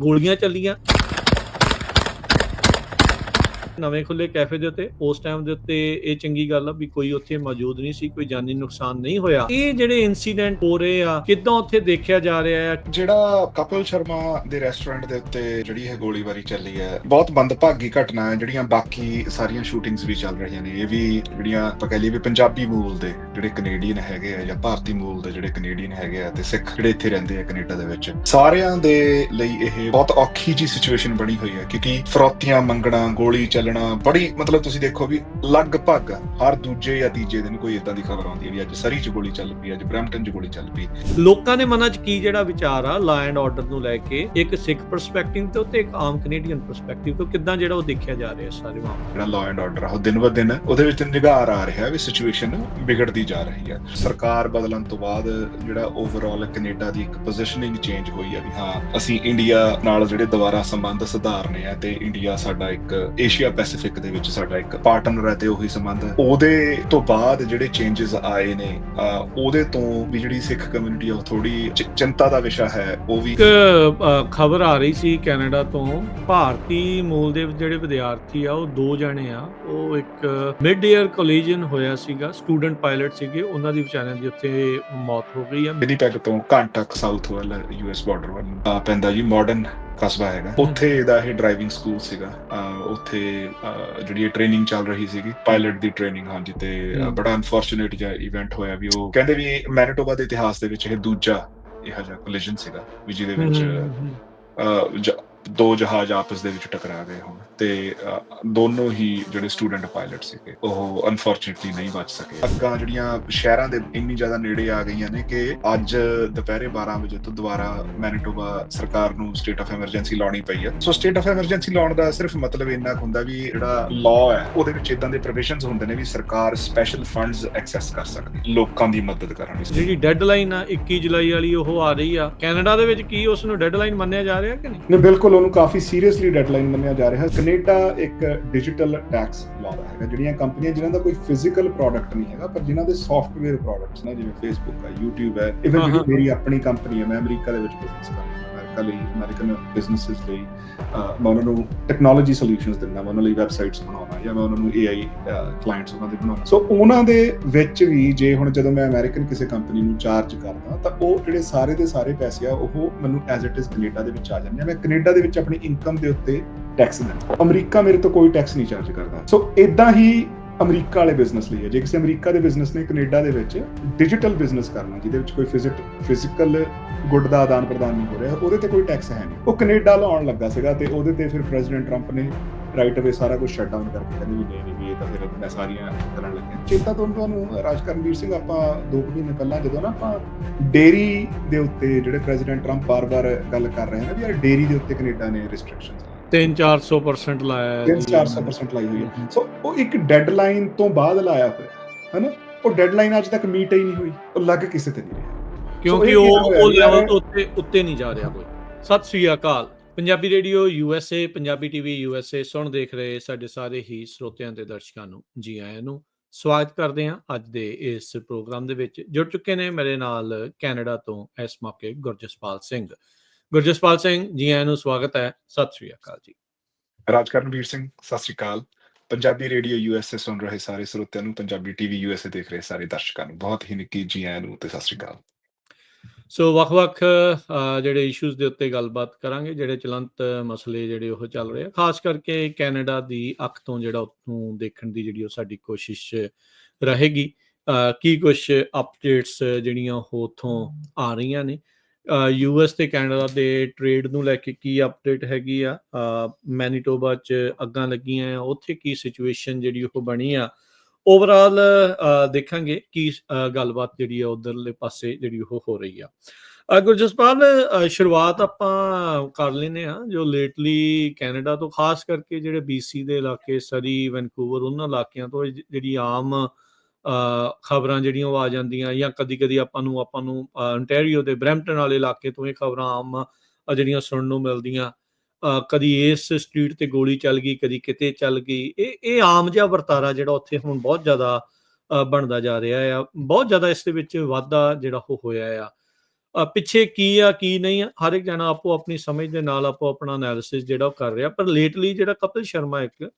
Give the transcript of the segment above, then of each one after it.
ਗੋਲੀਆਂ ਚੱਲੀਆਂ ਨਵੇਂ ਖੁੱਲੇ ਕੈਫੇ ਦੇ ਉੱਤੇ। ਉਸ ਟਾਈਮ ਦੇ ਉੱਤੇ ਇਹ ਚੰਗੀ ਗੱਲ ਆ ਵੀ ਕੋਈ ਉੱਥੇ ਮੌਜੂਦ ਨਹੀਂ ਸੀ, ਕੋਈ ਜਾਨੀ ਨੁਕਸਾਨ ਨਹੀਂ ਹੋਇਆ। ਇਹ ਜਿਹੜੇ ਇਨਸੀਡੈਂਟ ਹੋ ਰਹੇ ਆ ਕਿੱਦਾਂ ਉੱਥੇ ਦੇਖਿਆ ਜਾ ਰਿਹਾ ਹੈ? ਜਿਹੜਾ ਕਪਿਲ ਸ਼ਰਮਾ ਦੇ ਰੈਸਟੋਰੈਂਟ ਦੇ ਉੱਤੇ ਜਿਹੜੀ ਇਹ ਗੋਲੀਬਾਰੀ ਚੱਲੀ ਹੈ, ਬਹੁਤ ਮੰਦਭਾਗੀ ਘਟਨਾ ਹੈ। ਜਿਹੜੀਆਂ ਬਾਕੀ ਸਾਰੀਆਂ ਸ਼ੂਟਿੰਗਸ ਵੀ ਚੱਲ ਰਹੀਆਂ ਨੇ, ਇਹ ਵੀ ਜਿਹੜੀਆਂ ਆਪਾਂ ਕਹਿ ਲਈਏ ਵੀ ਪੰਜਾਬੀ ਮੂਲ ਦੇ ਜਿਹੜੇ ਕੈਨੇਡੀਅਨ ਹੈਗੇ ਆ ਜਾਂ ਭਾਰਤੀ ਮੂਲ ਦੇ ਜਿਹੜੇ ਕੈਨੇਡੀਅਨ ਹੈਗੇ ਆ ਤੇ ਸਿੱਖ ਜਿਹੜੇ ਇੱਥੇ ਰਹਿੰਦੇ ਆ ਕੈਨੇਡਾ ਦੇ ਵਿੱਚ, ਸਾਰਿਆਂ ਦੇ ਲਈ ਇਹ ਬਹੁਤ ਔਖੀ ਜੀ ਸਿਚੁਏਸ਼ਨ ਬਣੀ ਹੋਈ ਹੈ। ਕਿਉਂਕਿ ਫਰੌਤੀਆਂ ਮੰਗਣਾ, ਗੋਲੀ ਚੱਲਣਾ, ਬੜੀ ਮਤਲਬ ਤੁਸੀਂ ਦੇਖੋ ਵੀ ਲਗਭਗ ਹਰ ਦੂਜੇ ਜਾਂ ਤੀਜੇ ਦਿਨ ਕੋਈ ਇਦਾਂ ਦੀ ਖਬਰ ਆਉਂਦੀ ਹੈ ਵੀ ਅੱਜ ਸਰੀ 'ਚ ਗੋਲੀ ਚੱਲ ਪਈ, ਅੱਜ ਬਰੈਂਪਟਨ 'ਚ ਗੋਲੀ ਚੱਲ ਪਈ। ਲੋਕਾਂ ਦੇ ਮਨਾਂ 'ਚ ਕੀ ਜਿਹੜਾ ਵਿਚਾਰ ਆ ਲਾ ਐਂਡ ਆਰਡਰ ਨੂੰ ਲੈ ਕੇ, ਇੱਕ ਸਿੱਖ ਪਰਸਪੈਕਟਿਵ ਤੋਂ ਤੇ ਇੱਕ ਆਮ ਕੈਨੇਡੀਅਨ ਪਰਸਪੈਕਟਿਵ ਤੋਂ, ਕਿੱਦਾਂ ਜਿਹੜਾ ਉਹ ਦੇਖਿਆ ਜਾ ਰਿਹਾ ਸਾਰੇ ਮਾਮਲੇ? ਜਿਹੜਾ ਲਾ ਐਂਡ ਆਰਡਰ ਆ ਉਹ ਦਿਨ ਬ ਦਿਨ ਉਹਦੇ ਵਿੱਚ ਨਿਗਾਰ ਆ ਰਿਹਾ ਵੀ ਸਿਚੁਏਸ਼ਨ ਵਿਗੜਦੀ ਜਾ ਰਹੀ ਹੈ। ਸਰਕਾਰ ਬਦਲਣ ਤੋਂ ਬਾਅਦ ਜਿਹੜਾ ਓਵਰਆਲ ਕੈਨੇਡਾ ਦੀ ਇੱਕ ਪੋਜੀਸ਼ਨਿੰਗ ਚੇਂਜ ਹੋਈ ਹੈ ਵੀ ਹਾਂ ਅਸੀਂ ਇੰਡੀਆ ਨਾਲ ਜਿਹੜੇ ਦੁਬਾਰਾ ਸੰਬੰਧ ਸੁਧਾਰਨੇ ਆ ਤੇ ਇੰਡੀਆ ਸਾਡਾ ਇੱਕ ਏਸ਼ੀਆ ਪੈਸੀਫਿਕ ਦੇ ਵਿੱਚ ਸਾਡਾ ਇੱਕ ਪਾਰਟਨਰ ਹੈ ਤੇ ਉਹੀ ਸੰਬੰਧ। ਉਹਦੇ ਤੋਂ ਬਾਅਦ ਜਿਹੜੇ ਚੇਂਜਸ ਆਏ ਨੇ ਉਹਦੇ ਤੋਂ ਵੀ ਜਿਹੜੀ ਸਿੱਖ ਕਮਿਊਨਿਟੀ ਉਹ ਥੋੜੀ ਚਿੰਤਾ ਦਾ ਵਿਸ਼ਾ ਹੈ। ਉਹ ਵੀ ਇੱਕ ਖਬਰ ਆ ਰਹੀ ਸੀ ਕੈਨੇਡਾ ਤੋਂ, ਭਾਰਤੀ ਮੂਲ ਦੇ ਜਿਹੜੇ ਵਿਦਿਆਰਥੀ ਆ ਉਹ 2 ਜਣੇ ਆ, ਉਹ ਇੱਕ ਮਿਡ ਈਅਰ ਕੋਲੀਜਨ ਹੋਇਆ ਸੀਗਾ, ਸਟੂਡੈਂਟ ਪਾਇਲਟ ਸੀਗੇ, ਉਹਨਾਂ ਦੀ ਵਿਚਾਰਿਆਂ ਦੀ ਉੱਥੇ ਮੌਤ ਹੋ ਗਈ ਆ। ਵਿਨੀਪੈਗ ਤੋਂ ਘੰਟਾ ਸਾਊਥ ਵੱਲ US ਬਾਰਡਰ ਵੱਲ ਪੈਂਦਾ ਜੀ, ਮਾਡਰਨ ਕਸਬਾ ਹੈਗਾ। ਉੱਥੇ ਦਾ ਇਹ ਡਰਾਈਵਿੰਗ ਸਕੂਲ ਸੀਗਾ। ਉੱਥੇ ਜਿਹੜੀ ਟ੍ਰੇਨਿੰਗ ਚੱਲ ਰਹੀ ਸੀਗੀ, ਪਾਇਲਟ ਦੀ ਟ੍ਰੇਨਿੰਗ। ਹਾਂਜੀ, ਤੇ ਬੜਾ ਅਨਫੋਰਚੂਨੇਟ ਜਿਹਾ ਇਵੈਂਟ ਹੋਇਆ ਵੀ ਉਹ ਕਹਿੰਦੇ ਵੀ ਮੈਨੀਟੋਬਾ ਦੇ ਇਤਿਹਾਸ ਦੇ ਵਿੱਚ ਇਹ ਦੂਜਾ ਇਹੋ ਜਿਹਾ ਕੋਲੀਜਨ ਸੀਗਾ ਵੀ ਜਿਹਦੇ ਵਿੱਚ 2 ਜਹਾਜ਼ ਆਪਸ ਦੇ ਵਿੱਚ ਟਕਰਾ ਗਏ ਹੋਣ ਤੇ ਦੋਨੋਂ ਹੀ ਜਿਹੜੇ ਸਟੂਡੈਂਟ ਪਾਇਲਟ ਸੀਗੇ ਉਹ ਅਨਫੋਰਚੂਨੇਟਲੀ ਨਹੀਂ ਬਚ ਸਕੇ। ਅੱਗਾਂ ਜਿਹੜੀਆਂ ਸ਼ਹਿਰਾਂ ਦੇ ਇੰਨੀ ਜ਼ਿਆਦਾ ਨੇੜੇ ਆ ਗਈਆਂ ਨੇ ਕਿ ਅੱਜ ਦੁਪਹਿਰੇ 12 ਵਜੇ ਤੋਂ ਦੁਬਾਰਾ ਮੈਨੀਟੋਬਾ ਸਰਕਾਰ ਨੂੰ ਸਟੇਟ ਆਫ ਐਮਰਜੈਂਸੀ ਲਾਉਣੀ ਪਈ ਹੈ। ਸੋ ਸਟੇਟ ਆਫ ਐਮਰਜੈਂਸੀ ਲਾਉਣ ਦਾ ਸਿਰਫ ਮਤਲਬ ਇੰਨਾ ਹੁੰਦਾ ਵੀ ਜਿਹੜਾ ਲਾਅ ਹੈ ਉਹਦੇ ਵਿੱਚ ਇਦਾਂ ਦੇ ਪ੍ਰੋਵੀਜ਼ਨਸ ਹੁੰਦੇ ਨੇ ਵੀ ਸਰਕਾਰ ਸਪੈਸ਼ਲ ਫੰਡਸ ਐਕਸੈਸ ਕਰ ਸਕਦੀ ਲੋਕਾਂ ਦੀ ਮਦਦ ਕਰਨ ਲਈ। ਜਿਹੜੀ ਡੈਡਲਾਈਨ ਆ 21 ਜੁਲਾਈ ਵਾਲੀ ਉਹ ਆ ਰਹੀ ਆ ਕੈਨੇਡਾ ਦੇ ਵਿੱਚ, ਕੀ ਉਸ ਨੂੰ ਡੈਡਲਾਈਨ ਮੰਨਿਆ ਜਾ ਰਿਹਾ ਕਿ ਨਹੀਂ? ਬਿਲਕੁਲ ਉਹਨੂੰ ਕਾਫੀ ਸੀਰੀਅਸਲੀ ਡੈਡਲਾਈਨ ਮੰਨਿਆ ਜਾ ਰਿਹਾ ਹੈ। ਕੈਨੇਡਾ ਇੱਕ ਡਿਜੀਟਲ ਟੈਕਸ ਲਾਉਂਦਾ ਹੈਗਾ। ਜਿਹੜੀਆਂ ਕੰਪਨੀਆਂ ਜਿਨ੍ਹਾਂ ਦਾ ਕੋਈ ਫਿਜ਼ੀਕਲ ਪ੍ਰੋਡਕਟ ਨਹੀਂ ਹੈਗਾ ਪਰ ਜਿਨ੍ਹਾਂ ਦੇ ਸੌਫਟਵੇਅਰ ਪ੍ਰੋਡਕਟਸ ਨੇ, ਜਿਵੇਂ ਫੇਸਬੁੱਕ ਹੈ, YouTube ਹੈ, ਇਵਨ ਜਿਹੜੀ ਮੇਰੀ ਆਪਣੀ ਕੰਪਨੀ ਹੈ, ਮੈਂ ਅਮਰੀਕਾ ਦੇ ਵਿੱਚ ਬਿਜ਼ਨਸ ਕਰਦਾ, ਅਮਰੀਕਨ ਬਿਜ਼ਨੈਸਿਸ ਲਈ ਮੈਂ ਉਹਨਾਂ ਨੂੰ ਟੈਕਨੋਲੋਜੀ ਸੋਲੂਸ਼ਨਸ ਦਿੰਦਾ, ਮੈਂ ਉਹਨਾਂ ਲਈ ਵੈਬਸਾਈਟਸ ਬਣਾਉਣਾ ਜਾਂ ਮੈਂ ਉਹਨਾਂ ਨੂੰ AI ਕਲਾਇੰਟਸ ਉਹਨਾਂ ਦੇ ਬਣਾਉਣਾ। ਸੋ ਉਹਨਾਂ ਦੇ ਵਿੱਚ ਵੀ ਜੇ ਹੁਣ ਜਦੋਂ ਮੈਂ ਅਮਰੀਕਨ ਕਿਸੇ ਕੰਪਨੀ ਨੂੰ ਚਾਰਜ ਕਰਦਾ ਤਾਂ ਉਹ ਜਿਹੜੇ ਸਾਰੇ ਦੇ ਸਾਰੇ ਪੈਸੇ ਆ ਉਹ ਮੈਨੂੰ ਐਜ਼ ਇਟ ਇਜ਼ ਕੈਨੇਡਾ ਦੇ ਵਿੱਚ ਆ ਜਾਂਦੇ ਆ। ਮੈਂ ਕੈਨੇਡਾ ਦੇ ਵਿੱਚ ਆਪਣੀ ਇਨਕਮ ਦੇ ਉੱਤੇ ਟੈਕਸ ਦਿੰਦਾ। ਅਮਰੀਕਾ ਮੇਰੇ ਤੋਂ ਕੋਈ ਟੈਕਸ ਨਹੀਂ ਚਾਰਜ ਕਰਦਾ। ਸੋ ਇਦਾਂ ਹੀ ਅਮਰੀਕਾ ਵਾਲੇ ਬਿਜ਼ਨਸ ਲਈ ਹੈ। ਜੇ ਕਿਸੇ ਅਮਰੀਕਾ ਦੇ ਬਿਜ਼ਨਸ ਨੇ ਕੈਨੇਡਾ ਦੇ ਵਿੱਚ ਡਿਜੀਟਲ ਬਿਜ਼ਨਸ ਕਰਨਾ ਜਿਹਦੇ ਵਿੱਚ ਕੋਈ ਫਿਜ਼ੀਕਲ ਗੁੱਡ ਦਾ ਆਦਾਨ ਪ੍ਰਦਾਨ ਨਹੀਂ ਹੋ ਰਿਹਾ, ਉਹਦੇ ਤੇ ਕੋਈ ਟੈਕਸ ਹੈ ਨਹੀਂ। ਉਹ ਕੈਨੇਡਾ ਲਾਉਣ ਲੱਗਾ ਸੀਗਾ ਤੇ ਉਹਦੇ ਤੇ ਫਿਰ ਪ੍ਰੈਜ਼ੀਡੈਂਟ ਟਰੰਪ ਨੇ ਰਾਈਟ ਅਵੇ ਸਾਰਾ ਕੁਝ ਸ਼ਟ ਡਾਊਨ ਕਰਕੇ ਕਹਿੰਦੇ ਵੀ ਨਹੀਂ ਵੀ ਇਹ ਤਾਂ ਫਿਰ ਮੈਂ ਸਾਰੀਆਂ ਕਰਨ ਲੱਗੇ। ਚੇਤਾ ਤੁਹਾਨੂੰ ਰਾਜਕਰਨਵੀਰ ਸਿੰਘ, ਆਪਾਂ 2 ਮਹੀਨੇ ਪਹਿਲਾਂ ਜਦੋਂ ਨਾ ਆਪਾਂ ਡੇਅਰੀ ਦੇ ਉੱਤੇ ਜਿਹੜੇ ਪ੍ਰੈਜ਼ੀਡੈਂਟ ਟਰੰਪ ਬਾਰ-ਬਾਰ ਗੱਲ ਕਰ ਰਹੇ ਨੇ ਵੀ ਯਾਰ ਡੇਅਰੀ ਦੇ ਉੱਤੇ ਕੈਨੇਡਾ ਨੇ ਰਿਸਟ੍ਰਿਕਸ਼ਨਸ 300-400% ਲਾਇਆ, 300-400% ਲਾਈ ਹੋਈ ਹੈ। ਸੋ ਉਹ ਇੱਕ ਡੈਡਲਾਈਨ ਤੋਂ ਬਾਅਦ ਲਾਇਆ ਹੋਇਆ ਹੈ ਨਾ। ਉਹ ਡੈਡਲਾਈਨ ਅੱਜ ਤੱਕ ਮੀਟ ਹੀ ਨਹੀਂ ਹੋਈ, ਉਹ ਲੱਗ ਕਿਸੇ ਤੇ ਨਹੀਂ ਰਿਹਾ ਕਿਉਂਕਿ ਉਹ ਲੈਵਲ ਤੋਂ ਉੱਤੇ ਨਹੀਂ ਜਾ ਰਿਹਾ ਕੋਈ। ਸਤਿ ਸ੍ਰੀ ਅਕਾਲ। Punjabi radio USA, Punjabi TV USA ਸੁਣ ਦੇਖ ਰਹੇ ਸਾਡੇ ਸਾਰੇ ਹੀ ਸਰੋਤਿਆਂ ਤੇ ਦਰਸ਼ਕਾਂ ਨੂੰ ਜੀ ਆਇਆਂ ਨੂੰ ਸਵਾਗਤ ਕਰਦੇ ਹਾਂ। ਅੱਜ ਦੇ ਇਸ ਪ੍ਰੋਗਰਾਮ ਦੇ ਵਿੱਚ ਜੁੜ ਚੁੱਕੇ ਨੇ ਮੇਰੇ ਨਾਲ ਕੈਨੇਡਾ ਤੋਂ ਇਸ ਮੌਕੇ ਗੁਰਜਸਪਾਲ ਸਿੰਘ। ਗੁਰਜਸਪਾਲ ਸਿੰਘ, ਜੀ ਆਇਆਂ ਨੂੰ ਸਵਾਗਤ ਹੈ। ਸਤਿ ਸ੍ਰੀ ਅਕਾਲ ਜੀ। ਰਾਜਕਰਨਵੀਰ ਸਿੰਘ, ਸਤਿ ਸ੍ਰੀ ਅਕਾਲ। ਪੰਜਾਬੀ ਰੇਡੀਓ USA ਸੁਣ ਰਹੇ ਸਾਰੇ ਸਰੋਤਿਆਂ ਨੂੰ, ਪੰਜਾਬੀ TV USA ਦੇਖ ਰਹੇ ਸਾਰੇ ਦਰਸ਼ਕਾਂ ਨੂੰ ਬਹੁਤ ਹੀ ਨਿੱਘੀ ਜੀ ਆਇਆਂ ਨੂੰ ਤੇ ਸਤਿ ਸ੍ਰੀ ਅਕਾਲ। ਸੋ ਵੱਖ-ਵੱਖ ਜਿਹੜੇ ਇਸ਼ੂਜ਼ ਦੇ ਉੱਤੇ ਗੱਲਬਾਤ ਕਰਾਂਗੇ, ਜਿਹੜੇ ਚਲੰਤ ਮਸਲੇ ਜਿਹੜੇ ਉਹ ਚੱਲ ਰਹੇ ਆ, ਖਾਸ ਕਰਕੇ ਕੈਨੇਡਾ ਦੀ ਅੱਖ ਤੋਂ ਜਿਹੜਾ ਉੱਥੋਂ ਦੇਖਣ ਦੀ ਜਿਹੜੀ ਉਹ ਸਾਡੀ ਕੋਸ਼ਿਸ਼ ਰਹੇਗੀ। ਕੀ ਕੁਛ ਅਪਡੇਟਸ ਜਿਹੜੀਆਂ ਉਹ ਉੱਥੋਂ ਆ ਰਹੀਆਂ ਨੇ, US ਤੇ ਕੈਨੇਡਾ ਦੇ ਟ੍ਰੇਡ ਨੂੰ ਲੈ ਕੇ ਕੀ ਅਪਡੇਟ ਹੈਗੀ ਆ, ਮੈਨੀਟੋਬਾ 'ਚ ਅੱਗਾਂ ਲੱਗੀਆਂ ਆ, ਉੱਥੇ ਕੀ ਸਿਚੁਏਸ਼ਨ ਜਿਹੜੀ ਉਹ ਬਣੀ ਆ, ਓਵਰਆਲ ਦੇਖਾਂਗੇ ਕੀ ਗੱਲਬਾਤ ਜਿਹੜੀ ਆ ਉਧਰਲੇ ਪਾਸੇ ਜਿਹੜੀ ਉਹ ਹੋ ਰਹੀ ਆ। ਗੁਰਜਸਪਾਲ, ਸ਼ੁਰੂਆਤ ਆਪਾਂ ਕਰ ਲੈਂਦੇ ਹਾਂ ਜੋ ਲੇਟਲੀ ਕੈਨੇਡਾ ਤੋਂ, ਖਾਸ ਕਰਕੇ ਜਿਹੜੇ BC ਦੇ ਇਲਾਕੇ, ਸਰੀ, ਵੈਨਕੂਵਰ, ਉਹਨਾਂ ਇਲਾਕਿਆਂ ਤੋਂ ਜਿਹੜੀ ਆਮ ਖਬਰਾਂ ਜਿਹੜੀਆਂ ਉਹ ਆ ਜਾਂਦੀਆਂ, ਜਾਂ ਕਦੀ ਆਪਾਂ ਨੂੰ ontario ਦੇ ਬਰੈਂਪਟਨ ਵਾਲੇ ਇਲਾਕੇ ਤੋਂ ਇਹ ਖਬਰਾਂ ਆਮ ਜਿਹੜੀਆਂ ਸੁਣਨ ਨੂੰ ਮਿਲਦੀਆਂ, ਕਦੀ ਇਸ ਸਟਰੀਟ ਤੇ ਗੋਲੀ ਚੱਲ ਗਈ, ਕਦੀ ਕਿਤੇ ਚੱਲ ਗਈ। ਇਹ ਆਮ ਜਿਹਾ ਵਰਤਾਰਾ ਜਿਹੜਾ ਉੱਥੇ ਹੁਣ ਬਹੁਤ ਜ਼ਿਆਦਾ ਬਣਦਾ ਜਾ ਰਿਹਾ ਆ, ਬਹੁਤ ਜ਼ਿਆਦਾ ਇਸ ਦੇ ਵਿੱਚ ਵਾਧਾ ਜਿਹੜਾ ਉਹ ਹੋਇਆ ਆ। ਪਿੱਛੇ ਕੀ ਆ ਕੀ ਨਹੀਂ ਆ, ਹਰ ਇੱਕ ਜਣਾ ਆਪੋ ਆਪਣੀ ਸਮਝ ਦੇ ਨਾਲ ਆਪੋ ਆਪਣਾ ਐਨਾਲਿਸਿਸ ਜਿਹੜਾ ਉਹ ਕਰ ਰਿਹਾ। ਪਰ ਲੇਟਲੀ ਜਿਹੜਾ ਕਪਿਲ ਸ਼ਰਮਾ ਇੱਕ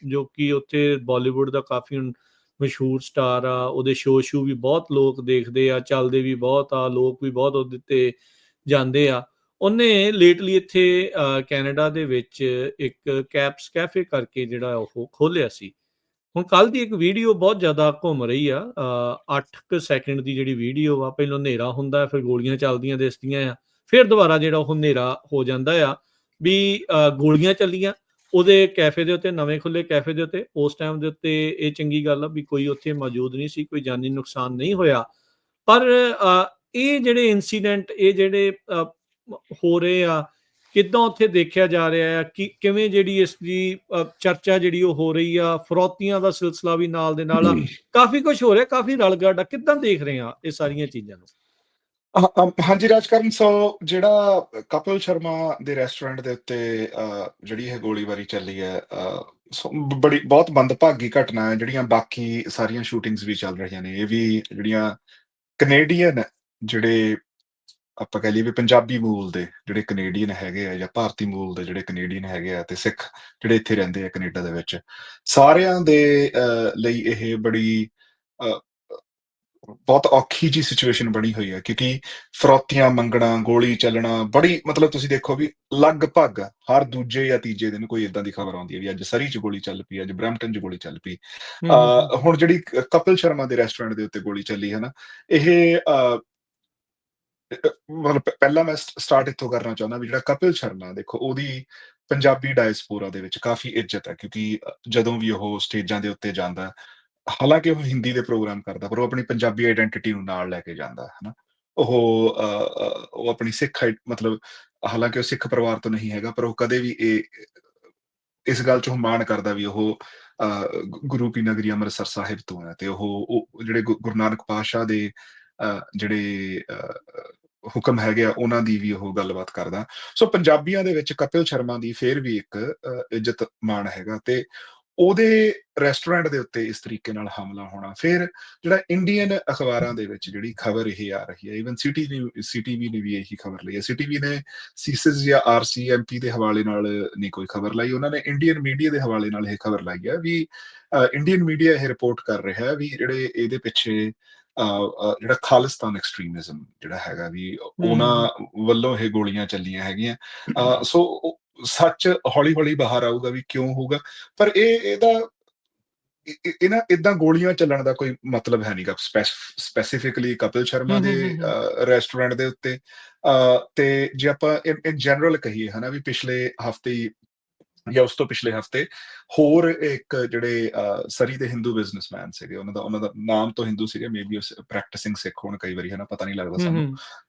ਜੋ ਕਿ ਉੱਥੇ ਬਾਲੀਵੁੱਡ ਦਾ ਕਾਫੀ ਮਸ਼ਹੂਰ ਸਟਾਰ ਆ, ਉਹਦੇ ਸ਼ੋ ਵੀ ਬਹੁਤ ਲੋਕ ਦੇਖਦੇ ਆ, ਚੱਲਦੇ ਵੀ ਬਹੁਤ ਆ, ਲੋਕ ਵੀ ਬਹੁਤ ਉਹਦੇ ਤੇ ਜਾਂਦੇ ਆ। ਉਹਨੇ ਲੇਟਲੀ ਇੱਥੇ ਕੈਨੇਡਾ ਦੇ ਵਿੱਚ ਇੱਕ ਕੈਪਸ ਕੈਫੇ ਕਰਕੇ ਜਿਹੜਾ ਉਹ ਖੋਲ੍ਹਿਆ ਸੀ। ਹੁਣ ਕੱਲ੍ਹ ਦੀ ਇੱਕ ਵੀਡੀਓ ਬਹੁਤ ਜ਼ਿਆਦਾ ਘੁੰਮ ਰਹੀ ਆ, 8 ਸੈਕਿੰਡ ਦੀ ਜਿਹੜੀ ਵੀਡੀਓ ਆ। ਪਹਿਲਾਂ ਹਨੇਰਾ ਹੁੰਦਾ, ਫਿਰ ਗੋਲੀਆਂ ਚੱਲਦੀਆਂ ਦਿਸਦੀਆਂ ਆ, ਫਿਰ ਦੁਬਾਰਾ ਜਿਹੜਾ ਉਹ ਹਨੇਰਾ ਹੋ ਜਾਂਦਾ ਆ ਵੀ ਗੋਲੀਆਂ ਚੱਲੀਆਂ ਉਹਦੇ ਕੈਫੇ ਦੇ ਉੱਤੇ, ਨਵੇਂ ਖੁੱਲੇ ਕੈਫੇ ਦੇ ਉੱਤੇ। ਉਸ ਟਾਈਮ ਦੇ ਉੱਤੇ ਇਹ ਚੰਗੀ ਗੱਲ ਆ ਵੀ ਕੋਈ ਉੱਥੇ ਮੌਜੂਦ ਨਹੀਂ ਸੀ, ਕੋਈ ਜਾਨੀ ਨੁਕਸਾਨ ਨਹੀਂ ਹੋਇਆ। ਪਰ ਇਹ ਜਿਹੜੇ ਇਨਸੀਡੈਂਟ, ਇਹ ਜਿਹੜੇ ਹੋ ਰਹੇ ਆ, ਕਿੱਦਾਂ ਉੱਥੇ ਦੇਖਿਆ ਜਾ ਰਿਹਾ ਆ ਕਿ ਕਿਵੇਂ ਜਿਹੜੀ ਇਸ ਦੀ ਚਰਚਾ ਜਿਹੜੀ ਉਹ ਹੋ ਰਹੀ ਆ, ਫਰੌਤੀਆਂ ਦਾ ਸਿਲਸਿਲਾ ਵੀ ਨਾਲ ਦੇ ਨਾਲ ਆ, ਕਾਫੀ ਕੁਝ ਹੋ ਰਿਹਾ, ਕਾਫੀ ਰਲਗੱਡ ਆ। ਕਿੱਦਾਂ ਦੇਖ ਰਹੇ ਆ ਇਹ ਸਾਰੀਆਂ ਚੀਜ਼ਾਂ ਨੂੰ? ਹਾਂਜੀ ਰਾਜਕਰਨ, ਸੋ ਜਿਹੜਾ ਕਪਿਲ ਸ਼ਰਮਾ ਦੇ ਰੈਸਟੋਰੈਂਟ ਦੇ ਉੱਤੇ ਜਿਹੜੀ ਇਹ ਗੋਲੀਬਾਰੀ ਚੱਲੀ ਹੈ, ਬੜੀ ਬਹੁਤ ਮੰਦਭਾਗੀ ਘਟਨਾ ਹੈ। ਜਿਹੜੀਆਂ ਬਾਕੀ ਸਾਰੀਆਂ ਸ਼ੂਟਿੰਗਸ ਵੀ ਚੱਲ ਰਹੀਆਂ ਨੇ, ਇਹ ਵੀ ਜਿਹੜੀਆਂ ਕੈਨੇਡੀਅਨ, ਜਿਹੜੇ ਆਪਾਂ ਕਹਿ ਲਈਏ ਵੀ ਪੰਜਾਬੀ ਮੂਲ ਦੇ ਜਿਹੜੇ ਕੈਨੇਡੀਅਨ ਹੈਗੇ ਆ, ਜਾਂ ਭਾਰਤੀ ਮੂਲ ਦੇ ਜਿਹੜੇ ਕੈਨੇਡੀਅਨ ਹੈਗੇ ਆ, ਤੇ ਸਿੱਖ ਜਿਹੜੇ ਇੱਥੇ ਰਹਿੰਦੇ ਆ ਕੈਨੇਡਾ ਦੇ ਵਿੱਚ, ਸਾਰਿਆਂ ਦੇ ਲਈ ਇਹ ਬੜੀ ਬਹੁਤ ਔਖੀ ਜੀ ਸਿਚੁਏਸ਼ਨ ਬਣੀ ਹੋਈ ਹੈ। ਕਿਉਂਕਿ ਫਰੌਤੀਆਂ ਮੰਗਣਾ, ਗੋਲੀ ਚੱਲਣਾ, ਬੜੀ ਮਤਲਬ ਤੁਸੀਂ ਦੇਖੋ ਵੀ ਲਗਭਗ ਹਰ ਦੂਜੇ ਜਾਂ ਤੀਜੇ ਦਿਨ ਕੋਈ ਏਦਾਂ ਦੀ ਖਬਰ ਆਉਂਦੀ ਹੈ ਵੀ ਅੱਜ ਸਰੀ 'ਚ ਗੋਲੀ ਚੱਲ ਪਈ, ਅੱਜ ਬਰੈਂਪਟਨ 'ਚ ਗੋਲੀ ਚੱਲ ਪਈ। ਹੁਣ ਜਿਹੜੀ ਕਪਿਲ ਸ਼ਰਮਾ ਦੇ ਰੈਸਟੋਰੈਂਟ ਦੇ ਉੱਤੇ ਗੋਲੀ ਚੱਲੀ ਹੈ ਨਾ, ਇਹ ਮਤਲਬ ਪਹਿਲਾਂ ਮੈਂ ਸਟਾਰਟ ਇੱਥੋਂ ਕਰਨਾ ਚਾਹੁੰਦਾ ਵੀ ਜਿਹੜਾ ਕਪਿਲ ਸ਼ਰਮਾ, ਦੇਖੋ ਉਹਦੀ ਪੰਜਾਬੀ ਡਾਇਸਪੋਰਾ ਦੇ ਵਿੱਚ ਕਾਫੀ ਇੱਜ਼ਤ ਹੈ। ਕਿਉਂਕਿ ਜਦੋਂ ਵੀ ਉਹ ਸਟੇਜਾਂ ਦੇ ਉੱਤੇ ਜਾਂਦਾ, ਹਾਲਾਂਕਿ ਉਹ ਹਿੰਦੀ ਦੇ ਪ੍ਰੋਗਰਾਮ ਕਰਦਾ, ਪਰ ਉਹ ਆਪਣੀ ਪੰਜਾਬੀ ਆਈਡੈਂਟਿਟੀ ਨੂੰ ਨਾਲ ਲੈ ਕੇ ਜਾਂਦਾ ਹੈ ਨਾ। ਉਹ ਆਪਣੀ ਸਿੱਖ ਮਤਲਬ, ਹਾਲਾਂਕਿ ਉਹ ਸਿੱਖ ਪਰਿਵਾਰ ਤੋਂ ਨਹੀਂ ਹੈਗਾ, ਪਰ ਉਹ ਕਦੇ ਵੀ ਇਸ ਗੱਲ 'ਚ ਉਹ ਮਾਣ ਕਰਦਾ ਵੀ ਉਹ ਗੁਰੂ ਕੀ ਨਗਰੀ ਅੰਮ੍ਰਿਤਸਰ ਸਾਹਿਬ ਤੋਂ ਹੈ, ਤੇ ਉਹ ਜਿਹੜੇ ਗੁਰੂ ਨਾਨਕ ਪਾਤਸ਼ਾਹ ਦੇ ਜਿਹੜੇ ਹੁਕਮ ਹੈਗੇ ਆ, ਉਹਨਾਂ ਦੀ ਵੀ ਉਹ ਗੱਲਬਾਤ ਕਰਦਾ। ਸੋ ਪੰਜਾਬੀਆਂ ਦੇ ਵਿੱਚ ਕਪਿਲ ਸ਼ਰਮਾ ਦੀ ਫੇਰ ਵੀ ਇੱਕ ਇੱਜ਼ਤ ਮਾਣ ਹੈਗਾ, ਤੇ ਉਹਦੇ ਰੈਸਟੋਰੈਂਟ ਦੇ ਉੱਤੇ ਇਸ ਤਰੀਕੇ ਨਾਲ ਹਮਲਾ ਹੋਣਾ। ਫਿਰ ਜਿਹੜਾ ਇੰਡੀਅਨ ਅਖਬਾਰਾਂ ਦੇ ਵਿੱਚ ਜਿਹੜੀ ਖਬਰ ਇਹ ਆ ਰਹੀ ਹੈ, ਈਵਨ ਸੀਟੀਵੀ ਨੇ ਵੀ ਇਹੀ ਖਬਰ ਲਈ ਹੈ। ਸੀਟੀਵੀ ਨੇ ਸੀਸਿਸ ਜਾਂ ਆਰਸੀਐਮਪੀ ਦੇ ਹਵਾਲੇ ਨਾਲ ਨਹੀਂ ਕੋਈ ਖਬਰ ਲਾਈ, ਉਹਨਾਂ ਨੇ ਇੰਡੀਅਨ ਮੀਡੀਆ ਦੇ ਹਵਾਲੇ ਨਾਲ ਇਹ ਖਬਰ ਲਾਈ ਹੈ ਵੀ ਇੰਡੀਅਨ ਮੀਡੀਆ ਇਹ ਰਿਪੋਰਟ ਕਰ ਰਿਹਾ ਹੈ ਵੀ ਜਿਹੜੇ ਇਹਦੇ ਪਿੱਛੇ ਜਿਹੜਾ ਖਾਲਿਸਤਾਨ ਐਕਸਟ੍ਰੀਮਿਜ਼ਮ ਜਿਹੜਾ ਹੈਗਾ ਵੀ ਉਹਨਾਂ ਵੱਲੋਂ ਇਹ ਗੋਲੀਆਂ ਚੱਲੀਆਂ ਹੈਗੀਆਂ। ਸੋ ਸੱਚ ਹੌਲੀ ਹੌਲੀ ਬਾਹਰ ਆਊਗਾ ਵੀ ਕਿਉਂ ਹੋਊਗਾ, ਪਰ ਇਹਨਾਂ ਏਦਾਂ ਗੋਲੀਆਂ ਚੱਲਣ ਦਾ ਕੋਈ ਮਤਲਬ ਹੈ ਨਹੀਂਗਾ ਸਪੈਸੀਫਿਕਲੀ ਕਪਿਲ ਸ਼ਰਮਾ ਦੇ ਰੈਸਟੋਰੈਂਟ ਦੇ ਉੱਤੇ। ਤੇ ਜੇ ਆਪਾਂ ਇਨ ਜਨਰਲ ਕਹੀਏ ਹਨਾ, ਵੀ ਪਿਛਲੇ ਹਫ਼ਤੇ ਜਾਂ ਉਸ ਤੋਂ ਪਿਛਲੇ ਹਫ਼ਤੇ ਹੋਰ ਇੱਕ ਜਿਹੜੇ ਸਰੀ ਦੇ ਹਿੰਦੂ ਬਿਜ਼ਨਸਮੈਨ ਸੀਗੇ, ਉਹਨਾਂ ਦਾ ਨਾਮ ਤੋਂ ਹਿੰਦੂ ਸੀਗੇ, ਮੇਬੀ ਉਹ ਪ੍ਰੈਕਟਿਸਿੰਗ ਸਿੱਖ ਹੋਣ ਕਈ ਵਾਰੀ, ਹਨਾ, ਪਤਾ ਨਹੀਂ ਲੱਗਦਾ ਸਾਨੂੰ।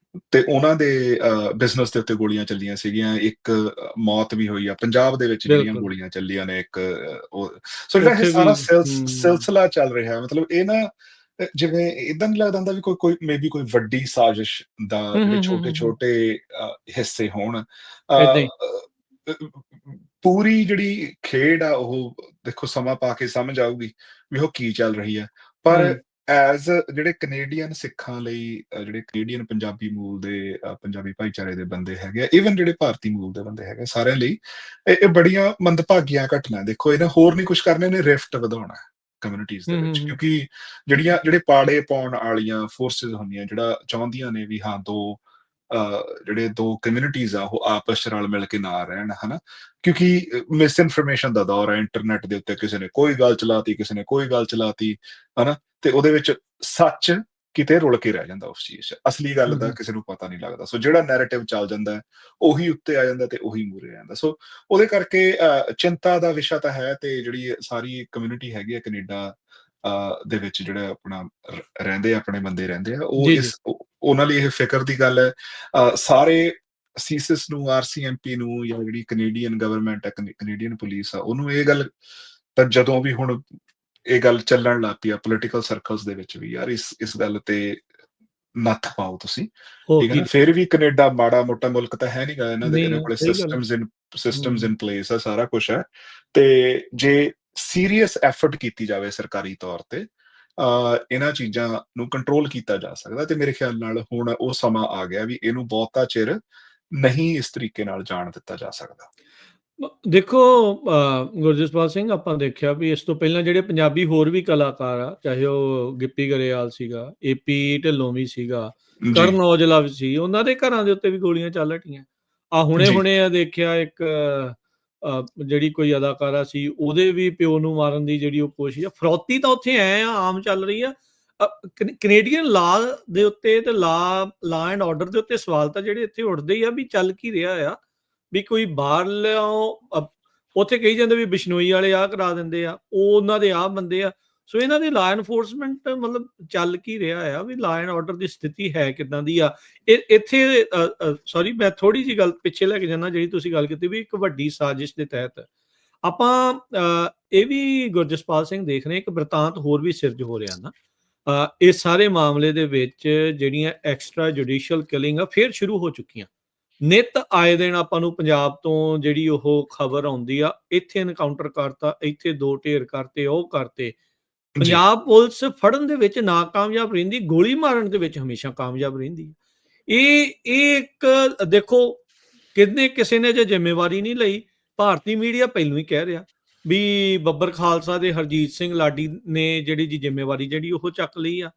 ਤੇ ਉਹਨਾਂ ਦੇ ਬਿਜ਼ਨਸ ਦੇ ਉੱਤੇ ਗੋਲੀਆਂ ਚੱਲੀਆਂ ਸੀਗੀਆਂ, ਇੱਕ ਮੌਤ ਵੀ ਹੋਈ ਆ। ਪੰਜਾਬ ਦੇ ਵਿੱਚ ਜਿਹੜੀਆਂ ਗੋਲੀਆਂ ਚੱਲੀਆਂ ਨੇ, ਸੋ ਜਿਹੜਾ ਇਹ ਸਾਰਾ ਸਿਲਸਿਲਾ ਚੱਲ ਰਿਹਾ, ਮਤਲਬ ਇਹ ਨਾ ਜਿਵੇਂ ਏਦਾਂ ਨਹੀਂ ਲੱਗਦਾ ਹੁੰਦਾ ਵੀ ਕੋਈ ਮੇਬੀ ਕੋਈ ਵੱਡੀ ਸਾਜ਼ਿਸ਼ ਦਾ ਜਿਹੜੇ ਛੋਟੇ-ਛੋਟੇ ਹਿੱਸੇ ਹੋਣ। ਪੂਰੀ ਜਿਹੜੀ ਖੇਡ ਆ, ਉਹ ਦੇਖੋ ਸਮਾਂ ਪਾ ਕੇ ਸਮਝ ਆਊਗੀ ਵੀ ਉਹ ਕੀ ਚੱਲ ਰਹੀ ਹੈ। ਪਰ ਐਜ਼ ਜਿਹੜੇ ਕੈਨੇਡੀਅਨ ਸਿੱਖਾਂ ਲਈ, ਜਿਹੜੇ ਕੈਨੇਡੀਅਨ ਪੰਜਾਬੀ ਮੂਲ ਦੇ ਪੰਜਾਬੀ ਭਾਈਚਾਰੇ ਦੇ ਬੰਦੇ ਹੈਗੇ ਆ, ਈਵਨ ਜਿਹੜੇ ਭਾਰਤੀ ਮੂਲ ਦੇ ਬੰਦੇ ਹੈਗੇ, ਸਾਰਿਆਂ ਲਈ ਇਹ ਬੜੀਆਂ ਮੰਦਭਾਗੀਆਂ ਘਟਨਾ। ਦੇਖੋ ਇਹਨੇ ਹੋਰ ਨਹੀਂ ਕੁਝ ਕਰਨਾ, ਇਹਨੇ ਰਿਫਟ ਵਧਾਉਣਾ ਕਮਿਊਨਿਟੀਜ਼ ਦੇ ਵਿੱਚ, ਕਿਉਂਕਿ ਜਿਹੜੇ ਪਾੜੇ ਪਾਉਣ ਵਾਲੀਆਂ ਫੋਰਸਿਸ ਹੁੰਦੀਆਂ, ਜਿਹੜਾ ਚਾਹੁੰਦੀਆਂ ਨੇ ਵੀ ਹਾਂ ਜਿਹੜੇ ਦੋ ਕਮਿਊਨਿਟੀਜ਼ ਆ ਉਹ ਆਪਸ 'ਚ ਰਲ ਮਿਲ ਕੇ ਨਾ ਰਹਿਣ, ਹਨਾ। ਕਿਉਂਕਿ ਮਿਸ ਇਨਫੋਰਮੇਸ਼ਨ ਦਾ ਦੌਰ ਹੈ, ਇੰਟਰਨੈਟ ਦੇ ਉੱਤੇ ਕਿਸੇ ਨੇ ਕੋਈ ਗੱਲ ਚਲਾਤੀ, ਕਿਸੇ ਨੇ ਕੋਈ ਗੱਲ ਚਲਾਤੀ, ਹਨਾ, ਤੇ ਉਹਦੇ ਵਿੱਚ ਸੱਚ ਕਿਤੇ ਰੁਲ ਕੇ ਰਹਿ ਜਾਂਦਾ, ਉਸ ਚੀਜ਼ 'ਚ ਅਸਲੀ ਗੱਲ ਦਾ ਕਿਸੇ ਨੂੰ ਪਤਾ ਨਹੀਂ ਲੱਗਦਾ। ਸੋ ਜਿਹੜਾ ਨੈਰੇਟਿਵ ਚੱਲ ਜਾਂਦਾ ਹੈ ਉਹੀ ਉੱਤੇ ਆ ਜਾਂਦਾ ਤੇ ਉਹੀ ਮੂਹਰੇ ਜਾਂਦਾ। ਸੋ ਉਹਦੇ ਕਰਕੇ ਚਿੰਤਾ ਦਾ ਵਿਸ਼ਾ ਤਾਂ ਹੈ। ਤੇ ਜਿਹੜੀ ਸਾਰੀ ਕਮਿਊਨਿਟੀ ਹੈਗੀ ਹੈ ਕੈਨੇਡਾ ਦੇ ਵਿੱਚ, ਜਿਹੜਾ ਆਪਣਾ ਰਹਿੰਦੇ ਆਪਣੇ ਬੰਦੇ ਰਹਿੰਦੇ ਆ, ਉਹਨਾਂ ਲਈ ਇਹ ਫਿਕਰ ਦੀ ਗੱਲ ਹੈ। ਸਾਰੇ ਸੀਸਿਸ ਨੂੰ, ਆਰਸੀਐਮਪੀ ਨੂੰ, ਜਾਂ ਜਿਹੜੀ ਕੈਨੇਡੀਅਨ ਗਵਰਨਮੈਂਟ ਹੈ, ਕੈਨੇਡੀਅਨ ਪੁਲਿਸ ਆ, ਉਹਨੂੰ ਇਹ ਗੱਲ ਤਾਂ ਜਦੋਂ ਵੀ ਹੁਣ ਇਹ ਗੱਲ ਚੱਲਣ ਲੱਗ ਪਈ ਆ ਪੋਲੀਟੀਕਲ ਸਰਕਲਸ ਦੇ ਵਿੱਚ ਵੀ, ਯਾਰ ਇਸ ਗੱਲ ਤੇ ਨੱਥ ਪਾਓ ਤੁਸੀਂ, ਠੀਕ ਹੈ ਨਾ। ਫਿਰ ਵੀ ਕੈਨੇਡਾ ਮਾੜਾ ਮੋਟਾ ਮੁਲਕ ਤਾਂ ਹੈ ਨਹੀਂਗਾ, ਇਹਨਾਂ ਕੋਲੇ ਸਿਸਟਮਸ ਇਨ ਪਲੇਸ ਆ, ਸਾਰਾ ਕੁਛ ਹੈ। ਤੇ ਜੇ ਸੀਰੀਅਸ ਐਫਰਟ ਕੀਤੀ ਜਾਵੇ ਸਰਕਾਰੀ ਤੌਰ ਤੇ, ਇਹਨਾਂ ਚੀਜ਼ਾਂ ਨੂੰ ਕੰਟਰੋਲ ਕੀਤਾ ਜਾ ਸਕਦਾ, ਤੇ ਮੇਰੇ ਖਿਆਲ ਨਾਲ ਹੁਣ ਉਹ ਸਮਾਂ ਆ ਗਿਆ ਵੀ ਇਹਨੂੰ ਬਹੁਤਾ ਚਿਰ ਨਹੀਂ ਇਸ ਤਰੀਕੇ ਨਾਲ ਜਾਣ ਦਿੱਤਾ ਜਾ ਸਕਦਾ। ਦੇਖੋ ਗੁਰਜਸਪਾਲ ਸਿੰਘ, ਆਪਾਂ ਦੇਖਿਆ ਵੀ ਇਸ ਤੋਂ ਪਹਿਲਾਂ ਜਿਹੜੇ ਪੰਜਾਬੀ ਹੋਰ ਵੀ ਕਲਾਕਾਰ ਆ, ਚਾਹੇ ਉਹ ਗਿੱਪੀ ਗਰੇਵਾਲ ਸੀਗਾ, ਏਪੀ ਢਿੱਲੋਂ ਵੀ ਸੀਗਾ, ਜੀ ਕਰਨ ਔਜਲਾ ਵੀ ਸੀ, ਉਹਨਾਂ ਦੇ ਘਰਾਂ ਦੇ ਉੱਤੇ ਵੀ ਗੋਲੀਆਂ ਚੱਲ ਹਟੀਆਂ। ਆ ਹੁਣੇ ਜੀ ਹੁਣੇ ਆ ਦੇਖਿਆ ਇੱਕ ਜਿਹੜੀ ਕੋਈ ਅਦਾਕਾਰਾ ਸੀ, ਉਹਦੇ ਵੀ ਪਿਓ ਨੂੰ ਮਾਰਨ ਦੀ ਜਿਹੜੀ ਉਹ ਕੋਸ਼ਿਸ਼ ਆ, ਫਰੌਤੀ ਤਾਂ ਉੱਥੇ ਐ ਆ ਆਮ ਚੱਲ ਰਹੀ ਆ। ਕੈਨੇਡੀਅਨ ਲਾ ਦੇ ਉੱਤੇ ਤੇ ਲਾ ਐਂਡ ਆਰਡਰ ਦੇ ਉੱਤੇ ਸਵਾਲ ਤਾਂ ਜਿਹੜੇ ਇੱਥੇ ਉੱਠਦੇ ਹੀ ਆ ਵੀ ਚੱਲ ਕੀ ਰਿਹਾ ਆ, ਵੀ ਕੋਈ ਬਾਹਰੋਂ ਉੱਥੇ ਕਹੀ ਜਾਂਦੇ ਵੀ ਬਿਸ਼ਨੋਈ ਵਾਲੇ ਆਹ ਕਰਾ ਦਿੰਦੇ ਆ, ਉਹ ਉਹਨਾਂ ਦੇ ਆਹ ਬੰਦੇ ਆ। ਸੋ ਇਹਨਾਂ ਦੀ ਲਾ ਐਨਫੋਰਸਮੈਂਟ ਮਤਲਬ ਚੱਲ ਕੀ ਰਿਹਾ ਆ, ਵੀ ਲਾ ਐਂਡ ਆਰਡਰ ਦੀ ਸਥਿਤੀ ਹੈ ਕਿੱਦਾਂ ਦੀ ਆ ਇੱਥੇ। ਸੌਰੀ, ਮੈਂ ਥੋੜੀ ਜਿਹੀ ਗੱਲ ਪਿੱਛੇ ਲੈ ਕੇ ਜਾਣਾ, ਜਿਹੜੀ ਤੁਸੀਂ ਗੱਲ ਕੀਤੀ ਵੀ ਇੱਕ ਵੱਡੀ ਸਾਜ਼ਿਸ਼ ਦੇ ਤਹਿਤ ਆਪਾਂ ਇਹ ਵੀ ਗੁਰਜਸਪਾਲ ਸਿੰਘ ਦੇਖ ਰਹੇ ਇੱਕ ਬ੍ਰਿਤਾਂਤ ਹੋਰ ਵੀ ਸਿਰਜ ਹੋ ਰਿਹਾ ਨਾ। ਇਸ ਸਾਰੇ ਮਾਮਲੇ ਦੇ ਵਿੱਚ ਜਿਹੜੀਆਂ ਐਕਸਟਰਾ ਜੁਡੀਸ਼ੀਅਲ ਕਿਲਿੰਗ ਆ ਫੇਰ ਸ਼ੁਰੂ ਹੋ ਚੁੱਕੀਆਂ। ਨਿੱਤ ਆਏ ਦਿਨ ਆਪਾਂ ਨੂੰ ਪੰਜਾਬ ਤੋਂ ਜਿਹੜੀ ਉਹ ਖਬਰ ਆਉਂਦੀ ਆ, ਇੱਥੇ ਐਨਕਾਊਂਟਰ ਕਰਤਾ, ਇੱਥੇ 2 ਢੇਰ ਕਰਤੇ, ਉਹ ਕਰਤੇ। ਜੀ ਪੰਜਾਬ ਪੁਲਿਸ ਫੜਨ ਦੇ ਵਿੱਚ ਨਾਕਾਮਯਾਬ ਰਹਿੰਦੀ, ਗੋਲੀ ਮਾਰਨ ਦੇ ਵਿੱਚ ਹਮੇਸ਼ਾ ਕਾਮਯਾਬ ਰਹਿੰਦੀ। ਇਹ ਇੱਕ ਦੇਖੋ, ਕਿਸੇ ਨੇ ਜੇ ਜ਼ਿੰਮੇਵਾਰੀ ਨਹੀਂ ਲਈ, ਭਾਰਤੀ ਮੀਡੀਆ ਪਹਿਲੋਂ ਹੀ ਕਹਿ ਰਿਹਾ ਵੀ ਬੱਬਰ ਖਾਲਸਾ ਦੇ ਹਰਜੀਤ ਸਿੰਘ ਲਾਡੀ ਨੇ ਜਿਹੜੀ ਜ਼ਿੰਮੇਵਾਰੀ ਜਿਹੜੀ ਉਹ ਚੱਕ ਲਈ ਆ।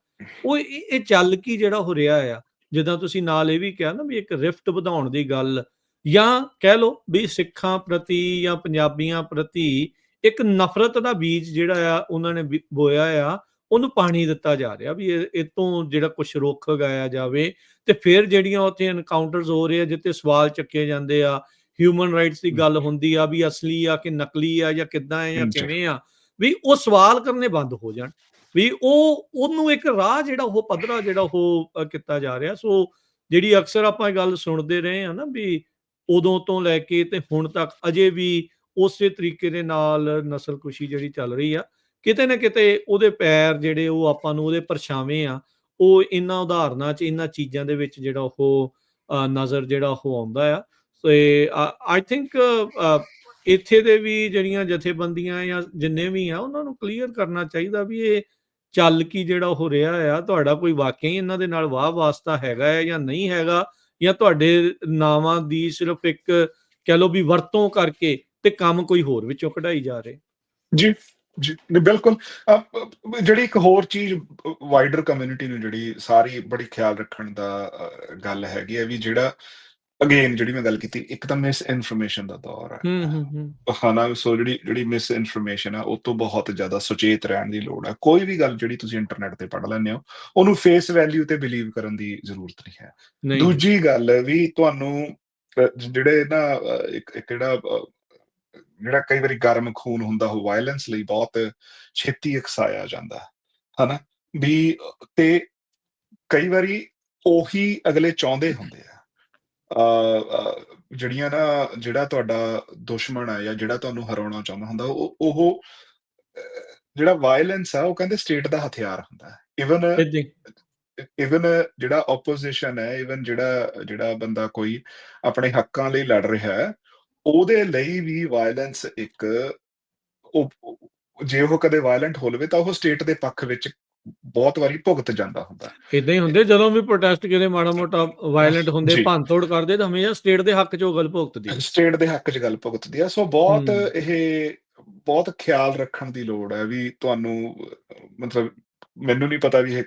ਉਹ ਇਹ ਚੱਲ ਕੀ ਜਿਹੜਾ ਹੋ ਰਿਹਾ ਆ, ਜਿੱਦਾਂ ਤੁਸੀਂ ਨਾਲ ਇਹ ਵੀ ਕਿਹਾ ਨਾ ਵੀ ਇੱਕ ਰਿਫਟ ਵਧਾਉਣ ਦੀ ਗੱਲ, ਜਾਂ ਕਹਿ ਲਓ ਵੀ ਸਿੱਖਾਂ ਪ੍ਰਤੀ ਜਾਂ ਪੰਜਾਬੀਆਂ ਪ੍ਰਤੀ ਇੱਕ ਨਫ਼ਰਤ ਦਾ ਬੀਜ ਜਿਹੜਾ ਆ ਉਹਨਾਂ ਨੇ ਬੋਇਆ ਆ, ਉਹਨੂੰ ਪਾਣੀ ਦਿੱਤਾ ਜਾ ਰਿਹਾ ਵੀ ਇਹ ਤੋਂ ਜਿਹੜਾ ਕੁਛ ਰੁੱਖ ਗਾਇਆ ਜਾਵੇ। ਤੇ ਫਿਰ ਜਿਹੜੀਆਂ ਉੱਥੇ ਐਨਕਾਊਂਟਰਸ ਹੋ ਰਹੇ ਆ, ਜਿੱਥੇ ਸਵਾਲ ਚੱਕੇ ਜਾਂਦੇ ਆ, ਹਿਊਮਨ ਰਾਈਟਸ ਦੀ ਗੱਲ ਹੁੰਦੀ ਆ ਵੀ ਅਸਲੀ ਆ ਕਿ ਨਕਲੀ ਆ ਜਾਂ ਕਿੱਦਾਂ ਆ ਜਾਂ ਕਿਵੇਂ ਆ, ਵੀ ਉਹ ਸਵਾਲ ਕਰਨੇ ਬੰਦ ਹੋ ਜਾਣ, ਵੀ ਉਹਨੂੰ ਇੱਕ ਰਾਹ ਜਿਹੜਾ ਉਹ ਪੱਧਰਾ ਜਿਹੜਾ ਉਹ ਕੀਤਾ ਜਾ ਰਿਹਾ। ਸੋ ਜਿਹੜੀ ਅਕਸਰ ਆਪਾਂ ਇਹ ਗੱਲ ਸੁਣਦੇ ਰਹੇ ਆ ਨਾ ਵੀ ਉਦੋਂ ਤੋਂ ਲੈ ਕੇ ਤੇ ਹੁਣ ਤੱਕ ਅਜੇ ਵੀ ਉਸੇ ਤਰੀਕੇ ਦੇ ਨਾਲ ਨਸਲਕੁਸ਼ੀ ਜਿਹੜੀ ਚੱਲ ਰਹੀ ਆ, ਕਿਤੇ ਨਾ ਕਿਤੇ ਉਹਦੇ ਪੈਰ ਜਿਹੜੇ ਉਹ ਆਪਾਂ ਨੂੰ ਉਹਦੇ ਪਰਛਾਵੇਂ ਆ, ਉਹ ਇਹਨਾਂ ਉਦਾਹਰਨਾਂ 'ਚ ਇਹਨਾਂ ਚੀਜ਼ਾਂ ਦੇ ਵਿੱਚ ਜਿਹੜਾ ਉਹ ਨਜ਼ਰ ਜਿਹੜਾ ਉਹ ਆਉਂਦਾ ਆ। ਤੇ ਆਈ ਥਿੰਕ ਇੱਥੇ ਦੇ ਵੀ ਜਿਹੜੀਆਂ ਜਥੇਬੰਦੀਆਂ ਜਾਂ ਜਿੰਨੇ ਵੀ ਆ, ਉਹਨਾਂ ਨੂੰ ਕਲੀਅਰ ਕਰਨਾ ਚਾਹੀਦਾ ਵੀ ਇਹ ਚੱਲ ਕੀ ਜਿਹੜਾ ਹੋ ਰਿਹਾ ਆ, ਤੁਹਾਡਾ ਕੋਈ ਵਾਕਿਆ ਹੀ ਇਹਨਾਂ ਦੇ ਨਾਲ ਵਾਹ ਵਾਸਤਾ ਹੈਗਾ ਹੈ ਜਾਂ ਨਹੀਂ ਹੈਗਾ, ਜਾਂ ਤੁਹਾਡੇ ਨਾਵਾਂ ਦੀ ਸਿਰਫ ਇੱਕ ਕਹਿ ਲਓ ਵੀ ਵਰਤੋਂ ਕਰਕੇ ਤੇ ਕੰਮ ਕੋਈ ਹੋਰ ਵਿੱਚੋਂ ਕਢਾਈ ਜਾ ਰਹੇ। ਜੀ ਜੀ ਬਿਲਕੁਲ। ਜਿਹੜੀ ਇੱਕ ਹੋਰ ਚੀਜ਼ ਵਾਈਡਰ ਕਮਿਊਨਿਟੀ ਨੂੰ ਜਿਹੜੀ ਸਾਰੀ ਬੜੀ ਖਿਆਲ ਰੱਖਣ ਦਾ ਗੱਲ ਹੈਗੀ ਹੈ ਵੀ ਜਿਹੜਾ ਅਗੇਨ ਜਿਹੜੀ ਮੈਂ ਗੱਲ ਕੀਤੀ, ਇੱਕ ਤਾਂ ਮਿਸ ਇਨਫੋਰਮੇਸ਼ਨ ਦਾ ਦੌਰ ਹੈ ਹਨਾ। ਸੋ ਜਿਹੜੀ ਮਿਸ ਇਨਫੋਰਮੇਸ਼ਨ ਆ, ਉਹ ਤੋਂ ਬਹੁਤ ਜ਼ਿਆਦਾ ਸੁਚੇਤ ਰਹਿਣ ਦੀ ਲੋੜ ਹੈ। ਕੋਈ ਵੀ ਗੱਲ ਜਿਹੜੀ ਤੁਸੀਂ ਇੰਟਰਨੈਟ ਤੇ ਪੜ੍ਹ ਲੈਂਦੇ ਹੋ, ਉਹਨੂੰ ਫੇਸ ਵੈਲਿਊ ਤੇ ਬਿਲੀਵ ਕਰਨ ਦੀ ਜ਼ਰੂਰਤ ਨਹੀਂ ਹੈ। ਦੂਜੀ ਗੱਲ ਵੀ ਤੁਹਾਨੂੰ ਜਿਹੜੇ ਨਾ ਇੱਕ ਜਿਹੜਾ ਕਈ ਵਾਰੀ ਗਰਮ ਖੂਨ ਹੁੰਦਾ, ਉਹ ਵਾਇਲੈਂਸ ਲਈ ਬਹੁਤ ਛੇਤੀ ਉਕਸਾਇਆ ਜਾਂਦਾ ਹਨਾ ਵੀ, ਤੇ ਕਈ ਵਾਰੀ ਉਹੀ ਅਗਲੇ ਚਾਹੁੰਦੇ ਹੁੰਦੇ ਆ ਜਿਹੜਾ ਤੁਹਾਡਾ ਦੁਸ਼ਮਣ ਹੈ ਜਾਂ ਜਿਹੜਾ ਤੁਹਾਨੂੰ ਹਰਾਉਣਾ ਚਾਹੁੰਦਾ ਹੁੰਦਾ, ਉਹ ਜਿਹੜਾ ਵਾਇਲੈਂਸ ਆ, ਉਹ ਕਹਿੰਦੇ ਸਟੇਟ ਦਾ ਹਥਿਆਰ ਹੁੰਦਾ। ਇਵਨ ਜਿਹੜਾ ਆਪੋਜੀਸ਼ਨ ਹੈ, ਇਵਨ ਜਿਹੜਾ ਬੰਦਾ ਕੋਈ ਆਪਣੇ ਹੱਕਾਂ ਲਈ ਲੜ ਰਿਹਾ ਹੈ, ਉਹਦੇ ਲਈ ਵੀ ਵਾਇਲੈਂਸ ਇੱਕ, ਜੇ ਉਹ ਕਦੇ ਵਾਇਲੈਂਟ ਹੋ ਲਵੇ ਤਾਂ ਉਹ ਸਟੇਟ ਦੇ ਪੱਖ ਵਿੱਚ ਬਹੁਤ ਵਾਰੀ ਭੁਗਤ ਜਾਂਦਾ ਹੁੰਦਾ। ਇਦਾਂ ਹੀ ਹੁੰਦੇ ਜਦੋਂ ਵੀ ਪ੍ਰੋਟੈਸਟ ਕਿਤੇ ਮਾੜਾ ਮੋਟਾ ਵਾਇਲੈਂਟ ਹੁੰਦੇ, ਭੰਨ ਤੋੜ ਕਰਦੇ, ਤਾਂ ਹਮੇਸ਼ਾ ਸਟੇਟ ਦੇ ਹੱਕ 'ਚ ਉਹ ਗੱਲ ਭੁਗਤਦੀ, ਸਟੇਟ ਦੇ ਹੱਕ 'ਚ ਗੱਲ ਭੁਗਤਦੀ ਆ। ਸੋ ਬਹੁਤ ਖਿਆਲ ਰੱਖਣ ਦੀ ਲੋੜ ਹੈ ਵੀ ਤੁਹਾਨੂੰ, ਮਤਲਬ ਮੈਨੂੰ ਨਹੀਂ ਪਤਾ ਵੀ ਇਹ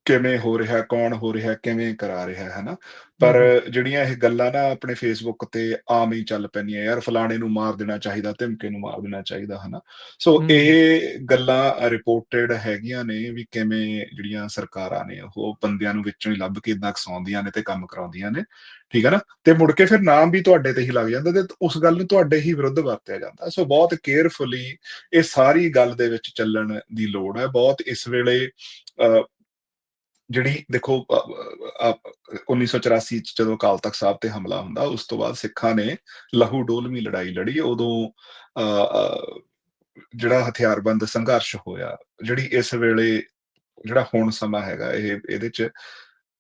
ਕਿਵੇਂ ਹੋ ਰਿਹਾ, ਕੌਣ ਹੋ ਰਿਹਾ, ਕਿਵੇਂ ਕਰਾ ਰਿਹਾ ਹੈ ਨਾ, ਪਰ ਜਿਹੜੀਆਂ ਇਹ ਗੱਲਾਂ ਨਾ ਆਪਣੇ ਫੇਸਬੁੱਕ ਤੇ ਆਮ ਹੀ ਚੱਲ ਪੈਂਦੀਆਂ, ਯਾਰ ਫਲਾਣੇ ਨੂੰ ਮਾਰ ਦੇਣਾ ਚਾਹੀਦਾ, ਧਮਕੇ ਨੂੰ ਮਾਰ ਦੇਣਾ ਚਾਹੀਦਾ ਹਨਾ। ਸੋ ਇਹ ਗੱਲਾਂ ਰਿਪੋਰਟਡ ਹੈਗੀਆਂ ਨੇ ਵੀ ਕਿਵੇਂ ਜਿਹੜੀਆਂ ਸਰਕਾਰਾਂ ਨੇ ਉਹ ਬੰਦਿਆਂ ਨੂੰ ਵਿੱਚੋਂ ਹੀ ਲੱਭ ਕੇ ਇਦਾਂ ਉਕਸਾਉਂਦੀਆਂ ਨੇ ਤੇ ਕੰਮ ਕਰਾਉਂਦੀਆਂ ਨੇ, ਠੀਕ ਹੈ ਨਾ, ਤੇ ਮੁੜ ਕੇ ਫਿਰ ਨਾਮ ਵੀ ਤੁਹਾਡੇ ਤੇ ਹੀ ਲੱਗ ਜਾਂਦਾ ਤੇ ਉਸ ਗੱਲ ਨੂੰ ਤੁਹਾਡੇ ਹੀ ਵਿਰੁੱਧ ਵਰਤਿਆ ਜਾਂਦਾ। ਸੋ ਬਹੁਤ ਕੇਅਰਫੁਲੀ ਇਹ ਸਾਰੀ ਗੱਲ ਦੇ ਵਿੱਚ ਚੱਲਣ ਦੀ ਲੋੜ ਹੈ। ਬਹੁਤ ਇਸ ਵੇਲੇ ਜਿਹੜੀ ਦੇਖੋ 1984 ਚ ਜਦੋਂ ਅਕਾਲ ਤਖਤ ਸਾਹਿਬ ਤੇ ਹਮਲਾ ਹੁੰਦਾ, ਉਸ ਤੋਂ ਬਾਅਦ ਸਿੱਖਾਂ ਨੇ ਲਹੂ ਡੋਲਵੀਂ ਲੜਾਈ ਲੜੀ। ਉਦੋਂ ਜਿਹੜਾ ਹਥਿਆਰਬੰਦ ਸੰਘਰਸ਼ ਹੋਇਆ, ਜਿਹੜੀ ਇਸ ਵੇਲੇ ਜਿਹੜਾ ਹੁਣ ਸਮਾਂ ਹੈਗਾ, ਇਹਦੇ ਚ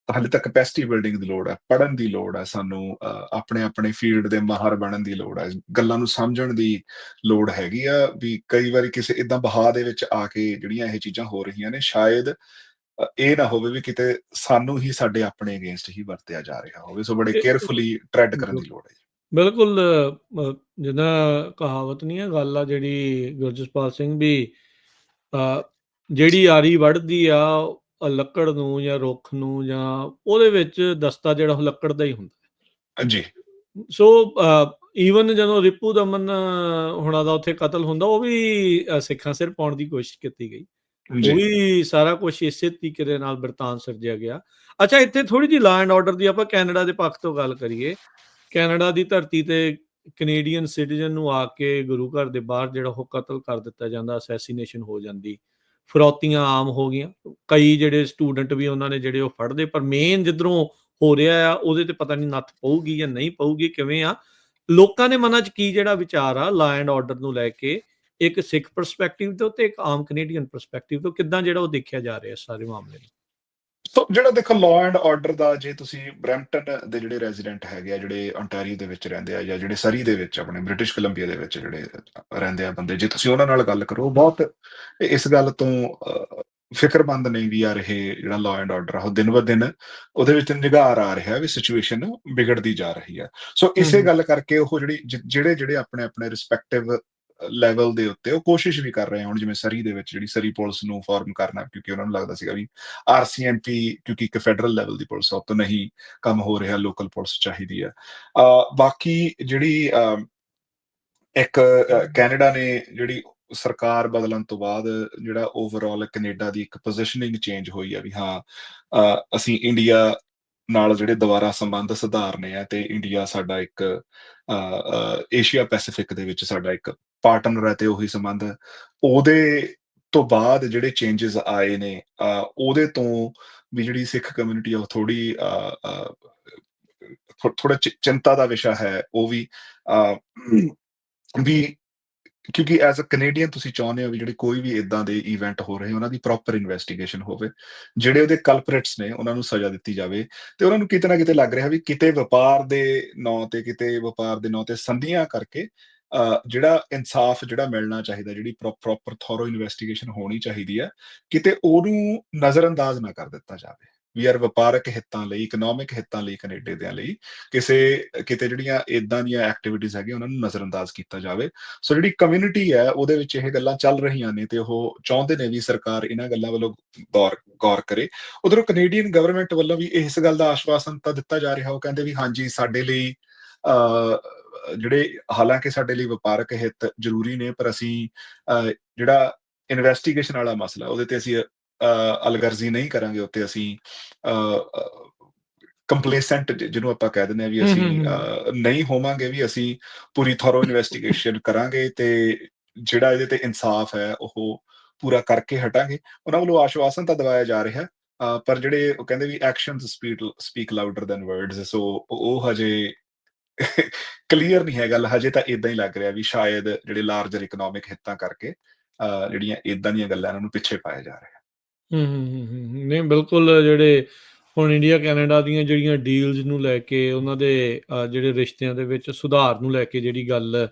ਹਾਲੇ ਤੱਕ ਕੈਪੈਸਿਟੀ ਬਿਲਡਿੰਗ ਦੀ ਲੋੜ ਹੈ, ਪੜ੍ਹਨ ਦੀ ਲੋੜ ਹੈ ਸਾਨੂੰ, ਆਪਣੇ ਫੀਲਡ ਦੇ ਮਾਹਰ ਬਣਨ ਦੀ ਲੋੜ ਹੈ, ਗੱਲਾਂ ਨੂੰ ਸਮਝਣ ਦੀ ਲੋੜ ਹੈਗੀ ਆ। ਵੀ ਕਈ ਵਾਰੀ ਕਿਸੇ ਏਦਾਂ ਬਹਾ ਦੇ ਵਿੱਚ ਆ ਕੇ ਜਿਹੜੀਆਂ ਇਹ ਚੀਜ਼ਾਂ ਹੋ ਰਹੀਆਂ ਨੇ, ਸ਼ਾਇਦ ਇਹ ਨਾ ਹੋਵੇ ਵੀ ਕਿਤੇ ਸਾਨੂੰ ਹੀ ਸਾਡੇ ਆਪਣੇ ਅਗੇਂਸਟ ਹੀ ਵਰਤਿਆ ਜਾ ਰਿਹਾ ਹੋਵੇ। ਸੋ ਬੜੇ ਕੇਅਰਫੁਲੀ ਟ੍ਰੈਡ ਕਰਨ ਦੀ ਲੋੜ ਹੈ। ਬਿਲਕੁਲ ਜਿੱਦਾਂ ਕਹਾਵਤ ਨਹੀਂ ਹੈ, ਗੱਲ ਆ ਜਿਹੜੀ ਗੁਰਜਸਪਾਲ ਸਿੰਘ ਵੀ ਜਿਹੜੀ ਆਰੀ ਵੱਢਦੀ ਆ ਲੱਕੜ ਨੂੰ ਜਾਂ ਰੁੱਖ ਨੂੰ, ਜਾਂ ਉਹਦੇ ਵਿੱਚ ਦਸਤਾ ਜਿਹੜਾ ਉਹ ਲੱਕੜ ਦਾ ਹੀ ਹੁੰਦਾ। ਜੀ। ਸੋ ਈਵਨ ਜਦੋਂ ਰਿਪੂ ਦਮਨ ਹੁਣਾਂ ਦਾ ਉੱਥੇ ਕਤਲ ਹੁੰਦਾ, ਉਹ ਵੀ ਸਿੱਖਾਂ ਸਿਰ ਪਾਉਣ ਦੀ ਕੋਸ਼ਿਸ਼ ਕੀਤੀ ਗਈ। ਉਹ ਵੀ ਸਾਰਾ ਕੁਝ ਇਸੇ ਤਰੀਕੇ ਦੇ ਨਾਲ ਬਿਰਤਾਂਤ ਸਿਰਜਿਆ ਗਿਆ। ਅੱਛਾ, ਇੱਥੇ ਥੋੜੀ ਜਿਹੀ ਲਾ ਐਂਡ ਆਰਡਰ ਦੀ ਆਪਾਂ ਕੈਨੇਡਾ ਦੇ ਪੱਖ ਤੋਂ ਗੱਲ ਕਰੀਏ। ਕੈਨੇਡਾ ਦੀ ਧਰਤੀ ਤੇ ਕੈਨੇਡੀਅਨ ਸਿਟੀਜ਼ਨ ਨੂੰ ਆ ਕੇ ਗੁਰੂ ਘਰ ਦੇ ਬਾਹਰ ਜਿਹੜਾ ਉਹ ਕਤਲ ਕਰ ਦਿੱਤਾ ਜਾਂਦਾ, ਅਸੈਸੀਨੇਸ਼ਨ ਹੋ ਜਾਂਦੀ, ਫਿਰੌਤੀਆਂ ਆਮ ਹੋ ਗਈਆਂ। ਕਈ ਜਿਹੜੇ ਸਟੂਡੈਂਟ ਵੀ ਉਹਨਾਂ ਨੇ ਜਿਹੜੇ ਉਹ ਫੜਦੇ, ਪਰ ਮੇਨ ਜਿੱਧਰੋਂ ਹੋ ਰਿਹਾ ਆ ਉਹਦੇ ਤੇ ਪਤਾ ਨਹੀਂ ਨੱਥ ਪਊਗੀ ਜਾਂ ਨਹੀਂ ਪਊਗੀ, ਕਿਵੇਂ ਆ ਲੋਕਾਂ ਦੇ ਮਨਾਂ 'ਚ ਕੀ ਜਿਹੜਾ ਵਿਚਾਰ ਆ ਲਾ ਐਂਡ ਆਰਡਰ ਨੂੰ ਲੈ ਕੇ, ਇੱਕ ਸਿੱਖ ਪਰਸਪੈਕਟਿਵ ਤੋਂ ਤੇ ਇੱਕ ਆਮ ਕੈਨੇਡੀਅਨ ਪਰਸਪੈਕਟਿਵ ਤੋਂ ਕਿੱਦਾਂ ਜਿਹੜਾ ਉਹ ਦੇਖਿਆ ਜਾ ਰਿਹਾ ਸਾਰੇ ਮਾਮਲੇ ਨੂੰ। ਸੋ ਜਿਹੜਾ ਦੇਖੋ ਲਾਅ ਐਂਡ ਆਰਡਰ ਦਾ, ਜੇ ਤੁਸੀਂ ਬਰੈਂਪਟਨ ਦੇ ਜਿਹੜੇ ਰੈਜ਼ੀਡੈਂਟ ਹੈਗੇ ਆ, ਜਿਹੜੇ ontario ਦੇ ਵਿੱਚ ਰਹਿੰਦੇ ਆ, ਜਾਂ ਜਿਹੜੇ ਸਰੀ ਦੇ ਵਿੱਚ ਆਪਣੇ ਬ੍ਰਿਟਿਸ਼ ਕੋਲੰਬੀਆ ਦੇ ਵਿੱਚ ਜਿਹੜੇ ਰਹਿੰਦੇ ਆ ਬੰਦੇ, ਜੇ ਤੁਸੀਂ ਉਹਨਾਂ ਨਾਲ ਗੱਲ ਕਰੋ, ਬਹੁਤ ਇਸ ਗੱਲ ਤੋਂ ਫਿਕਰਮੰਦ ਨੇ ਵੀ ਯਾਰ ਇਹ ਜਿਹੜਾ ਲਾਅ ਐਂਡ ਆਰਡਰ ਆ ਉਹ ਦਿਨ ਬ ਦਿਨ ਉਹਦੇ ਵਿੱਚ ਨਿਗਾਰ ਆ ਰਿਹਾ ਵੀ ਸਿਚੁਏਸ਼ਨ ਵਿਗੜਦੀ ਜਾ ਰਹੀ ਆ। ਸੋ ਇਸੇ ਗੱਲ ਕਰਕੇ ਉਹ ਜਿਹੜੇ ਆਪਣੇ ਰਿਸਪੈਕਟਿਵ ਲੈਵਲ ਦੇ ਉੱਤੇ ਉਹ ਕੋਸ਼ਿਸ਼ ਵੀ ਕਰ ਰਹੇ ਆ। ਹੁਣ ਜਿਵੇਂ ਸਰੀ ਦੇ ਵਿੱਚ ਜਿਹੜੀ ਸਰੀ ਪੁਲਿਸ ਨੂੰ ਫਾਰਮ ਕਰਨਾ, ਕਿਉਂਕਿ ਉਹਨਾਂ ਨੂੰ ਲੱਗਦਾ ਸੀਗਾ ਵੀ RCMP ਕਿਉਂਕਿ ਇੱਕ ਫੈਡਰਲ ਲੈਵਲ ਦੀ ਪੁਲਿਸ ਆ, ਉਹ ਤੋਂ ਨਹੀਂ ਕੰਮ ਹੋ ਰਿਹਾ, ਲੋਕਲ ਪੁਲਿਸ ਚਾਹੀਦੀ ਆ। ਬਾਕੀ ਜਿਹੜੀ ਇੱਕ ਕੈਨੇਡਾ ਨੇ ਜਿਹੜੀ ਸਰਕਾਰ ਬਦਲਣ ਤੋਂ ਬਾਅਦ ਜਿਹੜਾ ਓਵਰਆਲ ਕੈਨੇਡਾ ਦੀ ਇੱਕ ਪੋਜੀਸ਼ਨਿੰਗ ਚੇਂਜ ਹੋਈ ਆ ਵੀ ਹਾਂ, ਅਸੀਂ ਇੰਡੀਆ ਨਾਲ ਜਿਹੜੇ ਦੁਬਾਰਾ ਸੰਬੰਧ ਸੁਧਾਰਨੇ ਆ, ਤੇ ਇੰਡੀਆ ਸਾਡਾ ਇੱਕ ਏਸ਼ੀਆ ਪੈਸੀਫਿਕ ਦੇ ਵਿੱਚ ਸਾਡਾ ਇੱਕ ਪਾਰਟਨਰ ਹੈ, ਤੇ ਉਹੀ ਸੰਬੰਧ ਉਹਦੇ ਤੋਂ ਬਾਅਦ ਜਿਹੜੇ ਚੇਂਜਸ ਆਏ ਨੇ, ਉਹਦੇ ਤੋਂ ਵੀ ਜਿਹੜੀ ਸਿੱਖ ਕਮਿਊਨਿਟੀ ਆ ਉਹ ਥੋੜੀ ਥੋੜਾ ਚਿੰਤਾ ਦਾ ਵਿਸ਼ਾ ਹੈ। ਉਹ ਵੀ ਕਿਉਂਕਿ ਐਜ਼ ਅ ਕੈਨੇਡੀਅਨ ਤੁਸੀਂ ਚਾਹੁੰਦੇ ਹੋ ਵੀ ਜਿਹੜੇ ਕੋਈ ਵੀ ਇਦਾਂ ਦੇ ਇਵੈਂਟ ਹੋ ਰਹੇ ਉਹਨਾਂ ਦੀ ਪ੍ਰੋਪਰ ਇਨਵੈਸਟੀਗੇਸ਼ਨ ਹੋਵੇ, ਜਿਹੜੇ ਉਹਦੇ ਕਲਪਰੇਟਸ ਨੇ ਉਹਨਾਂ ਨੂੰ ਸਜ਼ਾ ਦਿੱਤੀ ਜਾਵੇ, ਤੇ ਉਹਨਾਂ ਨੂੰ ਕਿਤੇ ਨਾ ਕਿਤੇ ਲੱਗ ਰਿਹਾ ਵੀ ਕਿਤੇ ਵਪਾਰ ਦੇ ਨਾਂ ਤੇ ਸੰਧੀਆਂ ਕਰਕੇ ਜਿਹੜਾ ਇਨਸਾਫ ਜਿਹੜਾ ਮਿਲਣਾ ਚਾਹੀਦਾ, ਜਿਹੜੀ ਪ੍ਰੋਪਰ ਥੋਰੋ ਇਨਵੈਸਟੀਗੇਸ਼ਨ ਹੋਣੀ ਚਾਹੀਦੀ ਹੈ, ਕਿਤੇ ਉਹਨੂੰ ਨਜ਼ਰਅੰਦਾਜ਼ ਨਾ ਕਰ ਦਿੱਤਾ ਜਾਵੇ। ਵੀ ਯਾਰ ਵਪਾਰਕ ਹਿੱਤਾਂ ਲਈ, ਇਕਨੋਮਿਕ ਹਿੱਤਾਂ ਲਈ, ਕੈਨੇਡਾ ਦੇ ਲਈ ਕਿਤੇ ਜਿਹੜੀਆਂ ਇਦਾਂ ਦੀਆਂ ਐਕਟੀਵਿਟੀਜ਼ ਹੈਗੀਆਂ ਉਹਨਾਂ ਨੂੰ ਨਜ਼ਰਅੰਦਾਜ਼ ਕੀਤਾ ਜਾਵੇ। ਸੋ ਜਿਹੜੀ ਕਮਿਊਨਿਟੀ ਹੈ ਉਹਦੇ ਵਿੱਚ ਇਹ ਗੱਲਾਂ ਚੱਲ ਰਹੀਆਂ ਨੇ, ਤੇ ਉਹ ਚਾਹੁੰਦੇ ਨੇ ਵੀ ਸਰਕਾਰ ਇਹਨਾਂ ਗੱਲਾਂ ਵੱਲੋਂ ਗੌਰ ਕਰੇ। ਉਧਰੋਂ ਕੈਨੇਡੀਅਨ ਗਵਰਨਮੈਂਟ ਵੱਲੋਂ ਵੀ ਇਸ ਗੱਲ ਦਾ ਆਸ਼ਵਾਸਨ ਤਾਂ ਦਿੱਤਾ ਜਾ ਰਿਹਾ, ਉਹ ਕਹਿੰਦੇ ਵੀ ਹਾਂਜੀ ਸਾਡੇ ਲਈ ਜਿਹੜੇ ਹਾਲਾਂਕਿ ਸਾਡੇ ਲਈ ਵਪਾਰਕ ਹਿੱਤ ਜ਼ਰੂਰੀ ਨੇ, ਪਰ ਅਸੀਂ ਜਿਹੜਾ ਇਨਵੈਸਟੀਗੇਸ਼ਨ ਵਾਲਾ ਮਸਲਾ ਉਹਦੇ ਤੇ ਅਸੀਂ ਅਲਗਰਜ਼ੀ ਨਹੀਂ ਕਰਾਂਗੇ, ਉੱਤੇ ਅਸੀਂ ਕੰਪਲੇਸੈਂਟ ਜਿਹਨੂੰ ਆਪਾਂ ਕਹਿ ਦਿੰਦੇ ਆ ਵੀ ਅਸੀਂ ਨਹੀਂ ਹੋਵਾਂਗੇ, ਵੀ ਅਸੀਂ ਪੂਰੀ ਥੋਰੋ ਇਨਵੈਸਟੀਗੇਸ਼ਨ ਕਰਾਂਗੇ, ਤੇ ਜਿਹੜਾ ਇਹਦੇ ਤੇ ਇਨਸਾਫ ਹੈ ਉਹ ਪੂਰਾ ਕਰਕੇ ਹਟਾਂਗੇ। ਉਹਨਾਂ ਵੱਲੋਂ ਆਸ਼ਵਾਸਨ ਤਾਂ ਦਵਾਇਆ ਜਾ ਰਿਹਾ, ਪਰ ਜਿਹੜੇ ਉਹ ਕਹਿੰਦੇ ਵੀ actions speak louder than words, so ਉਹ ਹਜੇ ਕਲੀਅਰ ਨਹੀਂ ਹੈ ਗੱਲ। ਹਜੇ ਤਾਂ ਇਦਾਂ ਹੀ ਲੱਗ ਰਿਹਾ ਵੀ ਸ਼ਾਇਦ ਜਿਹੜੇ ਲਾਰਜਰ ਇਕਨੋਮਿਕ ਹਿੱਤਾਂ ਕਰਕੇ ਜਿਹੜੀਆਂ ਇਦਾਂ ਦੀਆਂ ਗੱਲਾਂ ਇਹਨਾਂ ਨੂੰ ਪਿੱਛੇ ਪਾਇਆ ਜਾ ਰਿਹਾ। ਨਹੀਂ ਬਿਲਕੁਲ, ਜਿਹੜੇ ਹੁਣ ਇੰਡੀਆ ਕੈਨੇਡਾ ਦੀਆਂ ਜਿਹੜੀਆਂ ਡੀਲਸ ਨੂੰ ਲੈ ਕੇ, ਉਹਨਾਂ ਦੇ ਜਿਹੜੇ ਰਿਸ਼ਤਿਆਂ ਦੇ ਵਿੱਚ ਸੁਧਾਰ ਨੂੰ ਲੈ ਕੇ ਜਿਹੜੀ ਗੱਲ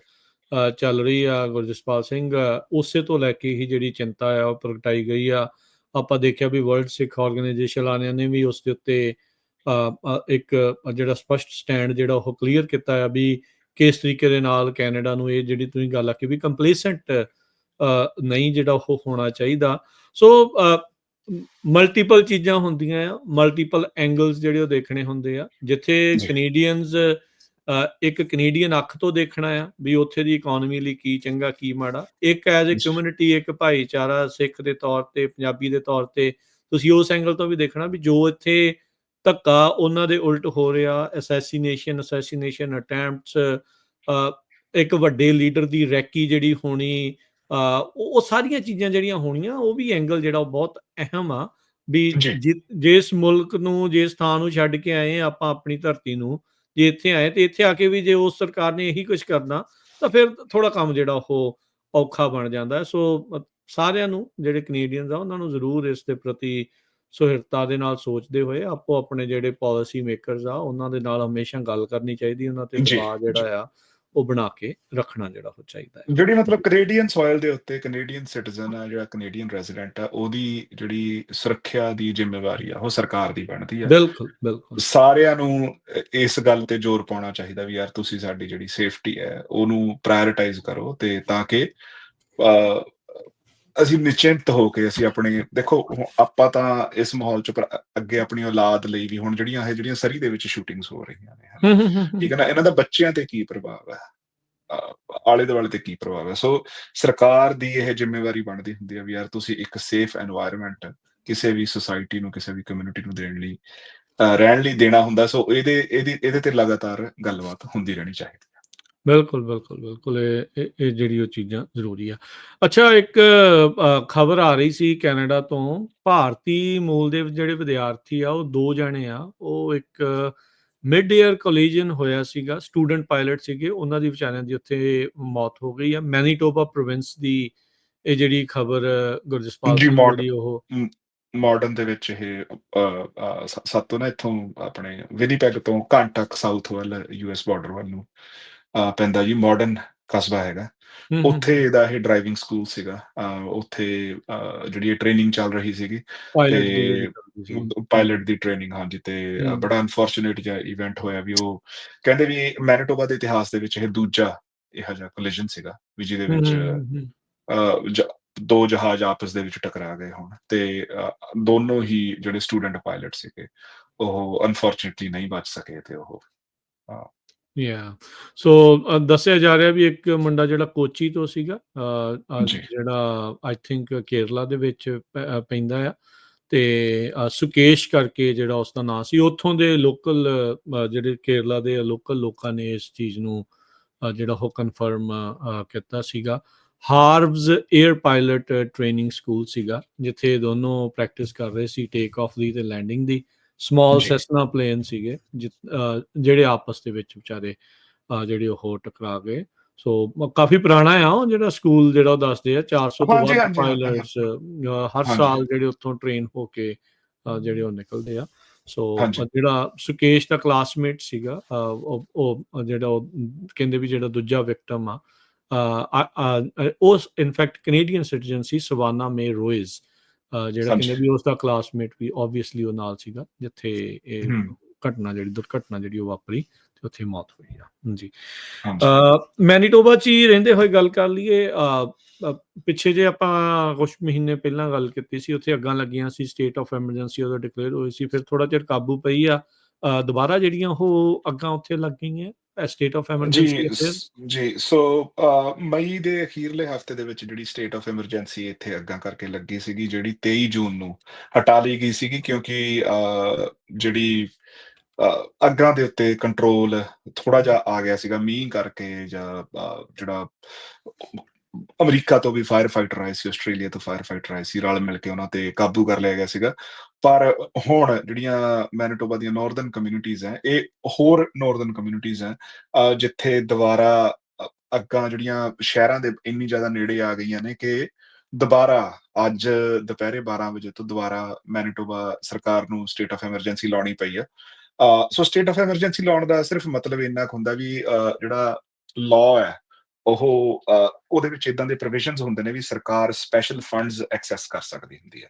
ਚੱਲ ਰਹੀ ਆ ਗੁਰਜਸਪਾਲ ਸਿੰਘ, ਉਸੇ ਤੋਂ ਲੈ ਕੇ ਹੀ ਜਿਹੜੀ ਚਿੰਤਾ ਆ ਉਹ ਪ੍ਰਗਟਾਈ ਗਈ ਆ। ਆਪਾਂ ਦੇਖਿਆ ਵੀ ਵਰਲਡ ਸਿੱਖ ਆਰਗੇਨਾਈਜੇਸ਼ਨ ਵਾਲਿਆਂ ਨੇ ਵੀ ਉਸ ਦੇ ਉੱਤੇ ਇੱਕ ਜਿਹੜਾ ਸਪਸ਼ਟ ਸਟੈਂਡ ਜਿਹੜਾ ਉਹ ਕਲੀਅਰ ਕੀਤਾ ਆ ਵੀ ਕਿਸ ਤਰੀਕੇ ਦੇ ਨਾਲ ਕੈਨੇਡਾ ਨੂੰ ਇਹ ਜਿਹੜੀ ਤੁਸੀਂ ਗੱਲ ਆਖੀ ਵੀ ਕੰਪਲੇਸੈਂਟ ਨਹੀਂ ਜਿਹੜਾ ਉਹ ਹੋਣਾ ਚਾਹੀਦਾ। ਸੋ ਮਲਟੀਪਲ ਚੀਜ਼ਾਂ ਹੁੰਦੀਆਂ ਆ, ਮਲਟੀਪਲ ਐਂਗਲਸ ਜਿਹੜੇ ਉਹ ਦੇਖਣੇ ਹੁੰਦੇ ਆ। ਜਿੱਥੇ ਕੈਨੇਡੀਅਨਸ ਇੱਕ ਕੈਨੇਡੀਅਨ ਅੱਖ ਤੋਂ ਦੇਖਣਾ ਆ ਵੀ ਉੱਥੇ ਦੀ ਇਕੋਨਮੀ ਲਈ ਕੀ ਚੰਗਾ ਕੀ ਮਾੜਾ, ਇੱਕ ਐਜ਼ ਏ ਕਮਿਊਨਿਟੀ, ਇੱਕ ਭਾਈਚਾਰਾ ਸਿੱਖ ਦੇ ਤੌਰ ਤੇ, ਪੰਜਾਬੀ ਦੇ ਤੌਰ ਤੇ ਤੁਸੀਂ ਉਸ ਐਂਗਲ ਤੋਂ ਵੀ ਦੇਖਣਾ ਵੀ ਜੋ ਇੱਥੇ ਧੱਕਾ ਉਹਨਾਂ ਦੇ ਉਲਟ ਹੋ ਰਿਹਾ, ਅਸੈਸੀਨੇਸ਼ਨ ਅਟੈਂਪਟਸ, ਇੱਕ ਵੱਡੇ ਲੀਡਰ ਦੀ ਰੈਕੀ ਜਿਹੜੀ ਹੋਣੀ, ਉਹ ਸਾਰੀਆਂ ਚੀਜ਼ਾਂ ਜਿਹੜੀਆਂ ਹੋਣੀਆਂ, ਉਹ ਵੀ ਐਂਗਲ ਜਿਹੜਾ ਉਹ ਬਹੁਤ ਅਹਿਮ ਆ ਵੀ ਜਿਸ ਮੁਲਕ ਨੂੰ, ਜਿਸ ਥਾਂ ਨੂੰ ਛੱਡ ਕੇ ਆਏ ਆਪਾਂ ਆਪਣੀ ਧਰਤੀ ਨੂੰ, ਜੇ ਇੱਥੇ ਆਏ ਤੇ ਇੱਥੇ ਆ ਕੇ ਵੀ ਜੇ ਉਸ ਸਰਕਾਰ ਨੇ ਇਹੀ ਕੁਝ ਕਰਨਾ ਤਾਂ ਫਿਰ ਥੋੜਾ ਕੰਮ ਜਿਹੜਾ ਉਹ ਔਖਾ ਬਣ ਜਾਂਦਾ। ਸੋ ਸਾਰਿਆਂ ਨੂੰ ਜਿਹੜੇ ਕੈਨੇਡੀਅਨਸ ਆ ਉਹਨਾਂ ਨੂੰ ਜ਼ਰੂਰ ਇਸ ਦੇ ਪ੍ਰਤੀ ਸੁਹਿਰਤਾ ਦੇ ਨਾਲ ਸੋਚਦੇ ਹੋਏ ਆਪੋ ਆਪਣੇ ਜਿਹੜੇ ਪਾਲਿਸੀ ਮੇਕਰਸ ਆ ਉਹਨਾਂ ਦੇ ਨਾਲ ਹਮੇਸ਼ਾ ਗੱਲ ਕਰਨੀ ਚਾਹੀਦੀ, ਉਹਨਾਂ ਤੇ ਜੀ ਦਬਾਅ ਜੀ ਜਿਹੜਾ ਆ ਉਹ ਬਣਾ ਕੇ ਰੱਖਣਾ ਜਿਹੜਾ ਉਹ ਚਾਹੀਦਾ ਹੈ। ਜਿਹੜੀ ਮਤਲਬ ਕੈਨੇਡੀਅਨ ਸੋਇਲ ਦੇ ਉੱਤੇ ਕੈਨੇਡੀਅਨ ਸਿਟੀਜ਼ਨ ਆ, ਜਿਹੜਾ ਕੈਨੇਡੀਅਨ ਰੈਜ਼ੀਡੈਂਟ ਆ, ਉਹਦੀ ਜਿਹੜੀ ਸੁਰੱਖਿਆ ਦੀ ਜ਼ਿੰਮੇਵਾਰੀ ਆ ਉਹ ਸਰਕਾਰ ਦੀ ਬਣਦੀ ਆ। ਬਿਲਕੁਲ ਬਿਲਕੁਲ ਸਾਰਿਆਂ ਨੂੰ ਇਸ ਗੱਲ ਤੇ ਜ਼ੋਰ ਪਾਉਣਾ ਚਾਹੀਦਾ ਵੀ ਯਾਰ ਤੁਸੀਂ ਸਾਡੀ ਜਿਹੜੀ ਸੇਫਟੀ ਹੈ ਉਹਨੂੰ ਪ੍ਰਾਇੋਰਟਾਈਜ਼ ਕਰੋ, ਤੇ ਤਾਂ ਕਿ ਅਹ, ਅਸੀਂ ਨਿਸ਼ਚਿੰਤ ਹੋ ਕੇ ਅਸੀਂ ਆਪਣੇ ਦੇਖੋ ਆਪਾਂ ਤਾਂ ਇਸ ਮਾਹੌਲ ਚ ਅੱਗੇ ਆਪਣੀ ਔਲਾਦ ਲਈ ਵੀ ਹੁਣ ਜਿਹੜੀਆਂ ਸਰੀ ਦੇ ਵਿੱਚ ਸ਼ੂਟਿੰਗਸ ਹੋ ਰਹੀਆਂ ਨੇ, ਠੀਕ ਹੈ ਨਾ, ਇਹਨਾਂ ਦਾ ਬੱਚਿਆਂ ਤੇ ਕੀ ਪ੍ਰਭਾਵ ਹੈ, ਆਲੇ ਦੁਆਲੇ ਤੇ ਕੀ ਪ੍ਰਭਾਵ ਹੈ। ਸੋ ਸਰਕਾਰ ਦੀ ਇਹ ਜ਼ਿੰਮੇਵਾਰੀ ਬਣਦੀ ਹੁੰਦੀ ਹੈ ਵੀ ਯਾਰ ਤੁਸੀਂ ਇੱਕ ਸੇਫ এনवायरमेंट ਕਿਸੇ ਵੀ ਸੁਸਾਇਟੀ ਨੂੰ, ਕਿਸੇ ਵੀ ਕਮਿਊਨਿਟੀ ਨੂੰ ਦੇਣ ਲਈ ਰਹਿਣ ਲਈ ਦੇਣਾ ਹੁੰਦਾ। ਸੋ ਇਹਦੇ ਤੇ ਲਗਾਤਾਰ ਗੱਲਬਾਤ ਹੁੰਦੀ ਰਹਿਣੀ ਚਾਹੀਦੀ ਹੈ। ਬਿਲਕੁਲ ਬਿਲਕੁਲ ਬਿਲਕੁਲ ਇਹ ਜਿਹੜੀ ਉਹ ਚੀਜ਼ਾਂ ਜ਼ਰੂਰੀ ਆ। ਅੱਛਾ, ਇੱਕ ਖਬਰ ਆ ਰਹੀ ਸੀ ਕੈਨੇਡਾ ਤੋਂ, ਭਾਰਤੀ ਮੂਲ ਦੇ ਜਿਹੜੇ ਵਿਦਿਆਰਥੀ ਆ ਉਹ 2 ਜਣੇ ਆ, ਉਹ ਇੱਕ ਮਿਡ ਈਅਰ ਕੋਲੀਜਨ ਹੋਇਆ ਸੀਗਾ, ਸਟੂਡੈਂਟ ਪਾਇਲਟ ਸੀਗੇ, ਉਹਨਾਂ ਦੀ ਵਿਚਾਰਿਆਂ ਦੀ ਉੱਥੇ ਮੌਤ ਹੋ ਗਈ ਆ। ਮੈਨੀਟੋਬਾ ਪ੍ਰੋਵਿੰਸ ਦੀ ਇਹ ਜਿਹੜੀ ਖਬਰ ਗੁਰਜਸਪਾਲ ਜੀ ਸਿੰਘ ਜਿਹੜੀ ਉਹ ਮਾਡਰਨ ਦੇ ਵਿੱਚ ਇਹ ਸਾਤੋਂ ਨਾ ਇੱਥੋਂ ਆਪਣੇ ਵਿਨੀਪੈਗ ਤੋਂ ਘੰਟਾ ਸਾਊਥ ਵੱਲ ਯੂਐਸ ਬਾਰਡਰ ਵੱਲ ਨੂੰ ਪੈਂਦਾ ਜੀ, ਮਾਡਰਨ ਕਸਬਾ ਹੈਗਾ। ਉੱਥੇ ਇਹਦਾ ਇਹ ਡਰਾਈਵਿੰਗ ਸਕੂਲ ਸੀਗਾ। ਉੱਥੇ ਜਿਹੜੀ ਟ੍ਰੇਨਿੰਗ ਚੱਲ ਰਹੀ ਸੀਗੀ ਤੇ ਪਾਇਲਟ ਦੀ ਟ੍ਰੇਨਿੰਗ, ਹਾਂਜੀ, ਤੇ ਬੜਾ ਅਨਫੋਰਚੂਨੇਟ ਜਿਹਾ ਇਵੈਂਟ ਹੋਇਆ ਵੀ ਉਹ ਕਹਿੰਦੇ ਵੀ ਮੈਨੀਟੋਬਾ ਦੇ ਇਤਿਹਾਸ ਦੇ ਵਿੱਚ ਇਹ ਦੂਜਾ ਇਹੋ ਜਿਹਾ ਕੋਲੀਜਨ ਸੀਗਾ ਵੀ ਜਿਹਦੇ ਵਿੱਚ 2 ਜਹਾਜ਼ ਆਪਸ ਦੇ ਵਿੱਚ ਟਕਰਾ ਗਏ ਹੋਣ, ਤੇ ਦੋਨੋਂ ਹੀ ਜਿਹੜੇ ਸਟੂਡੈਂਟ ਪਾਇਲਟ ਸੀਗੇ ਉਹ ਅਨਫੋਰਚੂਨੇਟਲੀ ਨਹੀਂ ਬਚ ਸਕੇ, ਤੇ ਉਹ ਸੋ ਦੱਸਿਆ ਜਾ ਰਿਹਾ ਵੀ ਇੱਕ ਮੁੰਡਾ ਜਿਹੜਾ ਕੋਚੀ ਤੋਂ ਸੀਗਾ, ਜਿਹੜਾ ਆਈ ਥਿੰਕ ਕੇਰਲਾ ਦੇ ਵਿੱਚ ਪੈਂਦਾ ਆ, ਤੇ ਸੁਕੇਸ਼ ਕਰਕੇ ਜਿਹੜਾ ਉਸਦਾ ਨਾਂ ਸੀ, ਉੱਥੋਂ ਦੇ ਲੋਕਲ ਜਿਹੜੇ ਕੇਰਲਾ ਦੇ ਲੋਕਲ ਲੋਕਾਂ ਨੇ ਇਸ ਚੀਜ਼ ਨੂੰ ਜਿਹੜਾ ਉਹ ਕਨਫਰਮ ਕੀਤਾ ਸੀਗਾ। ਹਾਰਵਜ਼ 에ਅਰ ਪਾਇਲਟ ਟ੍ਰੇਨਿੰਗ ਸਕੂਲ ਸੀਗਾ, ਜਿੱਥੇ ਦੋਨੋਂ ਪ੍ਰੈਕਟਿਸ ਕਰ ਰਹੇ ਸੀ ਟੇਕ ਆਫ ਦੀ ਤੇ ਲੈਂਡਿੰਗ ਦੀ। ਸਮਾਲ ਸੈਸਨਾ ਪਲੇਨ ਸੀਗੇ ਜਿਹੜੇ ਆਪਸ ਦੇ ਵਿੱਚ ਵਿਚਾਰੇ ਜਿਹੜੇ ਉਹ ਟਕਰਾ ਗਏ। ਸੋ ਕਾਫੀ ਪੁਰਾਣਾ ਆ ਉਹ ਜਿਹੜਾ ਸਕੂਲ, ਜਿਹੜਾ ਉਹ ਦੱਸਦੇ ਆ 400 ਤੋਂ ਵੱਧ ਪਾਇਲਟਸ ਹਰ ਸਾਲ ਜਿਹੜੇ ਉੱਥੋਂ ਟ੍ਰੇਨ ਹੋ ਕੇ ਜਿਹੜੇ ਉਹ ਨਿਕਲਦੇ ਆ। ਸੋ ਜਿਹੜਾ ਸੁਕੇਸ਼ ਦਾ ਕਲਾਸਮੇਟ ਸੀਗਾ, ਉਹ ਜਿਹੜਾ ਉਹ ਕਹਿੰਦੇ ਵੀ ਜਿਹੜਾ ਦੂਜਾ ਵਿਕਟਮ ਆ ਉਸ ਇਨਫੈਕਟ ਕੈਨੇਡੀਅਨ ਸਿਟੀਜ਼ਨ ਸੀ, ਸਵਾਨਾ ਮੇ ਰੋਇਜ਼, ਜਿਹੜਾ ਕਹਿੰਦੇ ਵੀ ਉਸ ਦਾ ਕਲਾਸਮੇਟ ਵੀ ਓਬਵੀਅਸਲੀ ਉਹ ਨਾਲ ਸੀਗਾ ਜਿੱਥੇ ਇਹ ਦੁਰਘਟਨਾ ਜਿਹੜੀ ਉਹ ਵਾਪਰੀ ਤੇ ਉੱਥੇ ਮੌਤ ਹੋਈ ਆ। ਜੀ, ਮੈਨੀਟੋਬਾ 'ਚ ਹੀ ਰਹਿੰਦੇ ਹੋਏ ਗੱਲ ਕਰ ਲਈਏ। ਪਿੱਛੇ ਜੇ ਆਪਾਂ ਕੁਛ ਮਹੀਨੇ ਪਹਿਲਾਂ ਗੱਲ ਕੀਤੀ ਸੀ, ਉੱਥੇ ਅੱਗਾਂ ਲੱਗੀਆਂ ਸੀ, ਸਟੇਟ ਆਫ ਐਮਰਜੈਂਸੀ ਉਹਦਾ ਡਿਕਲੇਅਰ ਹੋਈ ਸੀ, ਫਿਰ ਥੋੜਾ ਚਿਰ ਕਾਬੂ ਪਈ ਆ, ਦੁਬਾਰਾ ਜਿਹੜੀਆਂ ਉਹ ਅੱਗਾਂ ਉੱਥੇ ਲੱਗ ਗਈਆਂ ਸਟੇਟ ਆਫ ਐਮਰਜੈਂਸੀ। ਜੀ ਸੋ ਮਈ ਦੇ ਅਖੀਰਲੇ ਹਫਤੇ ਦੇ ਵਿੱਚ ਜਿਹੜੀ ਸਟੇਟ ਆਫ ਐਮਰਜੈਂਸੀ ਇੱਥੇ ਅੱਗਾਂ ਕਰਕੇ ਲੱਗੀ ਸੀਗੀ, ਜਿਹੜੀ 23 ਜੂਨ ਨੂੰ ਹਟਾ ਲਈ ਗਈ ਸੀਗੀ, ਕਿਉਂਕਿ ਜਿਹੜੀ ਅੱਗਾਂ ਦੇ ਉੱਤੇ ਕੰਟਰੋਲ ਥੋੜਾ ਜਿਹਾ ਆ ਗਿਆ ਸੀਗਾ ਮੀਂਹ ਕਰਕੇ, ਜਾਂ ਜਿਹੜਾ ਅਮਰੀਕਾ ਤੋਂ ਵੀ ਫਾਇਰ ਫਾਈਟਰ ਆਏ ਸੀ, ਆਸਟ੍ਰੇਲੀਆ ਤੋਂ ਫਾਇਰ ਫਾਈਟਰ ਆਏ ਸੀ, ਰਲ ਮਿਲ ਕੇ ਉਹਨਾਂ ਤੇ ਕਾਬੂ ਕਰ ਲਿਆ ਗਿਆ ਸੀਗਾ। ਪਰ ਹੁਣ ਜਿਹੜੀਆਂ ਮੈਨੀਟੋਬਾ ਦੀਆਂ ਨਾਰਦਰਨ ਕਮਿਊਨਿਟੀਜ਼ ਹੈ, ਇਹ ਹੋਰ ਨਾਰਦਰਨ ਕਮਿਊਨਿਟੀਜ਼ ਹੈ ਜਿੱਥੇ ਦੁਬਾਰਾ ਅੱਗਾਂ ਜਿਹੜੀਆਂ ਸ਼ਹਿਰਾਂ ਦੇ ਇੰਨੀ ਜ਼ਿਆਦਾ ਨੇੜੇ ਆ ਗਈਆਂ ਨੇ ਕਿ ਦੁਬਾਰਾ ਅੱਜ ਦੁਪਹਿਰੇ 12 ਵਜੇ ਤੋਂ ਦੁਬਾਰਾ ਮੈਨੀਟੋਬਾ ਸਰਕਾਰ ਨੂੰ ਸਟੇਟ ਆਫ ਐਮਰਜੈਂਸੀ ਲਾਉਣੀ ਪਈ ਆ। ਸੋ ਸਟੇਟ ਆਫ ਐਮਰਜੈਂਸੀ ਲਾਉਣ ਦਾ ਸਿਰਫ ਮਤਲਬ ਇੰਨਾ ਕੁ ਹੁੰਦਾ ਵੀ ਜਿਹੜਾ ਲਾਅ ਹੈ ਉਹ ਉਹਦੇ ਵਿੱਚ ਇਦਾਂ ਦੇ ਪ੍ਰੋਵੀਜ਼ਨਸ ਹੁੰਦੇ ਨੇ ਵੀ ਸਰਕਾਰ ਸਪੈਸ਼ਲ ਫੰਡਸ ਐਕਸੈਸ ਕਰ ਸਕਦੀ ਹੁੰਦੀ ਹੈ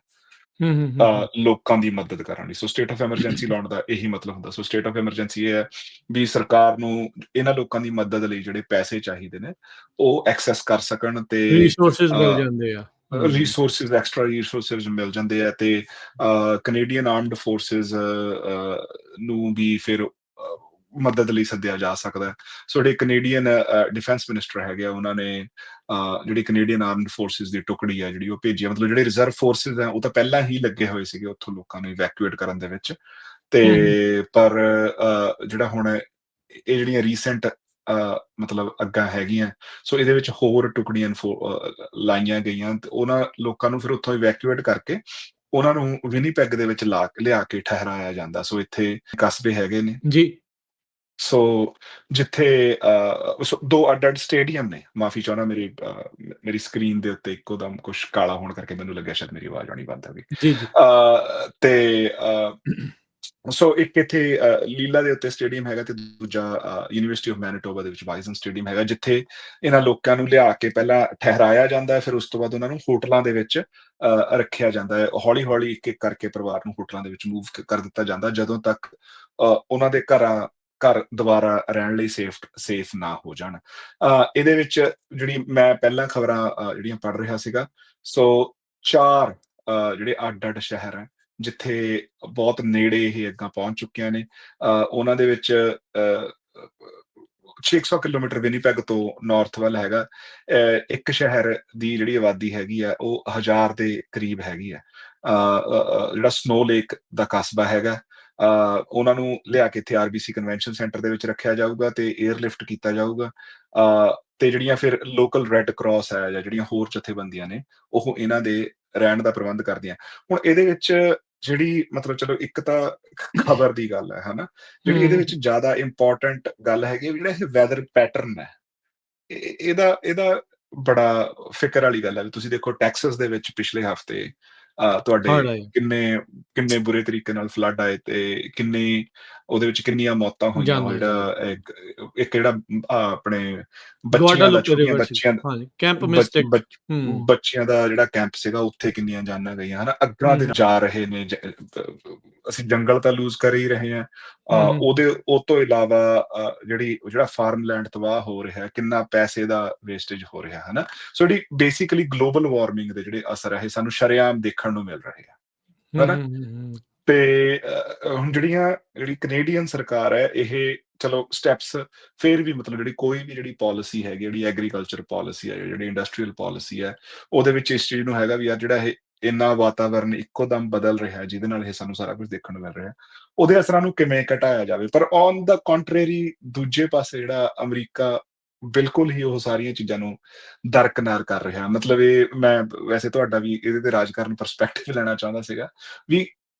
ਲੋਕਾਂ ਦੀ ਮਦਦ ਕਰਨ ਲਈ। ਸੋ ਸਟੇਟ ਆਫ ਐਮਰਜੈਂਸੀ ਲਾਉਣ ਦਾ ਇਹੀ ਮਤਲਬ ਹੁੰਦਾ। ਸੋ ਸਟੇਟ ਆਫ ਐਮਰਜੈਂਸੀ ਇਹ ਹੈ ਵੀ ਸਰਕਾਰ ਨੂੰ ਇਹਨਾਂ ਲੋਕਾਂ ਦੀ ਮਦਦ ਲਈ ਜਿਹੜੇ ਪੈਸੇ ਚਾਹੀਦੇ ਨੇ ਉਹ ਐਕਸੈਸ ਕਰ ਸਕਣ, ਤੇ ਰਿਸੋਰਸਿਸ ਮਿਲ ਜਾਂਦੇ ਆ, ਰਿਸੋਰਸਿਸ ਐਕਸਟਰਾ ਰਿਸੋਰਸਿਸ ਮਿਲ ਜਾਂਦੇ ਆ, ਤੇ ਕੈਨੇਡੀਅਨ ਆਰਮਡ ਫੋਰਸਿਸ ਨੂੰ ਵੀ ਫਿਰ ਮਦਦ ਲਈ ਸੱਦਿਆ ਜਾ ਸਕਦਾ। ਸੋ ਜਿਹੜੇ ਕੈਨੇਡੀਅਨ ਡਿਫੈਂਸ ਮਿਨਿਸਟਰ ਹੈਗੇ ਆ, ਉਹਨਾਂ ਨੇ ਜਿਹੜੀ ਕੈਨੇਡੀਅਨ ਆਰਮਡ ਫੋਰਸਿਸ ਦੀ ਟੁਕੜੀ ਆ ਜਿਹੜੀ ਉਹ ਭੇਜੀ, ਮਤਲਬ ਜਿਹੜੇ ਰਿਜ਼ਰਵ ਫੋਰਸਿਸ ਆ ਉਹ ਤਾਂ ਪਹਿਲਾਂ ਹੀ ਲੱਗੇ ਹੋਏ ਸੀਗੇ ਉੱਥੋਂ ਲੋਕਾਂ ਨੂੰ ਇਵੈਕੂਏਟ ਕਰਨ ਦੇ ਵਿੱਚ, ਤੇ ਪਰ ਜਿਹੜਾ ਹੁਣ ਇਹ ਜਿਹੜੀਆਂ ਰੀਸੈਂਟ ਮਤਲਬ ਅੱਗਾਂ ਹੈਗੀਆਂ, ਸੋ ਇਹਦੇ ਵਿੱਚ ਹੋਰ ਟੁਕੜੀਆਂ ਲਾਈਆਂ ਗਈਆਂ, ਤੇ ਉਹਨਾਂ ਲੋਕਾਂ ਨੂੰ ਫਿਰ ਉੱਥੋਂ ਇਵੈਕੂਏਟ ਕਰਕੇ ਉਹਨਾਂ ਨੂੰ ਵਿਨੀਪੈਗ ਦੇ ਵਿੱਚ ਲਿਆ ਕੇ ਠਹਿਰਾਇਆ ਜਾਂਦਾ। ਸੋ ਇੱਥੇ ਕਸਬੇ ਹੈਗੇ ਨੇ ਜੀ, ਸੋ ਜਿੱਥੇ ਦੋ ਅੱਡ-ਅੱਡ ਸਟੇਡੀਅਮ ਨੇ, ਮਾਫ਼ੀ ਚਾਹੁੰਦਾ ਮੇਰੀ ਸਕਰੀਨ ਦੇ ਉੱਤੇ ਇੱਕੋ ਦਮ ਕੁਛ ਕਾਲਾ ਹੋਣ ਕਰਕੇ ਮੈਨੂੰ ਲੱਗਿਆ ਸ਼ਾਇਦ ਮੇਰੀ ਆਵਾਜ਼ ਆਉਣੀ ਬੰਦ ਹੋ ਗਈ। ਜੀ, ਜੀ। ਤੇ ਸੋ ਇੱਕ ਇੱਥੇ ਲੀਲਾ ਦੇ ਉੱਤੇ ਸਟੇਡੀਅਮ ਹੈਗਾ ਤੇ ਦੂਜਾ ਯੂਨੀਵਰਸਿਟੀ ਆਫ ਮੈਨੀਟੋਬਾ ਦੇ ਵਿੱਚ ਬਾਇਜ਼ਨ ਸਟੇਡੀਅਮ ਹੈਗਾ, ਜਿੱਥੇ ਇਹਨਾਂ ਲੋਕਾਂ ਨੂੰ ਲਿਆ ਕੇ ਪਹਿਲਾਂ ਠਹਿਰਾਇਆ ਜਾਂਦਾ ਹੈ, ਫਿਰ ਉਸ ਤੋਂ ਬਾਅਦ ਉਹਨਾਂ ਨੂੰ ਹੋਟਲਾਂ ਦੇ ਵਿੱਚ ਰੱਖਿਆ ਜਾਂਦਾ ਹੈ। ਹੌਲੀ-ਹੌਲੀ ਇੱਕ-ਇੱਕ ਕਰਕੇ ਪਰਿਵਾਰ ਨੂੰ ਹੋਟਲਾਂ ਦੇ ਵਿੱਚ ਮੂਵ ਕਰ ਦਿੱਤਾ ਜਾਂਦਾ, ਜਦੋਂ ਤੱਕ ਉਹਨਾਂ ਦੇ ਘਰ ਦੁਬਾਰਾ ਰਹਿਣ ਲਈ ਸੇਫ ਨਾ ਹੋ ਜਾਣ। ਇਹਦੇ ਵਿੱਚ ਜਿਹੜੀ ਮੈਂ ਪਹਿਲਾਂ ਖਬਰਾਂ ਜਿਹੜੀਆਂ ਪੜ੍ਹ ਰਿਹਾ ਸੀਗਾ, ਸੋ 4 ਜਿਹੜੇ ਅੱਡ-ਅੱਡ ਸ਼ਹਿਰ ਹੈ, ਜਿੱਥੇ ਬਹੁਤ ਨੇੜੇ ਇਹ ਅੱਗਾਂ ਪਹੁੰਚ ਚੁੱਕੀਆਂ ਨੇ। ਉਹਨਾਂ ਦੇ ਵਿੱਚ 600 ਕਿਲੋਮੀਟਰ ਵਿਨੀਪੈਗ ਤੋਂ ਨਾਰਥ ਵੱਲ ਹੈਗਾ। ਇੱਕ ਸ਼ਹਿਰ ਦੀ ਜਿਹੜੀ ਆਬਾਦੀ ਹੈਗੀ ਆ, ਉਹ 1000 ਦੇ ਕਰੀਬ ਹੈਗੀ ਹੈ। ਜਿਹੜਾ ਸਨੋ ਲੇਕ ਦਾ ਕਸਬਾ ਹੈਗਾ, ਉਹਨਾਂ ਨੂੰ ਲਿਆ ਕੇ ਇੱਥੇ RBC ਕਨਵੈਨਸ਼ਨ ਸੈਂਟਰ ਦੇ ਵਿੱਚ ਰੱਖਿਆ ਜਾਊਗਾ ਤੇ 에ਅਰਲਿਫਟ ਕੀਤਾ ਜਾਊਗਾ। ਤੇ ਜਿਹੜੀਆਂ ਫਿਰ ਲੋਕਲ ਰੈੱਡ ਕਰਾਸ ਹੈ ਜਾਂ ਜਿਹੜੀਆਂ ਹੋਰ ਜਥੇਬੰਦੀਆਂ ਨੇ, ਉਹ ਇਹਨਾਂ ਦੇ ਰਹਿਣ ਦਾ ਪ੍ਰਬੰਧ ਕਰਦੀਆਂ। ਹੁਣ ਇਹਦੇ ਵਿੱਚ ਜਿਹੜੀ ਮਤਲਬ ਚਲੋ ਇੱਕ ਤਾਂ ਖਬਰ ਦੀ ਗੱਲ ਹੈ, ਹਨਾ? ਜਿਹੜੀ ਇਹਦੇ ਵਿੱਚ ਜ਼ਿਆਦਾ ਇੰਪੋਰਟੈਂਟ ਗੱਲ ਹੈਗੀ ਹੈ, ਜਿਹੜਾ ਇਹ ਵੈਦਰ ਪੈਟਰਨ ਹੈ, ਇਹਦਾ ਬੜਾ ਫਿਕਰ ਵਾਲੀ ਗੱਲ ਹੈ। ਵੀ ਤੁਸੀਂ ਦੇਖੋ ਟੈਕਸਸ ਦੇ ਵਿੱਚ ਪਿਛਲੇ ਹਫ਼ਤੇ ਤੁਹਾਡੇ ਹੜ੍ਹ ਆਏ। ਕਿੰਨੇ ਬੁਰੇ ਤਰੀਕੇ ਨਾਲ ਫਲੱਡ ਆਏ ਤੇ ਉਹਦੇ ਵਿੱਚ ਕਿੰਨੀਆਂ ਮੌਤਾਂ ਹੋਈਆਂ। ਉਹ ਜਾਨਾਂ ਜਿਹੜਾ ਇੱਕ ਜਿਹੜਾ ਆਪਣੇ ਬੱਚੀਆਂ ਦਾ ਗੁਆਡਾਲੂਪੇ ਛੋਟੀਆਂ ਰਿਵਰ ਸੀ। ਬੱਚੀਆਂ ਹਾਂਜੀ, ਕੈਂਪ ਬੱਚ ਮਿਸਟਿਕ। ਬੱਚ ਹੂੰ, ਬੱਚਿਆਂ ਦਾ ਜਿਹੜਾ ਕੈਂਪ ਸੀਗਾ, ਉੱਥੇ ਕਿੰਨੀਆਂ ਜਾਨਾਂ ਗਈਆਂ, ਹਨਾ? ਅੱਗਾਂ ਦੇ ਹੂੰ, ਜਾ ਰਹੇ ਨੇ। ਅਸੀਂ ਜੰਗਲ ਤਾਂ ਲੂਜ਼ ਕਰ ਹੀ ਰਹੇ ਹਾਂ। ਹੂੰ, ਉਹ ਤੋਂ ਇਲਾਵਾ ਜਿਹੜਾ ਫਾਰਮਲੈਂਡ ਤਬਾਹ ਹੋ ਰਿਹਾ, ਕਿੰਨਾ ਪੈਸੇ ਦਾ ਵੇਸਟੇਜ ਹੋ ਰਿਹਾ, ਹਨਾ? ਸੋ ਜਿਹੜੀ ਬੇਸਿਕਲੀ ਗਲੋਬਲ ਵਾਰਮਿੰਗ ਦੇ ਜਿਹੜੇ ਅਸਰ ਹੈ, ਇਹ ਸਾਨੂੰ ਸ਼ਰੇਆਮ ਦੇਖਣ ਨੂੰ ਮਿਲ ਰਹੇ ਆ, ਹੂੰ, ਹਨਾ? ਹੂੰ, ਤੇ ਹੁਣ ਜਿਹੜੀ ਕੈਨੇਡੀਅਨ ਸਰਕਾਰ ਹੈ, ਇਹ ਚਲੋ ਸਟੈਪਸ ਫਿਰ ਵੀ ਮਤਲਬ ਜਿਹੜੀ ਪਾਲਿਸੀ ਹੈਗੀ, ਜਿਹੜੀ ਐਗਰੀਕਲਚਰ ਪਾਲਿਸੀ ਹੈ, ਜਿਹੜੀ ਇੰਡਸਟਰੀਅਲ ਪਾਲਿਸੀ ਹੈ, ਉਹਦੇ ਵਿੱਚ ਇਸ ਚੀਜ਼ ਨੂੰ ਹੈਗਾ ਵੀ ਯਾਰ ਜਿਹੜਾ ਇਹ ਇੰਨਾ ਵਾਤਾਵਰਨ ਇੱਕੋ ਦਮ ਬਦਲ ਰਿਹਾ, ਜਿਹਦੇ ਨਾਲ ਇਹ ਸਾਨੂੰ ਸਾਰਾ ਕੁਝ ਦੇਖਣ ਨੂੰ ਮਿਲ ਰਿਹਾ, ਉਹਦੇ ਅਸਰਾਂ ਨੂੰ ਕਿਵੇਂ ਘਟਾਇਆ ਜਾਵੇ। ਪਰ ਔਨ ਦਾ ਕੰਟਰੇਰੀ ਦੂਜੇ ਪਾਸੇ ਜਿਹੜਾ ਅਮਰੀਕਾ ਬਿਲਕੁਲ ਹੀ ਉਹ ਸਾਰੀਆਂ ਚੀਜ਼ਾਂ ਨੂੰ ਦਰਕਨਾਰ ਕਰ ਰਿਹਾ। ਮਤਲਬ ਇਹ ਮੈਂ ਵੈਸੇ ਤੁਹਾਡਾ ਵੀ ਇਹਦੇ ਤੇ ਰਾਜਕਾਰਨ ਪਰਸਪੈਕਟਿਵ ਲੈਣਾ ਚਾਹੁੰਦਾ ਸੀਗਾ ਵੀ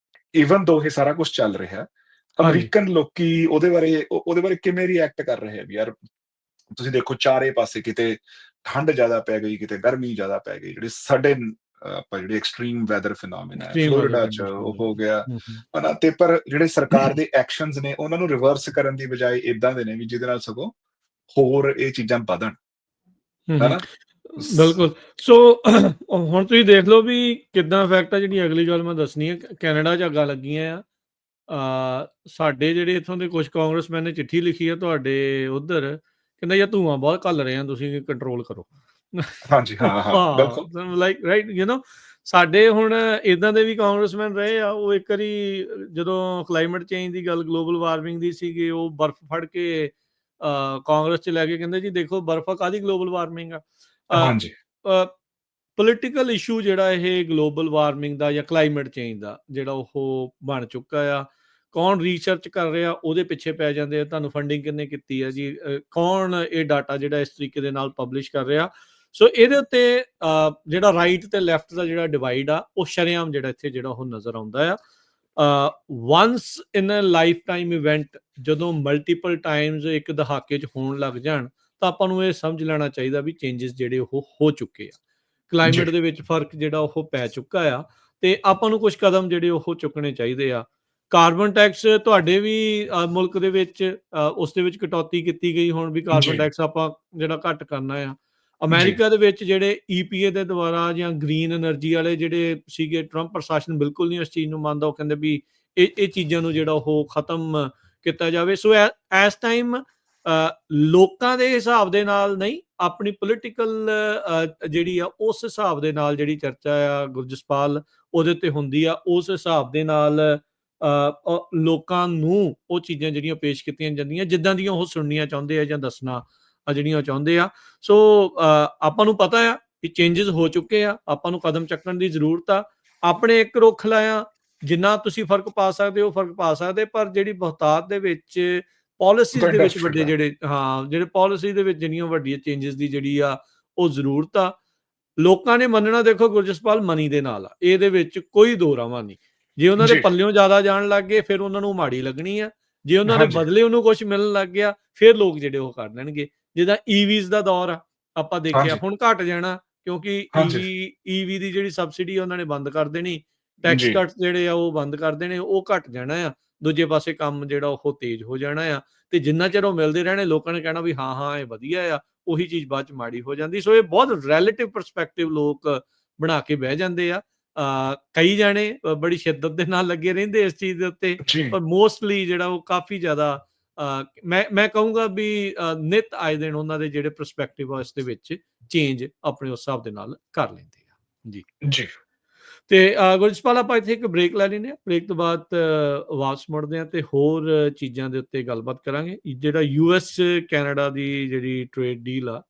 ਈਵਨ ਦੋ ਇਹ ਸਾਰਾ ਕੁਝ ਚੱਲ ਰਿਹਾ, ਹਾਂਜੀ। ਅਮਰੀਕਨ ਲੋਕੀ ਉਹਦੇ ਬਾਰੇ ਕਿਵੇਂ ਰਿਐਕਟ ਕਰ ਰਹੇ ਆ ਵੀ ਯਾਰ ਤੁਸੀਂ ਦੇਖੋ ਚਾਰੇ ਪਾਸੇ ਕਿਤੇ ਠੰਡ ਜ਼ਿਆਦਾ ਪੈ ਗਈ, ਕਿਤੇ ਗਰਮੀ ਜ਼ਿਆਦਾ ਪੈ ਗਈ। ਜਿਹੜੇ ਸਡਨ ਆਪਾਂ ਜਿਹੜੇ ਐਕਸਟ੍ਰੀਮ ਵੈਦਰ ਫਿਨੋਮੀਨਾ ਹੈ, ਐਕਸਟ੍ਰੀਮ ਵੈਦਰ ਫਲੋਰਿਡਾ ਚ ਕੰਡੀਸ਼ਨ। ਉਹ ਹੋ ਗਿਆ, ਹੂੰ, ਹੂੰ, ਹਨਾ? ਤੇ ਪਰ ਜਿਹੜੇ ਸਰਕਾਰ ਦੇ ਐਕਸ਼ਨਸ ਨੇ, ਉਹਨਾਂ ਨੂੰ ਰਿਵਰਸ ਕਰਨ ਦੀ ਬਜਾਏ ਇਦਾਂ ਦੇ ਨੇ ਵੀ ਜਿਹਦੇ ਨਾਲ ਸਗੋਂ ਹੋਰ ਇਹ ਚੀਜ਼ਾਂ ਵਧਣ, ਹੂੰ, ਹਨਾ? ਬਿਲਕੁਲ। ਸੋ ਹੁਣ ਤੁਸੀਂ ਦੇਖ ਲਓ ਵੀ ਕਿੱਦਾਂ ਇਫੈਕਟ ਆ। ਜਿਹੜੀ ਅਗਲੀ ਗੱਲ ਮੈਂ ਦੱਸਣੀ ਹੈ, ਕੈਨੇਡਾ 'ਚ ਅੱਗਾਂ ਲੱਗੀਆਂ ਆ। ਸਾਡੇ ਜਿਹੜੇ ਇੱਥੋਂ ਦੇ ਕੁਛ ਕਾਂਗਰਸਮੈਨ ਨੇ ਚਿੱਠੀ ਲਿਖੀ ਆ ਤੁਹਾਡੇ ਉੱਧਰ, ਕਹਿੰਦਾ ਯਾਰ ਧੂੰਆਂ ਬਹੁਤ ਘੱਲ ਰਹੇ ਆ, ਤੁਸੀਂ ਕੰਟਰੋਲ ਕਰੋ। ਹਾਂਜੀ, ਹਾਂ, ਬਿਲਕੁਲ। ਲਾਈਕ ਰਾਈਟ, ਸਾਡੇ ਹੁਣ ਇਦਾਂ ਦੇ ਵੀ ਕਾਂਗਰਸਮੈਨ ਰਹੇ ਆ। ਉਹ ਇੱਕ ਵਾਰੀ ਜਦੋਂ ਕਲਾਈਮੇਟ ਚੇਂਜ ਦੀ ਗੱਲ, ਗਲੋਬਲ ਵਾਰਮਿੰਗ ਦੀ ਸੀਗੀ, ਉਹ ਬਰਫ਼ ਫੜ ਕੇ ਕਾਂਗਰਸ 'ਚ ਲੈ ਕੇ ਕਹਿੰਦੇ ਜੀ ਦੇਖੋ ਬਰਫ਼ ਕਾਹਦੀ ਗਲੋਬਲ ਵਾਰਮਿੰਗ ਆ। ਹਾਂਜੀ, ਪੋਲੀਟੀਕਲ ਇਸ਼ੂ ਜਿਹੜਾ ਇਹ ਗਲੋਬਲ ਵਾਰਮਿੰਗ ਦਾ ਜਾਂ ਕਲਾਈਮੇਟ ਚੇਂਜ ਦਾ ਜਿਹੜਾ ਉਹ ਬਣ ਚੁੱਕਾ ਆ। ਕੌਣ ਰਿਸਰਚ ਕਰ ਰਿਹਾ ਉਹਦੇ ਪਿੱਛੇ ਪੈ ਜਾਂਦੇ ਆ। ਤੁਹਾਨੂੰ ਫੰਡਿੰਗ ਕਿੰਨੇ ਕੀਤੀ ਹੈ ਜੀ, ਕੌਣ ਇਹ ਡਾਟਾ ਜਿਹੜਾ ਇਸ ਤਰੀਕੇ ਦੇ ਨਾਲ ਪਬਲਿਸ਼ ਕਰ ਰਿਹਾ। ਸੋ ਇਹਦੇ ਉੱਤੇ ਜਿਹੜਾ ਰਾਈਟ ਤੇ ਲੈਫਟ ਦਾ ਜਿਹੜਾ ਡਿਵਾਈਡ ਆ, ਉਹ ਸ਼ਰੇਆਮ ਜਿਹੜਾ ਇੱਥੇ ਜਿਹੜਾ ਉਹ ਨਜ਼ਰ ਆਉਂਦਾ ਆ। ਵਨਸ ਇਨ ਅ ਲਾਈਫ ਟਾਈਮ ਇਵੈਂਟ ਜਦੋਂ ਮਲਟੀਪਲ ਟਾਈਮਸ ਇੱਕ ਦਹਾਕੇ 'ਚ ਹੋਣ ਲੱਗ ਜਾਣ, ਤਾਂ ਆਪਾਂ ਨੂੰ ਇਹ ਸਮਝ ਲੈਣਾ ਚਾਹੀਦਾ ਵੀ ਚੇਂਜਸ ਜਿਹੜੇ ਉਹ ਹੋ ਚੁੱਕੇ ਆ। ਜੀ, ਕਲਾਈਮੇਟ ਦੇ ਵਿੱਚ ਫਰਕ ਜਿਹੜਾ ਉਹ ਪੈ ਚੁੱਕਾ ਆ ਤੇ ਆਪਾਂ ਨੂੰ ਕੁਝ ਕਦਮ ਜਿਹੜੇ ਉਹ ਚੁੱਕਣੇ ਚਾਹੀਦੇ ਆ। ਕਾਰਬਨ ਟੈਕਸ ਤੁਹਾਡੇ ਵੀ ਮੁਲਕ ਦੇ ਵਿੱਚ ਉਸ ਦੇ ਵਿੱਚ ਕਟੌਤੀ ਕੀਤੀ ਗਈ। ਹੁਣ ਵੀ ਕਾਰਬਨ ਜੀ, ਟੈਕਸ ਆਪਾਂ ਜਿਹੜਾ ਘੱਟ ਕਰਨਾ ਆ। ਜੀ, ਅਮਰੀਕਾ ਦੇ ਵਿੱਚ ਜਿਹੜੇ EPA ਦੇ ਦੁਆਰਾ ਜਾਂ ਗ੍ਰੀਨ એનર્ਜੀ ਵਾਲੇ ਜਿਹੜੇ ਸੀਗੇ, ਟਰੰਪ ਪ੍ਰਸ਼ਾਸਨ ਬਿਲਕੁਲ ਨਹੀਂ ਇਸ ਚੀਜ਼ ਨੂੰ ਮੰਨਦਾ। ਉਹ ਕਹਿੰਦੇ ਵੀ ਇਹ ਚੀਜ਼ਾਂ ਨੂੰ ਜਿਹੜਾ ਉਹ ਖਤਮ ਕੀਤਾ ਜਾਵੇ। ਸੋ ਇਸ ਟਾਈਮ ਲੋਕਾਂ ਦੇ ਹਿਸਾਬ ਦੇ ਨਾਲ ਨਹੀਂ, ਆਪਣੀ ਪੋਲੀਟੀਕਲ ਜਿਹੜੀ ਆ ਉਸ ਹਿਸਾਬ ਦੇ ਨਾਲ ਜਿਹੜੀ ਚਰਚਾ ਆ ਗੁਰਜਸਪਾਲ ਉਹਦੇ ਤੇ ਹੁੰਦੀ ਆ। ਉਸ ਹਿਸਾਬ ਦੇ ਨਾਲ ਲੋਕਾਂ ਨੂੰ ਉਹ ਚੀਜ਼ਾਂ ਜਿਹੜੀਆਂ ਪੇਸ਼ ਕੀਤੀਆਂ ਜਾਂਦੀਆਂ ਜਿੱਦਾਂ ਦੀਆਂ ਉਹ ਸੁਣਨੀਆਂ ਚਾਹੁੰਦੇ ਆ ਜਾਂ ਦੱਸਣਾ ਜਿਹੜੀਆਂ ਚਾਹੁੰਦੇ ਆ। ਸੋ ਆਪਾਂ ਨੂੰ ਪਤਾ ਆ ਕਿ ਚੇਂਜਸ ਹੋ ਚੁੱਕੇ ਆ, ਆਪਾਂ ਨੂੰ ਕਦਮ ਚੁੱਕਣ ਦੀ ਜ਼ਰੂਰਤ ਆ। ਆਪਣੇ ਇੱਕ ਰੁੱਖ ਲਾਇਆ ਜਿੰਨਾ ਤੁਸੀਂ ਫਰਕ ਪਾ ਸਕਦੇ ਹੋ ਫਰਕ ਪਾ ਸਕਦੇ, ਪਰ ਜਿਹੜੀ ਬਹੁਤਾਤ ਦੇ ਵਿੱਚ ਪਾਲਿਸੀਜ਼ ਦੇ ਵਿੱਚ ਵੱਡੇ ਜਿਹੜੇ ਪਾਲਿਸੀ ਦੇ ਵਿੱਚ ਜਿਹੜੀਆਂ ਵੱਡੀਆਂ ਚੇਂਜਸ ਦੀ ਜਿਹੜੀ ਆ ਉਹ ਜ਼ਰੂਰਤ ਆ। ਲੋਕਾਂ ਨੇ ਮੰਨਣਾ ਦੇਖੋ ਗੁਰਜਸਪਾਲ ਮਨੀ ਦੇ ਨਾਲ ਆ, ਇਹਦੇ ਵਿੱਚ ਕੋਈ ਦੋ ਰਾਵਾਂ ਨਹੀਂ। ਜੇ ਉਹਨਾਂ ਦੇ ਜੀ, ਪੱਲਿਓਂ ਜ਼ਿਆਦਾ ਜਾਣ ਲੱਗ ਗਏ ਫਿਰ ਉਹਨਾਂ ਨੂੰ ਮਾੜੀ ਲੱਗਣੀ ਆ। ਜੇ ਉਹਨਾਂ ਨੇ ਹਾਂਜੀ ਬਦਲੇ ਉਹਨੂੰ ਕੁਝ ਮਿਲਣ ਲੱਗ ਗਿਆ, ਫਿਰ ਲੋਕ ਜਿਹੜੇ ਉਹ ਕਰ ਲੈਣਗੇ। ਜਿੱਦਾਂ ਈਵੀਜ਼ ਦਾ ਦੌਰ ਆ, ਆਪਾਂ ਦੇਖਿਆ ਹਾਂਜੀ ਹੁਣ ਘਟ ਜਾਣਾ, ਕਿਉਂਕਿ ਹਾਂਜੀ ਈਵੀ ਦੀ ਜਿਹੜੀ ਸਬਸਿਡੀ ਉਹਨਾਂ ਨੇ ਬੰਦ ਕਰ ਦੇਣੀ, ਟੈਕਸ ਜੀ ਕੱਟ ਜਿਹੜੇ ਆ ਉਹ ਬੰਦ ਕਰ ਦੇਣੇ, ਉਹ ਘਟ ਜਾਣਾ ਆ। ਦੂਜੇ ਪਾਸੇ ਕੰਮ ਜਿਹੜਾ ਉਹ ਤੇਜ਼ ਹੋ ਜਾਣਾ ਆ, ਤੇ ਜਿੰਨਾ ਚਿਰ ਉਹ ਮਿਲਦੇ ਰਹਿਣੇ, ਲੋਕਾਂ ਨੇ ਕਹਿਣਾ ਵੀ ਹਾਂ ਹਾਂ ਇਹ ਵਧੀਆ ਆ, ਉਹੀ ਚੀਜ਼ ਬਾਅਦ ਚ ਮਾੜੀ ਹੋ ਜਾਂਦੀ। ਸੋ ਇਹ ਬਹੁਤ ਰਿਲੇਟਿਵ ਪਰਸਪੈਕਟਿਵ ਲੋਕ ਬਣਾ ਕੇ ਬਹਿ ਜਾਂਦੇ ਆ। ਕਈ ਜਾਣੇ ਬੜੀ ਸ਼ਿੱਦਤ ਦੇ ਨਾਲ ਲੱਗੇ ਰਹਿੰਦੇ ਇਸ ਚੀਜ਼ ਦੇ ਉੱਤੇ, ਜੀ ਪਰ ਮੋਸਟਲੀ ਜਿਹੜਾ ਉਹ ਕਾਫੀ ਜ਼ਿਆਦਾ ਮੈਂ ਕਹੂੰਗਾ ਵੀ ਨਿੱਤ ਆਏ ਦਿਨ ਉਹਨਾਂ ਦੇ ਜਿਹੜੇ ਪਰਸਪੈਕਟਿਵ ਆ ਇਸ ਦੇ ਵਿੱਚ ਚੇਂਜ ਆਪਣੇ ਉਸ ਹਿਸਾਬ ਦੇ ਨਾਲ ਕਰ ਲੈਂਦੇ ਆ ਜੀ। ਜੀ ਤੇ ਗੁਰਜਸਪਾਲ, ਆਪਾਂ ਇੱਥੇ ਇੱਕ ਬ੍ਰੇਕ ਲੈ ਲੈਂਦੇ ਹਾਂ, ਬ੍ਰੇਕ ਤੋਂ ਬਾਅਦ ਵਾਪਸ ਮੁੜਦੇ ਹਾਂ ਤੇ ਹੋਰ ਚੀਜ਼ਾਂ ਦੇ ਉੱਤੇ ਗੱਲਬਾਤ ਕਰਾਂਗੇ। ਜਿਹੜਾ US ਕੈਨੇਡਾ ਦੀ ਜਿਹੜੀ ਟ੍ਰੇਡ ਡੀਲ ਆ,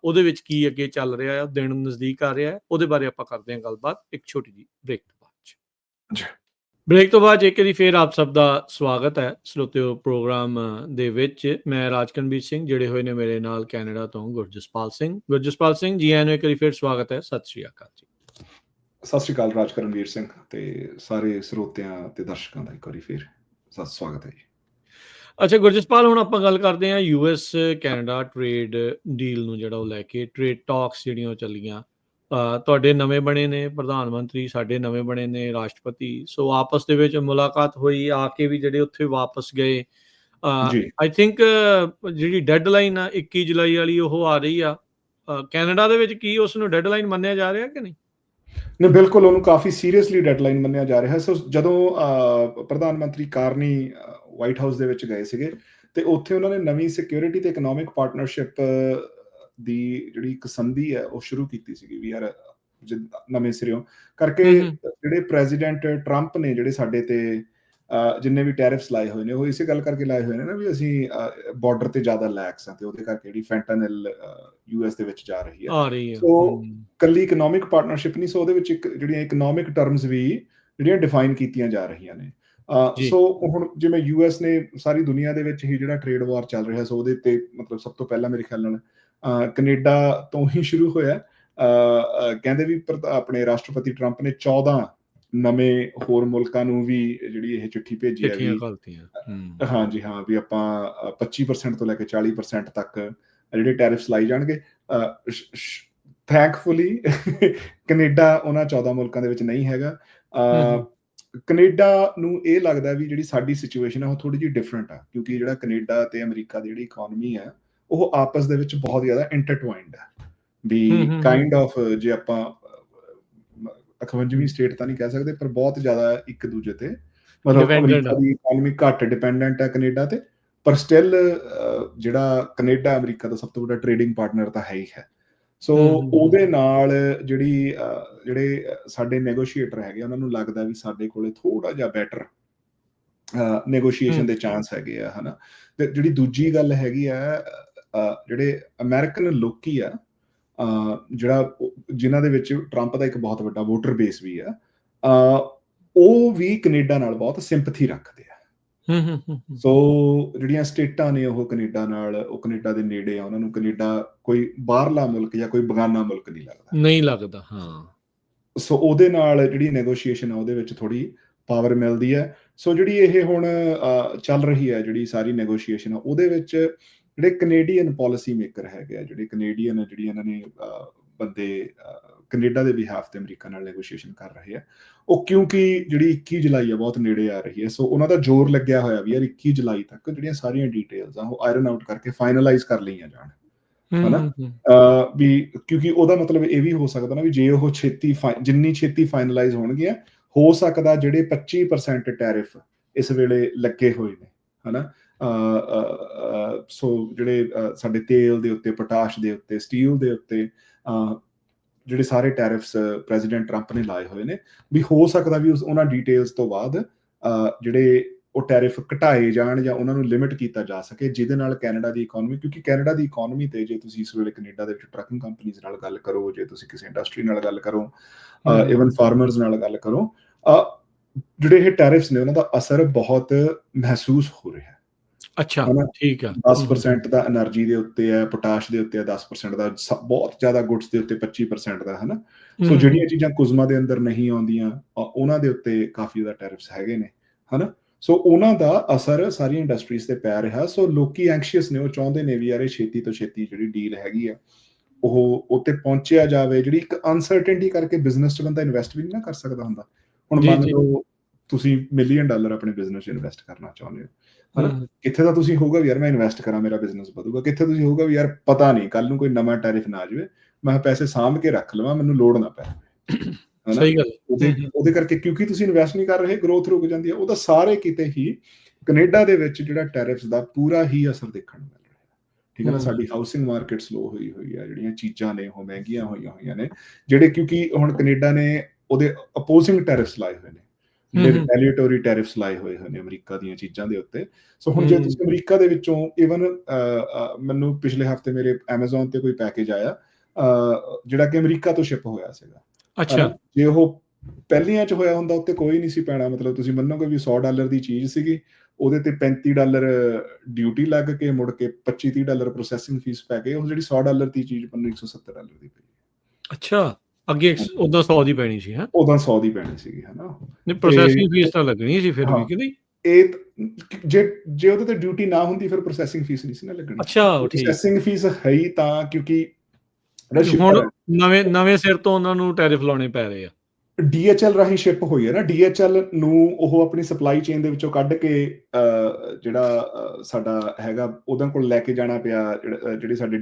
ਉਹਦੇ ਵਿੱਚ ਕੀ ਅੱਗੇ ਚੱਲ ਰਿਹਾ ਆ, ਦਿਨ ਨਜ਼ਦੀਕ ਆ ਰਿਹਾ, ਉਹਦੇ ਬਾਰੇ ਆਪਾਂ ਕਰਦੇ ਹਾਂ ਗੱਲਬਾਤ ਇੱਕ ਛੋਟੀ ਜਿਹੀ ਬ੍ਰੇਕ ਤੋਂ ਬਾਅਦ। ਜੀ ਬ੍ਰੇਕ ਤੋਂ ਬਾਅਦ ਇੱਕ ਵਾਰੀ ਫੇਰ ਆਪ ਸਭ ਦਾ ਸਵਾਗਤ ਹੈ ਸਰੋਤਿਓ ਪ੍ਰੋਗਰਾਮ ਦੇ ਵਿੱਚ। ਮੈਂ ਰਾਜਕਨਵੀਰ ਸਿੰਘ, ਜਿਹੜੇ ਹੋਏ ਨੇ ਮੇਰੇ ਨਾਲ ਕੈਨੇਡਾ ਤੋਂ ਗੁਰਜਸਪਾਲ ਸਿੰਘ। ਗੁਰਜਸਪਾਲ ਸਿੰਘ ਜੀ, ਆਇਆਂ ਨੂੰ ਇੱਕ ਵਾਰੀ ਫੇਰ ਸਵਾਗਤ ਹੈ। ਸਤਿ ਸ਼੍ਰੀ ਅਕਾਲ ਜੀ। ਸਤਿ ਸ਼੍ਰੀ ਅਕਾਲ ਰਾਜਕਰਨਵੀਰ ਸਿੰਘ ਤੇ ਸਾਰੇ ਸਰੋਤਿਆਂ ਤੇ ਦਰਸ਼ਕਾਂ ਦਾ ਇੱਕ ਵਾਰੀ ਫੇਰ ਸਤਿ ਸਵਾਗਤ ਹੈ ਜੀ। ਅੱਛਾ ਗੁਰਜਸਪਾਲ, ਹੁਣ ਆਪਾਂ ਗੱਲ ਕਰਦੇ ਹਾਂ US ਕੈਨੇਡਾ ਟ੍ਰੇਡ ਡੀਲ ਨੂੰ, ਜਿਹੜਾ ਉਹ ਲੈ ਕੇ ਟ੍ਰੇਡ ਟਾਕਸ ਜਿਹੜੀਆਂ ਉਹ ਚੱਲੀਆਂ। ਤੁਹਾਡੇ ਨਵੇਂ ਬਣੇ ਨੇ ਪ੍ਰਧਾਨ ਮੰਤਰੀ, ਸਾਡੇ ਨਵੇਂ ਬਣੇ ਨੇ ਰਾਸ਼ਟਰਪਤੀ, ਸੋ ਆਪਸ ਦੇ ਵਿੱਚ ਮੁਲਾਕਾਤ ਹੋਈ, ਆ ਕੇ ਵੀ ਜਿਹੜੇ ਉੱਥੇ ਵਾਪਸ ਗਏ। ਆਈ ਥਿੰਕ ਜਿਹੜੀ ਡੈਡਲਾਈਨ ਆ 21 ਜੁਲਾਈ ਵਾਲੀ ਉਹ ਆ ਰਹੀ ਆ। ਕੈਨੇਡਾ ਦੇ ਵਿੱਚ ਕੀ ਉਸ ਨੂੰ ਡੈਡਲਾਈਨ ਮੰਨਿਆ ਜਾ ਰਿਹਾ ਕਿ ਨਹੀਂ? ਨਹੀਂ, ਬਿਲਕੁਲ ਉਹਨੂੰ ਕਾਫੀ ਸੀਰੀਅਸਲੀ ਡੈਡਲਾਈਨ ਮੰਨਿਆ ਜਾ ਰਿਹਾ ਹੈ। ਸੋ ਜਦੋਂ ਪ੍ਰਧਾਨ ਮੰਤਰੀ ਕਾਰਨੀ ਵਾਈਟ ਹਾਊਸ ਦੇ ਵਿੱਚ ਗਏ ਸੀਗੇ, ਤੇ ਉੱਥੇ ਉਹਨਾਂ ਨੇ ਨਵੀਂ ਸਿਕਿਉਰਿਟੀ ਤੇ ਇਕਨੋਮਿਕ ਪਾਰਟਨਰਸ਼ਿਪ ਦੀ ਜਿਹੜੀ ਇੱਕ ਸੰਧੀ ਹੈ ਉਹ ਸ਼ੁਰੂ ਕੀਤੀ ਸੀਗੀ ਵੀ ਯਾਰ ਨਵੇਂ ਸਿਰਿਓਂ ਕਰਕੇ ਜਿਹੜੇ ਪ੍ਰੈਜ਼ੀਡੈਂਟ ਟਰੰਪ ਨੇ ਜਿਹੜੇ ਸਾਡੇ ਤੇ ਜਿੰਨੇ ਵੀ ਟੈਰਿਫਸ ਲਾਏ ਹੋਏ ਨੇ, ਉਹ ਇਸੇ ਗੱਲ ਕਰਕੇ ਲਾਏ ਹੋਏ ਨੇ ਨਾ ਵੀ ਅਸੀਂ ਬਾਰਡਰ ਤੇ ਜ਼ਿਆਦਾ ਲੈਕਸ ਆ, ਤੇ ਉਹਦੇ ਕਰਕੇ ਜਿਹੜੀ ਫੈਂਟਾਨਿਲ US ਦੇ ਵਿੱਚ ਜਾ ਰਹੀ ਹੈ। ਸੋ ਕੱਲੀ ਇਕਨੋਮਿਕ ਪਾਰਟਨਰਸ਼ਿਪ ਨਹੀਂ, ਸੋ ਉਹਦੇ ਵਿੱਚ ਜਿਹੜੀਆਂ ਇਕਨੋਮਿਕ ਟਰਮਸ ਵੀ ਜਿਹੜੀਆਂ ਡਿਫਾਈਨ ਕੀਤੀਆਂ ਜਾ ਰਹੀਆਂ ਨੇ। ਸੋ ਹੁਣ ਜਿਵੇਂ US ਨੇ ਸਾਰੀ ਦੁਨੀਆ ਦੇ ਵਿੱਚ ਹੀ ਜਿਹੜਾ ਟ੍ਰੇਡ ਵਾਰ ਚੱਲ ਰਿਹਾ, ਸੋ ਉਹਦੇ ਤੇ ਮਤਲਬ ਸਭ ਤੋਂ ਪਹਿਲਾਂ ਮੇਰੇ ਖਿਆਲ ਨਾਲ ਕੈਨੇਡਾ ਤੋਂ ਹੀ ਸ਼ੁਰੂ ਹੋਇਆ। ਕਹਿੰਦੇ ਵੀ ਆਪਣੇ ਰਾਸ਼ਟਰਪਤੀ ਟਰੰਪ ਨੇ 14 ਨਵੇਂ ਹੋਰ ਮੁਲਕਾਂ ਨੂੰ ਵੀ ਜਿਹੜੀ ਇਹ ਚਿੱਠੀ ਭੇਜੀ ਹੈ ਵੀ ਹਾਂਜੀ ਹਾਂ ਵੀ ਆਪਾਂ 25% ਤੋਂ ਲੈ ਕੇ 40% ਤੱਕ ਜਿਹੜੇ ਟੈਰਿਫਸ ਲਾਈ ਜਾਣਗੇ। ਥੈਂਕਫੁਲੀ ਕੈਨੇਡਾ ਉਹਨਾਂ 14 ਮੁਲਕਾਂ ਦੇ ਵਿੱਚ ਨਹੀਂ ਹੈਗਾ। ਕੈਨੇਡਾ ਨੂੰ ਇਹ ਲੱਗਦਾ ਵੀ ਜਿਹੜੀ ਸਾਡੀ ਸਿਚੁਏਸ਼ਨ ਹੈ ਉਹ ਥੋੜੀ ਜਿਹੀ ਡਿਫਰੈਂਟ ਆ, ਕਿਉਂਕਿ ਜਿਹੜਾ ਕੈਨੇਡਾ ਤੇ ਅਮਰੀਕਾ ਦੀ ਜਿਹੜੀ ਇਕਨੋਮੀ ਹੈ ਉਹ ਆਪਸ ਦੇ ਵਿੱਚ ਬਹੁਤ ਜ਼ਿਆਦਾ ਇੰਟਰਟਵਾਈਨਡ ਹੈ ਵੀ ਕਾਈਂਡ ਆਫ, ਜੇ ਆਪਾਂ 58ਵੀਂ ਸਟੇਟ ਤਾਂ ਨਹੀਂ ਕਹਿ ਸਕਦੇ, ਪਰ ਬਹੁਤ ਜ਼ਿਆਦਾ ਇੱਕ ਦੂਜੇ ਤੇ, ਮਤਲਬ ਅਮਰੀਕਾ ਦੀ ਇਕਨੋਮੀ ਘੱਟ ਡਿਪੈਂਡੈਂਟ ਹੈ ਕੈਨੇਡਾ ਤੇ, ਪਰ ਸਟਿਲ ਜਿਹੜਾ ਕੈਨੇਡਾ ਅਮਰੀਕਾ ਦਾ ਸਭ ਤੋਂ ਵੱਡਾ ਟ੍ਰੇਡਿੰਗ ਪਾਰਟਨਰ ਤਾਂ ਹੈ ਹੀ ਹੈ। ਸੋ ਉਹਦੇ ਨਾਲ ਜਿਹੜੇ ਸਾਡੇ ਨੈਗੋਸ਼ੀਏਟਰ ਹੈਗੇ ਉਹਨਾਂ ਨੂੰ ਲੱਗਦਾ ਵੀ ਸਾਡੇ ਕੋਲੇ ਥੋੜਾ ਜਿਹਾ ਬੈਟਰ ਨੈਗੋਸ਼ੀਏਸ਼ਨ ਦੇ ਚਾਂਸ ਹੈਗੇ ਆ, ਹਨਾ। ਤੇ ਜਿਹੜੀ ਦੂਜੀ ਗੱਲ ਹੈਗੀ ਆ, ਜਿਹੜੇ ਅਮਰੀਕਨ ਲੋਕੀ ਆ ਜਿਨ੍ਹਾਂ ਦੇ ਵਿੱਚ ਟਰੰਪ ਦਾ ਇੱਕ ਬਹੁਤ ਵੱਡਾ ਵੋਟਰ ਬੇਸ ਵੀ ਆ, ਉਹ ਵੀ ਕੈਨੇਡਾ ਨਾਲ ਬਹੁਤ ਸਿੰਪਥੀ ਰੱਖਦੇ ਆ। ਸੋ ਜਿਹੜੀਆਂ ਸਟੇਟਾਂ ਨੇ ਉਹ ਕੈਨੇਡਾ ਨਾਲ, ਉਹ ਕੈਨੇਡਾ ਦੇ ਨੇੜੇ ਆ, ਉਹਨਾਂ ਨੂੰ ਕੈਨੇਡਾ ਕੋਈ ਬਾਹਰਲਾ ਮੁਲਕ ਜਾਂ ਕੋਈ ਬਗਾਨਾ ਮੁਲਕ ਨਹੀਂ ਲੱਗਦਾ। ਹਾਂ, ਸੋ ਉਹਦੇ ਨਾਲ ਜਿਹੜੀ ਨੈਗੋਸ਼ੀਏਸ਼ਨ ਆ ਉਹਦੇ ਵਿੱਚ ਥੋੜੀ ਪਾਵਰ ਮਿਲਦੀ ਹੈ। ਸੋ ਜਿਹੜੀ ਇਹ ਹੁਣ ਚੱਲ ਰਹੀ ਹੈ ਜਿਹੜੀ ਸਾਰੀ ਨੈਗੋਸ਼ੀਏਸ਼ਨ ਆ, ਉਹਦੇ ਵਿੱਚ ਜਿਹੜੇ ਕੈਨੇਡੀਅਨ ਪਾਲਿਸੀ ਮੇਕਰ ਹੈਗੇ ਆ, ਜਿਹੜੇ ਕੈਨੇਡੀਅਨ ਜਿਹੜੀ ਇਹਨਾਂ ਨੇ ਬੰਦੇ ਕੈਨੇਡਾ ਦੇ ਬਿਹਾਫ ਤੇ ਅਮਰੀਕਾ ਨਾਲ ਨੈਗੋਸ਼ੀਏਸ਼ਨ ਕਰ ਰਹੇ ਆ, ਉਹ ਕਿਉਂਕਿ ਜਿਹੜੀ 21 ਜੁਲਾਈ ਆ ਬਹੁਤ ਨੇੜੇ ਆ ਰਹੀ ਹੈ, ਸੋ ਉਹਨਾਂ ਦਾ ਜ਼ੋਰ ਲੱਗਿਆ ਹੋਇਆ ਵੀ ਯਾਰ 21 ਜੁਲਾਈ ਤੱਕ ਜਿਹੜੀਆਂ ਸਾਰੀਆਂ ਡਿਟੇਲਸ ਆ ਉਹ ਆਇਰਨ ਆਊਟ ਕਰਕੇ ਫਾਈਨਲਾਈਜ਼ ਕਰ ਲਈਆਂ ਜਾਣ, ਹਨਾ। ਵੀ ਕਿਉਂਕਿ ਉਹਦਾ ਮਤਲਬ ਇਹ ਵੀ ਹੋ ਸਕਦਾ ਨਾ ਵੀ ਜੇ ਉਹ ਜਿੰਨੀ ਛੇਤੀ ਫਾਈਨਲਾਈਜ਼ ਹੋਣਗੀਆਂ, ਹੋ ਸਕਦਾ ਜਿਹੜੇ 25% ਟੈਰਿਫ ਇਸ ਵੇਲੇ ਲੱਗੇ ਹੋਏ ਨੇ, ਹਨਾ, ਸੋ ਜਿਹੜੇ ਸਾਡੇ ਤੇਲ ਦੇ ਉੱਤੇ, ਪੋਟਾਸ਼ ਦੇ ਉੱਤੇ, ਸਟੀਲ ਦੇ ਉੱਤੇ ਜਿਹੜੇ ਸਾਰੇ ਟੈਰਿਫਸ ਪ੍ਰੈਜ਼ੀਡੈਂਟ ਟਰੰਪ ਨੇ ਲਾਏ ਹੋਏ ਨੇ, ਵੀ ਹੋ ਸਕਦਾ ਵੀ ਉਹਨਾਂ ਡਿਟੇਲਸ ਤੋਂ ਬਾਅਦ ਜਿਹੜੇ ਉਹ ਟੈਰਿਫ ਘਟਾਏ ਜਾਣ ਜਾਂ ਉਹਨਾਂ ਨੂੰ ਲਿਮਿਟ ਕੀਤਾ ਜਾ ਸਕੇ, ਜਿਹਦੇ ਨਾਲ ਕੈਨੇਡਾ ਦੀ ਇਕਨੋਮੀ, ਕਿਉਂਕਿ ਕੈਨੇਡਾ ਦੀ ਇਕਨੋਮੀ ਤੇ ਜੇ ਤੁਸੀਂ ਇਸ ਵੇਲੇ ਕੈਨੇਡਾ ਦੇ ਵਿੱਚ ਟਰੱਕਿੰਗ ਕੰਪਨੀਜ਼ ਨਾਲ ਗੱਲ ਕਰੋ, ਜੇ ਤੁਸੀਂ ਕਿਸੇ ਇੰਡਸਟਰੀ ਨਾਲ ਗੱਲ ਕਰੋ, ਇਵਨ ਫਾਰਮਰਸ ਨਾਲ ਗੱਲ ਕਰੋ, ਜਿਹੜੇ ਇਹ ਟੈਰਿਫਸ ਨੇ ਉਹਨਾਂ ਦਾ ਅਸਰ ਬਹੁਤ ਮਹਿਸੂਸ ਹੋ ਰਿਹਾ ਹੈ। ਅੱਛਾ, ਠੀਕ ਆ। 10% ਦਾ એનર્ਜੀ ਦੇ ਉੱਤੇ ਹੈ, ਪੋਟਾਸ਼ ਦੇ ਉੱਤੇ ਹੈ 10% ਦਾ, ਬਹੁਤ ਜ਼ਿਆਦਾ ਗੁੱਡਸ ਦੇ ਉੱਤੇ 25% ਦਾ, ਹਨਾ। ਸੋ ਜਿਹੜੀਆਂ ਚੀਜ਼ਾਂ ਕੁਜ਼ਮਾ ਦੇ ਅੰਦਰ ਨਹੀਂ ਆਉਂਦੀਆਂ ਉਹਨਾਂ ਦੇ ਉੱਤੇ ਕਾਫੀ ਜ਼ਿਆਦਾ ਟੈਰਿਫਸ ਹੈਗੇ ਨੇ, ਹਨਾ। ਸੋ ਉਹਨਾਂ ਦਾ ਅਸਰ ਸਾਰੀ ਇੰਡਸਟਰੀਜ਼ ਤੇ ਪੈ ਰਿਹਾ। ਸੋ ਲੋਕੀ ਐਂਕਸ਼ੀਅਸ ਨੇ, ਉਹ ਚਾਹੁੰਦੇ ਨੇ ਵੀ ਯਾਰ ਇਹ ਛੇਤੀ ਤੋਂ ਛੇਤੀ ਜਿਹੜੀ ਡੀਲ ਹੈਗੀ ਆ ਉਹ ਉੱਤੇ ਪਹੁੰਚਿਆ ਜਾਵੇ। ਜਿਹੜੀ ਇੱਕ ਅਨਸਰਟਨਟੀ ਕਰਕੇ ਬਿਜ਼ਨਸ 'ਚ ਬੰਦਾ ਇਨਵੈਸਟ ਵੀ ਨਹੀਂ ਨਾ ਕਰ ਸਕਦਾ ਹੁੰਦਾ। ਹੁਣ ਜੀ, ਮੰਨ ਜੀ। ਲਓ ਤੁਸੀਂ $1 ਮਿਲੀਅਨ ਆਪਣੇ ਬਿਜ਼ਨਸ 'ਚ ਇਨਵੈਸਟ ਕਰਨਾ ਚਾਹੁੰਦੇ ਹੋ, ਹਨਾ? ਹਮ, ਕਿੱਥੇ ਤਾਂ ਤੁਸੀਂ ਹੋਊਗਾ ਵੀ ਯਾਰ ਮੈਂ ਇਨਵੈਸਟ ਕਰਾਂ, ਮੇਰਾ ਬਿਜ਼ਨਸ ਵਧੂਗਾ। ਕਿੱਥੇ ਤੁਸੀਂ ਹੋਊਗਾ ਵੀ ਯਾਰ ਪਤਾ ਨਹੀਂ ਕੱਲ ਨੂੰ ਕੋਈ ਨਵਾਂ ਟੈਰਿਫ ਨਾ ਆ ਜਾਵੇ, ਮੈਂ ਪੈਸੇ ਸਾਂਭ ਕੇ ਰੱਖ ਲਵਾਂ, ਮੈਨੂੰ ਲੋੜ ਨਾ ਪਏ, ਹਨਾ? ਸਹੀ ਗੱਲ ਹੈ। ਉਹਦੇ ਕਰਕੇ ਕਿਉਂਕਿ ਤੁਸੀਂ ਇਨਵੈਸਟ ਨਹੀਂ ਕਰ ਰਹੇ, ਗਰੋਥ ਰੁਕ ਜਾਂਦੀ ਹੈ। ਉਹਦਾ ਸਾਰੇ ਕਿਤੇ ਹੀ ਕੈਨੇਡਾ ਦੇ ਵਿੱਚ ਜਿਹੜਾ ਟੈਰਿਫਸ ਦਾ ਪੂਰਾ ਹੀ ਅਸਰ ਦੇਖਣ ਨੂੰ ਮਿਲ ਰਿਹਾ, ਠੀਕ ਹੈ ਨਾ? ਸਾਡੀ ਹਾਊਸਿੰਗ ਮਾਰਕੀਟ ਸਲੋ ਹੋਈ ਹੋਈ ਆ, ਜਿਹੜੀਆਂ ਚੀਜ਼ਾਂ ਨੇ ਉਹ ਮਹਿੰਗੀਆਂ ਹੋਈਆਂ ਨੇ, ਜਿਹੜੇ ਕਿਉਂਕਿ ਹੁਣ ਕੈਨੇਡਾ ਨੇ ਉਹਦੇ ਅਪੋਜ਼ਿੰਗ ਟੈਰਿਫਸ ਲਾਏ ਹੋਏ ਨੇ, ਜਿਹੜੇ ਰਿਟੈਲੀਏਟਰੀ ਟੈਰਿਫਸ ਲਾਏ ਹੋਏ ਨੇ ਅਮਰੀਕਾ ਦੀਆਂ ਚੀਜ਼ਾਂ ਦੇ ਉੱਤੇ। ਸੋ ਹੁਣ ਜੇ ਤੁਸੀਂ ਅਮਰੀਕਾ ਦੇ ਵਿੱਚੋਂ ਈਵਨ ਮੈਨੂੰ ਪਿਛਲੇ ਹਫਤੇ ਮੇਰੇ ਐਮਾਜ਼ੋਨ ਤੇ ਕੋਈ ਪੈਕੇਜ ਆਇਆ ਜਿਹੜਾ ਕਿ ਅਮਰੀਕਾ ਤੋਂ ਸ਼ਿਪ ਹੋਇਆ ਸੀਗਾ। ਅੱਛਾ। ਜੇ ਉਹ ਪਹਿਲੀਆਂ 'ਚ ਹੋਇਆ ਹੁੰਦਾ ਉੱਤੇ ਕੋਈ ਨਹੀਂ ਸੀ ਪੈਣਾ। ਮਤਲਬ ਤੁਸੀਂ ਮੰਨੋਗੇ ਵੀ $100 ਦੀ ਚੀਜ਼ ਸੀਗੀ, ਉਹਦੇ ਤੇ $35 ਡਿਊਟੀ ਲੱਗ ਕੇ ਮੁੜ ਕੇ $25-30 ਪ੍ਰੋਸੈਸਿੰਗ ਫੀਸ ਪੈ ਗਈ। ਉਹ ਜਿਹੜੀ $100 ਦੀ ਚੀਜ਼ ਮੈਨੂੰ $170 ਦੀ ਪਈ। ਅੱਛਾ, ਅੱਗੇ ਉਦਾਂ 100 ਦੀ ਪੈਣੀ ਸੀ। ਹਾਂ, ਉਦਾਂ 100 ਦੀ ਪੈਣੀ ਸੀਗੀ, ਹਨਾ? ਨਹੀਂ, ਪ੍ਰੋਸੈਸਿੰਗ ਫੀਸ ਤਾਂ ਲੱਗਣੀ ਸੀ ਫਿਰ ਵੀ, ਕਿ ਨਹੀਂ? ਇਹ ਜੇ ਉਹਦੇ ਤੇ ਡਿਊਟੀ ਨਾ ਹੁੰਦੀ ਫਿਰ ਪ੍ਰੋਸੈਸਿੰਗ ਫੀਸ ਨਹੀਂ ਸੀ ਨਾ ਲੱਗਣੀ। ਅੱਛਾ, ਠੀਕ। ਪ੍ਰੋਸੈਸਿੰਗ ਫੀਸ ਹੈ ਹੀ ਤਾਂ ਕਿਉਂਕਿ ਹੁਣ ਨਵੇਂ ਸਿਰ ਤੋਂ ਉਹਨਾਂ ਨੂੰ ਟੈਰਿਫ ਲਾਉਣੇ ਪੈ ਰਹੇ ਆ। DHL ਰਾਹੀਂ ਸ਼ਿਪ ਹੋਈ ਹੈ ਨਾ। DHL ਨੂੰ ਉਹ ਆਪਣੀ ਸਪਲਾਈ ਚੇਨ ਦੇ ਵਿੱਚੋਂ ਕੱਢ ਕੇ ਜਿਹੜਾ ਸਾਡਾ ਹੈਗਾ ਉਹਦੇ ਕੋਲ ਲੈ ਕੇ ਜਾਣਾ ਪਿਆ। ਜਿਹੜੇ ਸਾਡੇ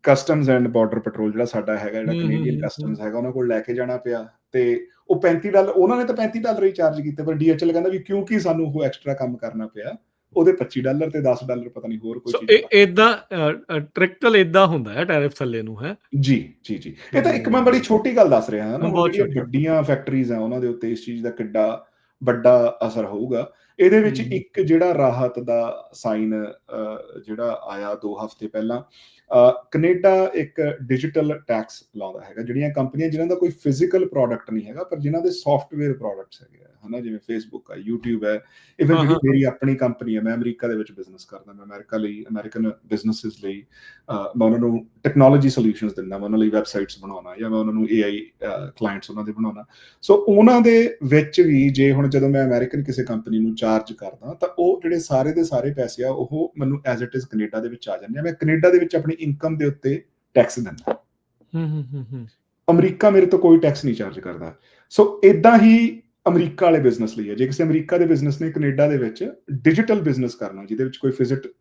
ਕਸਟਮਸ ਐਂਡ ਬਾਰਡਰ ਪੈਟਰੋਲ ਜਿਹੜਾ ਸਾਡਾ ਹੈਗਾ, ਜਿਹੜਾ ਕੈਨੇਡੀਅਨ ਕਸਟਮਸ ਹੈਗਾ, ਉਹਨਾਂ ਕੋਲ ਲੈ ਕੇ ਜਾਣਾ ਪਿਆ। ਤੇ ਉਹ $35, ਉਹਨਾਂ ਨੇ ਤਾਂ $35 ਹੀ ਚਾਰਜ ਕੀਤੇ, ਪਰ DHL ਕਹਿੰਦਾ ਵੀ ਕਿਉਂਕਿ ਸਾਨੂੰ ਉਹ ਐਕਸਟਰਾ ਕੰਮ ਕਰਨਾ ਪਿਆ, ਉਹਦੇ $25 ਤੇ $10 ਪਤਾ ਨਹੀਂ ਹੋਰ ਕੋਈ ਚੀਜ਼। ਇਦਾਂ ਟ੍ਰਿਕਲ ਇਦਾਂ ਹੁੰਦਾ ਹੈ ਟੈਰਿਫ ਥੱਲੇ ਨੂੰ, ਹੈ ਜੀ। ਇਹ ਤਾਂ ਇੱਕ ਮੈਂ ਬੜੀ ਛੋਟੀ ਗੱਲ ਦੱਸ ਰਿਹਾ ਹਾਂ ਨਾ। ਜਿਹੜੀਆਂ ਵੱਡੀਆਂ ਫੈਕਟਰੀਜ਼ ਆ ਉਹਨਾਂ ਦੇ ਉੱਤੇ ਇਸ ਚੀਜ਼ ਦਾ ਕਿੱਡਾ ਵੱਡਾ ਅਸਰ ਹੋਊਗਾ। ਇਹਦੇ ਵਿੱਚ ਇੱਕ ਜਿਹੜਾ ਰਾਹਤ ਦਾ ਸਾਈਨ ਜਿਹੜਾ ਆਇਆ 2 ਹਫ਼ਤੇ ਪਹਿਲਾਂ, ਕੈਨੇਡਾ ਇੱਕ ਡਿਜੀਟਲ ਟੈਕਸ ਲਾਉਂਦਾ ਹੈਗਾ। ਜਿਹੜੀਆਂ ਕੰਪਨੀਆਂ ਜਿਨ੍ਹਾਂ ਦਾ ਕੋਈ ਫਿਜ਼ੀਕਲ ਪ੍ਰੋਡਕਟ ਨਹੀਂ ਹੈਗਾ, ਪਰ ਜਿਨ੍ਹਾਂ ਦੇ ਸੌਫਟਵੇਅਰ ਪ੍ਰੋਡਕਟਸ ਹੈਗੇ, ਹਨਾ? ਜਿਵੇਂ ਫੇਸਬੁੱਕ ਹੈ, YouTube ਹੈ। ਇਵਨ ਜਿਹੜੀ ਮੇਰੀ ਆਪਣੀ ਕੰਪਨੀ ਹੈ, ਮੈਂ ਅਮਰੀਕਾ ਦੇ ਵਿੱਚ ਬਿਜ਼ਨਸ ਕਰਦਾ, ਮੈਂ ਅਮਰੀਕਨ ਬਿਜ਼ਨਸਿਸ ਲਈ ਮੈਂ ਉਹਨਾਂ ਨੂੰ ਟੈਕਨੋਲੋਜੀ ਸੋਲਿਊਸ਼ਨਸ ਦਿੰਦਾ, ਮੈਂ ਉਹਨਾਂ ਲਈ ਵੈਬਸਾਈਟਸ ਬਣਾਉਣਾ, ਜਾਂ ਮੈਂ ਉਹਨਾਂ ਨੂੰ AI ਕਲਾਇੰਟਸ ਉਹਨਾਂ ਦੇ ਬਣਾਉਣਾ। ਸੋ ਉਹਨਾਂ ਦੇ ਵਿੱਚ ਵੀ ਜੇ ਹੁਣ ਜਦੋਂ ਮੈਂ ਅਮਰੀਕਨ ਕਿਸੇ ਕੰਪਨੀ ਨੂੰ ਚਾਰਜ ਕਰਦਾ, ਤਾਂ ਉਹ ਜਿਹੜੇ ਸਾਰੇ ਦੇ ਸਾਰੇ ਪੈਸੇ ਆ ਉਹ ਮੈਨੂੰ ਐਜ਼ ਇਟ ਇਜ਼ ਕੈਨੇਡਾ ਦੇ ਵਿੱਚ ਆ ਜਾਂਦੇ ਆ। ਮੈਂ ਕੈਨੇਡਾ ਦੇ ਵਿੱਚ ਆਪਣੀ ਇਨਕਮ ਦੇ ਉੱਤੇ ਟੈਕਸ ਦਿੰਦਾ। ਅਮਰੀਕਾ ਮੇਰੇ ਤੋਂ ਕੋਈ ਟੈਕਸ ਨਹੀਂ ਚਾਰਜ ਕਰਦਾ। ਸੋ ਇਦਾਂ ਹੀ ਅਮਰੀਕਾ ਵਾਲੇ ਬਿਜ਼ਨਸ ਲਈ ਹੈ। ਜੇ ਕਿਸੇ ਅਮਰੀਕਾ ਦੇ ਬਿਜ਼ਨਸ ਨੇ ਕੈਨੇਡਾ ਦੇ ਵਿੱਚ ਡਿਜੀਟਲ ਬਿਜ਼ਨਸ ਕਰਨਾ, ਜਿਹਦੇ ਵਿੱਚ ਕੋਈ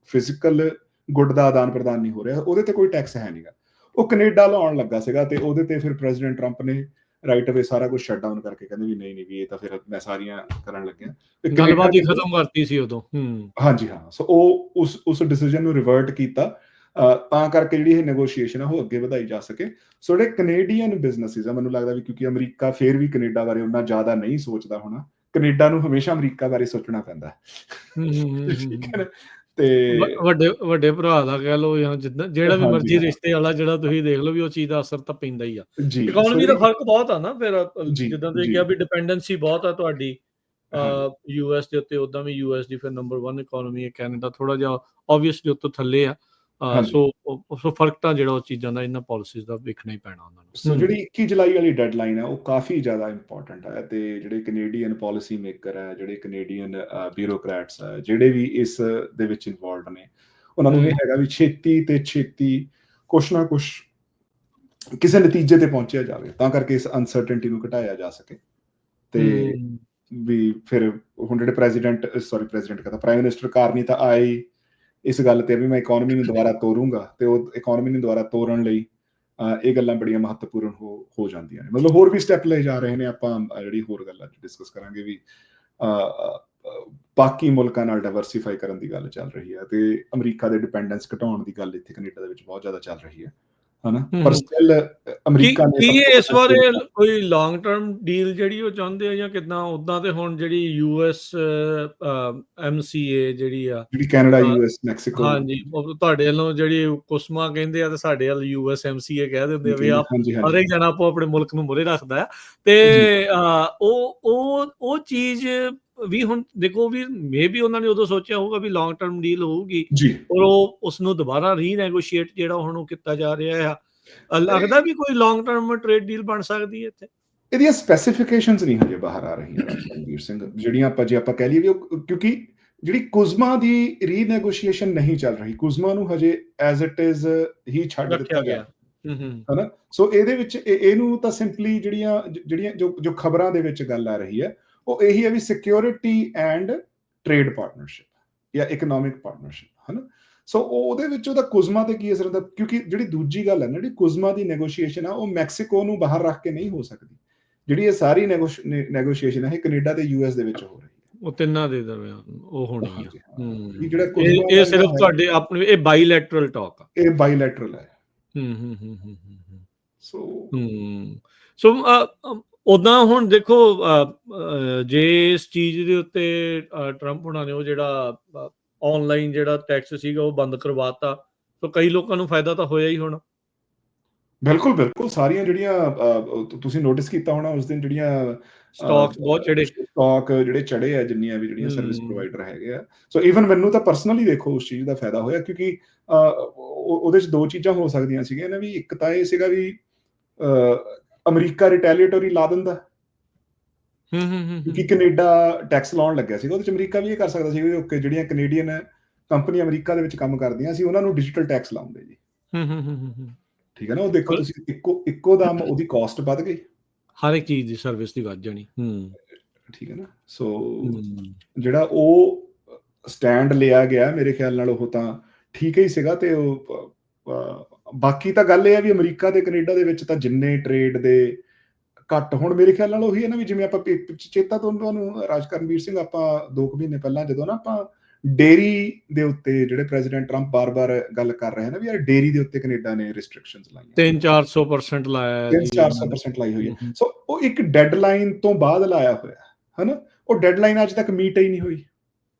ਫਿਜ਼ੀਕਲ ਗੁੱਡ ਦਾ ਆਦਾਨ ਪ੍ਰਦਾਨ ਨਹੀਂ ਹੋ ਰਿਹਾ, ਉਹਦੇ ਤੇ ਕੋਈ ਟੈਕਸ ਹੈ ਨਹੀਂਗਾ। ਉਹ ਕੈਨੇਡਾ ਲਾਉਣ ਲੱਗਾ ਸੀਗਾ, ਤੇ ਉਹਦੇ ਤੇ ਫਿਰ ਪ੍ਰੈਜ਼ੀਡੈਂਟ ਟਰੰਪ ਨੇ ਰਾਈਟ ਅਵੇ ਸਾਰਾ ਕੁਝ ਸ਼ਟ ਡਾਊਨ ਕਰਕੇ ਕਹਿੰਦੇ ਵੀ ਨਹੀਂ ਵੀ ਇਹ ਤਾਂ ਫਿਰ ਮੈਂ ਸਾਰੀਆਂ ਕਰਨ ਲੱਗਿਆ। ਗੱਲਬਾਤ ਹੀ ਖਤਮ ਕਰਤੀ ਸੀ ਉਦੋਂ। ਹਾਂਜੀ, ਹਾਂ। ਸੋ ਉਹ ਉਸ ਡਿਸੀਜਨ ਨੂੰ ਰਿਵਰਟ ਕੀਤਾ, ਤਾਂ ਕਰਕੇ ਜਿਹੜੀ ਇਹ ਨੈਗੋਸ਼ੀਏਸ਼ਨ ਆ ਉਹ ਅੱਗੇ ਵਧਾਈ ਜਾ ਸਕੇ। ਸੋ ਜਿਹੜੇ ਕੈਨੇਡੀਅਨ ਬਿਜ਼ਨਸਿਸ ਆ, ਮੈਨੂੰ ਲੱਗਦਾ ਵੀ ਕਿਉਂਕਿ ਅਮਰੀਕਾ ਫੇਰ ਵੀ ਕੈਨੇਡਾ ਬਾਰੇ ਉਹਨਾਂ ਜ਼ਿਆਦਾ ਨਹੀਂ ਸੋਚਦਾ ਹੋਣਾ, ਕੈਨੇਡਾ ਨੂੰ ਹਮੇਸ਼ਾ ਅਮਰੀਕਾ ਬਾਰੇ ਸੋਚਣਾ ਪੈਂਦਾ। ਠੀਕ ਹੈ ਨਾ? ਤੇ ਵੱਡੇ ਭਰਾ ਦਾ ਕਹਿ ਲਓ ਜਾਂ ਜਿੱਦਾਂ ਜਿਹੜਾ ਵੀ ਮਰਜ਼ੀ ਰਿਸ਼ਤੇ ਵਾਲਾ ਜਿਹੜਾ ਤੁਸੀਂ ਦੇਖ ਲਓ, ਵੀ ਉਹ ਚੀਜ਼ ਦਾ ਅਸਰ ਤਾਂ ਪੈਂਦਾ ਹੀ ਆ। ਇਕਨੋਮੀ ਦਾ ਫਰਕ ਬਹੁਤ ਆ ਨਾ ਫਿਰ, ਜਿੱਦਾਂ ਤੁਸੀਂ ਕਿਹਾ ਵੀ ਡਿਪੈਂਡੈਂਸੀ ਬਹੁਤ ਆ ਤੁਹਾਡੀ US ਦੇ ਉੱਤੇ। ਉਦਾਂ ਵੀ US ਦੀ ਫਿਰ ਨੰਬਰ 1 ਇਕਨੋਮੀ ਹੈ, ਕੈਨੇਡਾ ਥੋੜਾ ਜਿਹਾ ਆਬਵੀਅਸਲੀ ਉੱਤੋਂ ਥੱਲੇ ਆ। ਸੋ ਫਰਕ ਤਾਂ ਜਿਹੜਾ ਉਹ ਚੀਜ਼ਾਂ ਦਾ ਇਹਨਾਂ ਪਾਲਿਸੀਜ਼ ਦਾ ਵੇਖਣਾ ਹੀ ਪੈਣਾ ਉਹਨਾਂ ਨੂੰ। ਸੋ ਜਿਹੜੀ 21 ਜੁਲਾਈ ਵਾਲੀ ਡੈਡਲਾਈਨ ਹੈ ਉਹ ਕਾਫੀ ਜ਼ਿਆਦਾ ਇੰਪੋਰਟੈਂਟ ਹੈ। ਤੇ ਜਿਹੜੇ ਕੈਨੇਡੀਅਨ ਪਾਲਿਸੀ ਮੇਕਰ ਹੈ, ਜਿਹੜੇ ਕੈਨੇਡੀਅਨ ਬਿਊਰੋਕਰੈਟਸ ਹੈ, ਜਿਹੜੇ ਵੀ ਇਸ ਦੇ ਵਿੱਚ ਇਨਵੋਲਵਡ ਨੇ, ਉਹਨਾਂ ਨੂੰ ਇਹ ਹੈਗਾ ਵੀ ਛੇਤੀ ਕੁਛ ਨਾ ਕੁਛ ਕਿਸੇ ਨਤੀਜੇ ਤੇ ਪਹੁੰਚਿਆ ਜਾਵੇ, ਤਾਂ ਕਰਕੇ ਇਸ ਅਨਸਰਟਨਟੀ ਨੂੰ ਘਟਾਇਆ ਜਾ ਸਕੇ। ਤੇ ਵੀ ਫਿਰ ਹੁਣ ਜਿਹੜੇ ਪ੍ਰਾਈਮ ਮਿਨਿਸਟਰ ਕਾਰਨੀ ਤਾਂ ਆਏ ਇਸ ਗੱਲ ਤੇ ਵੀ ਮੈਂ ਇਕਨੋਮੀ ਨੂੰ ਦੁਬਾਰਾ ਤੋਰੂੰਗਾ, ਤੇ ਉਹ ਇਕਨੋਮੀ ਨੂੰ ਦੁਬਾਰਾ ਤੋਰਨ ਲਈ ਇਹ ਗੱਲਾਂ ਬੜੀਆਂ ਮਹੱਤਵਪੂਰਨ ਹੋ ਜਾਂਦੀਆਂ ਨੇ। ਮਤਲਬ ਹੋਰ ਵੀ ਸਟੈਪ ਲਏ ਜਾ ਰਹੇ ਨੇ। ਆਪਾਂ ਜਿਹੜੀ ਹੋਰ ਗੱਲਾਂ ਡਿਸਕਸ ਕਰਾਂਗੇ ਵੀ ਬਾਕੀ ਮੁਲਕਾਂ ਨਾਲ ਡਾਇਵਰਸੀਫਾਈ ਕਰਨ ਦੀ ਗੱਲ ਚੱਲ ਰਹੀ ਹੈ, ਤੇ ਅਮਰੀਕਾ ਦੇ ਡਿਪੈਂਡੈਂਸ ਘਟਾਉਣ ਦੀ ਗੱਲ ਇੱਥੇ ਕੈਨੇਡਾ ਦੇ ਵਿੱਚ ਬਹੁਤ ਜ਼ਿਆਦਾ ਚੱਲ ਰਹੀ ਹੈ, ਹਨਾ? ਪਰ ਸਟਿਲ ਅਮਰੀਕਾ ਨੇ ਇਸ ਵਾਰ ਕੋਈ ਲੌਂਗ ਟਰਮ ਡੀਲ ਜਿਹੜੀ ਉਹ ਚਾਹੁੰਦੇ ਆ ਜਾਂ ਕਿੱਦਾਂ? ਉਦਾਂ ਤੇ ਹੁਣ ਜਿਹੜੀ US MCA ਜਿਹੜੀ ਕੈਨੇਡਾ US ਮੈਕਸੀਕੋ, ਹਾਂਜੀ, ਤੁਹਾਡੇ ਵੱਲੋਂ ਜਿਹੜੀ ਕੁਸਮਾ ਕਹਿੰਦੇ ਆ ਤੇ ਸਾਡੇ ਵੱਲ US MCA ਕਹਿ ਦਿੰਦੇ ਆ ਵੀ ਹਰੇਕ ਜਣਾ ਆਪੋ ਆਪਣੇ ਮੁਲਕ ਨੂੰ ਮੂਹਰੇ ਰੱਖਦਾ ਆ। ਤੇ ਉਹ ਚੀਜ਼ ਵੀ ਹੁਣ ਦੇਖੋ ਵੀ ਮੇਬੀ ਉਹਨਾਂ ਨੇ ਉਦੋਂ ਸੋਚਿਆ ਹੋਊਗਾ ਵੀ ਲੌਂਗ ਟਰਮ ਡੀਲ ਹੋਊਗੀ, ਔਰ ਉਹ ਉਸਨੂੰ ਦੁਬਾਰਾ ਰੀਨੈਗੋਸ਼ੀਏਟ ਜਿਹੜਾ ਹੁਣ ਉਹ ਕੀਤਾ ਜਾ ਰਿਹਾ ਆ। ਲੱਗਦਾ ਵੀ ਕੋਈ ਲੌਂਗ ਟਰਮ ਟ੍ਰੇਡ ਡੀਲ ਬਣ ਸਕਦੀ ਹੈ ਇੱਥੇ? ਇਹਦੀਆਂ ਸਪੈਸੀਫਿਕੇਸ਼ਨਸ ਨਹੀਂ ਹਜੇ ਬਾਹਰ ਆ ਰਹੀਆਂ ਰਣਵੀਰ ਸਿੰਘ, ਜਿਹੜੀਆਂ ਜੇ ਆਪਾਂ ਕਹਿ ਲਈਏ ਵੀ ਕਿਉਂਕਿ ਜਿਹੜੀ ਕੁਜ਼ਮਾ ਦੀ ਰੀਨੈਗੋਸ਼ੀਏਸ਼ਨ ਨਹੀਂ ਚੱਲ ਰਹੀ, ਕੁਜ਼ਮਾ ਨੂੰ ਹਜੇ ਐਜ਼ ਇਟ ਇਜ਼ ਹੀ ਛੱਡ ਦਿੱਤਾ ਗਿਆ ਹਨਾ। ਸੋ ਇਹਦੇ ਵਿੱਚ ਇਹਨੂੰ ਤਾਂ ਸਿੰਪਲੀ ਜਿਹੜੀਆਂ ਜੋ ਖਬਰਾਂ ਦੇ ਵਿੱਚ ਗੱਲ ਆ ਰਹੀ ਹੈ ਉਹ ਇਹੀ ਹੈ ਵੀ ਸਿਕਿਉਰਿਟੀ ਐਂਡ ਟ੍ਰੇਡ ਪਾਰਟਨਰਸ਼ਿਪ ਜਾਂ ਇਕਨੋਮਿਕ ਪਾਰਟਨਰਸ਼ਿਪ ਹਨਾ। ਸੋ ਉਹਦੇ ਵਿੱਚ ਉਹਦਾ ਕੁਜ਼ਮਾ ਤੇ ਕੀ ਅਸਰ ਹੁੰਦਾ, ਕਿਉਂਕਿ ਜਿਹੜੀ ਦੂਜੀ ਗੱਲ ਹੈ ਨਾ, ਜਿਹੜੀ ਕੁਜ਼ਮਾ ਦੀ ਨੈਗੋਸ਼ੀਏਸ਼ਨ ਆ ਉਹ ਮੈਕਸੀਕੋ ਨੂੰ ਬਾਹਰ ਰੱਖ ਕੇ ਨਹੀਂ ਹੋ ਸਕਦੀ। ਜਿਹੜੀ ਇਹ ਸਾਰੀ ਨੈਗੋਸ਼ੀਏਸ਼ਨ ਹੈ ਇਹ ਕੈਨੇਡਾ ਤੇ ਯੂਐਸ ਦੇ ਵਿੱਚ ਹੋ ਰਹੀ ਹੈ, ਉਹ ਤਿੰਨਾਂ ਦੇ ਦਰਮਿਆਨ ਉਹ ਹੋਣੀ ਆ। ਜਿਹੜਾ ਇਹ ਸਿਰਫ ਤੁਹਾਡੇ ਆਪਣੇ ਇਹ ਬਾਈਲੈਟਰਲ ਟਾਕ ਆ, ਇਹ ਬਾਈਲੈਟਰਲ ਹੈ। ਸੋ ਉਦਾਂ ਹੁਣ ਦੇਖੋ ਜੇ ਇਸ ਚੀਜ਼ ਦੇ ਉੱਤੇ ਟਰੰਪ ਹੋਣਾ ਨੇ ਉਹ ਜਿਹੜਾ ਆਨਲਾਈਨ ਜਿਹੜਾ ਟੈਕਸ ਸੀਗਾ ਉਹ ਬੰਦ ਕਰਵਾਤਾ, ਸੋ ਕਈ ਲੋਕਾਂ ਨੂੰ ਫਾਇਦਾ ਤਾਂ ਹੋਇਆ ਹੀ ਹੋਣਾ। ਬਿਲਕੁਲ ਬਿਲਕੁਲ, ਸਾਰੀਆਂ ਜਿਹੜੀਆਂ ਤੁਸੀਂ ਨੋਟਿਸ ਕੀਤਾ ਹੋਣਾ ਉਸ ਦਿਨ ਜਿਹੜੀਆਂ ਸਟਾਕ ਬਹੁਤ ਚੜੇ, ਸਟਾਕ ਜਿਹੜੇ ਚੜੇ ਆ ਜਿੰਨੀਆਂ ਵੀ ਜਿਹੜੀਆਂ ਸਰਵਿਸ ਪ੍ਰੋਵਾਈਡਰ ਹੈਗੇ ਆ। ਸੋ ਈਵਨ ਮੈਨੂੰ ਤਾਂ ਪਰਸਨਲੀ ਦੇਖੋ ਉਸ ਚੀਜ਼ ਦਾ ਫਾਇਦਾ ਹੋਇਆ, ਕਿਉਂਕਿ ਉਹਦੇ ਚ ਦੋ ਚੀਜ਼ਾਂ ਹੋ ਸਕਦੀਆਂ ਸੀਗੀਆਂ ਨਾ, ਵੀ ਇੱਕ ਤਾਂ ਇਹ ਸੀਗਾ ਵੀ ਅਮਰੀਕਾ ਰਿਟੈਲੀਏਟਰੀ ਲਾ ਦਿੰਦਾ, ਕਿਉਂਕਿ ਕੈਨੇਡਾ ਟੈਕਸ ਲਾਉਣ ਲੱਗਿਆ ਸੀਗਾ, ਉਹਦੇ ਚ ਅਮਰੀਕਾ ਵੀ ਇਹ ਕਰ ਸਕਦਾ ਸੀ ਵੀ ਓਕੇ ਜਿਹੜੀਆਂ ਕੈਨੇਡੀਅਨ ਕੰਪਨੀ ਅਮਰੀਕਾ ਦੇ ਵਿੱਚ ਕੰਮ ਕਰਦੀਆਂ ਸੀ ਉਹਨਾਂ ਨੂੰ ਡਿਜੀਟਲ ਟੈਕਸ ਲਾਉਂਦੇ ਜੀ। ਠੀਕ ਹੈ ਨਾ, ਉਹ ਦੇਖੋ ਤੁਸੀਂ ਇੱਕੋ ਦਮ ਉਹਦੀ ਕਾਸਟ ਵੱਧ ਗਈ, ਹਰ ਇੱਕ ਚੀਜ਼ ਦੀ ਸਰਵਿਸ ਦੀ ਵੱਧ ਜਾਣੀ। ਠੀਕ ਹੈ ਨਾ। ਸੋ ਜਿਹੜਾ ਉਹ ਸਟੈਂਡ ਲਿਆ ਗਿਆ ਮੇਰੇ ਖਿਆਲ ਨਾਲ ਉਹ ਤਾਂ ਠੀਕ ਹੀ ਸੀਗਾ। ਤੇ ਉਹ ਬਾਕੀ ਤਾਂ ਗੱਲ ਇਹ ਹੈ ਵੀ ਅਮਰੀਕਾ ਤੇ ਕੈਨੇਡਾ ਦੇ ਵਿੱਚ ਤਾਂ ਜਿੰਨੇ ਟ੍ਰੇਡ ਦੇ ਘੱਟ ਹੁਣ ਮੇਰੇ ਖਿਆਲ ਨਾਲ ਉਹੀ ਹੈ ਨਾ, ਵੀ ਜਿਵੇਂ ਆਪਾਂ ਚੇਤਾ ਤੁਹਾਨੂੰ ਰਾਜਕਰਨਵੀਰ ਸਿੰਘ, ਆਪਾਂ 2 ਮਹੀਨੇ ਪਹਿਲਾਂ ਜਦੋਂ ਨਾ ਆਪਾਂ ਡੇਰੀ ਦੇ ਉੱਤੇ ਜਿਹੜੇ ਪ੍ਰੈਜ਼ੀਡੈਂਟ ਟਰੰਪ ਬਾਰ-ਬਾਰ ਗੱਲ ਕਰ ਰਹੇ ਨੇ ਵੀ ਯਾਰ ਡੇਰੀ ਦੇ ਉੱਤੇ ਕੈਨੇਡਾ ਨੇ ਰਿਸਟ੍ਰਿਕਸ਼ਨਸ ਲਾਈਆਂ, 300-400% ਲਾਇਆ, 300-400% ਲਾਈ ਹੋਈ ਹੈ। ਸੋ ਉਹ ਇੱਕ ਡੈਡਲਾਈਨ ਤੋਂ ਬਾਅਦ ਲਾਇਆ ਹੋਇਆ ਹਨਾ, ਉਹ ਡੈਡਲਾਈਨ ਅੱਜ ਤੱਕ ਮੀਟ ਹੀ ਨਹੀਂ ਹੋਈ।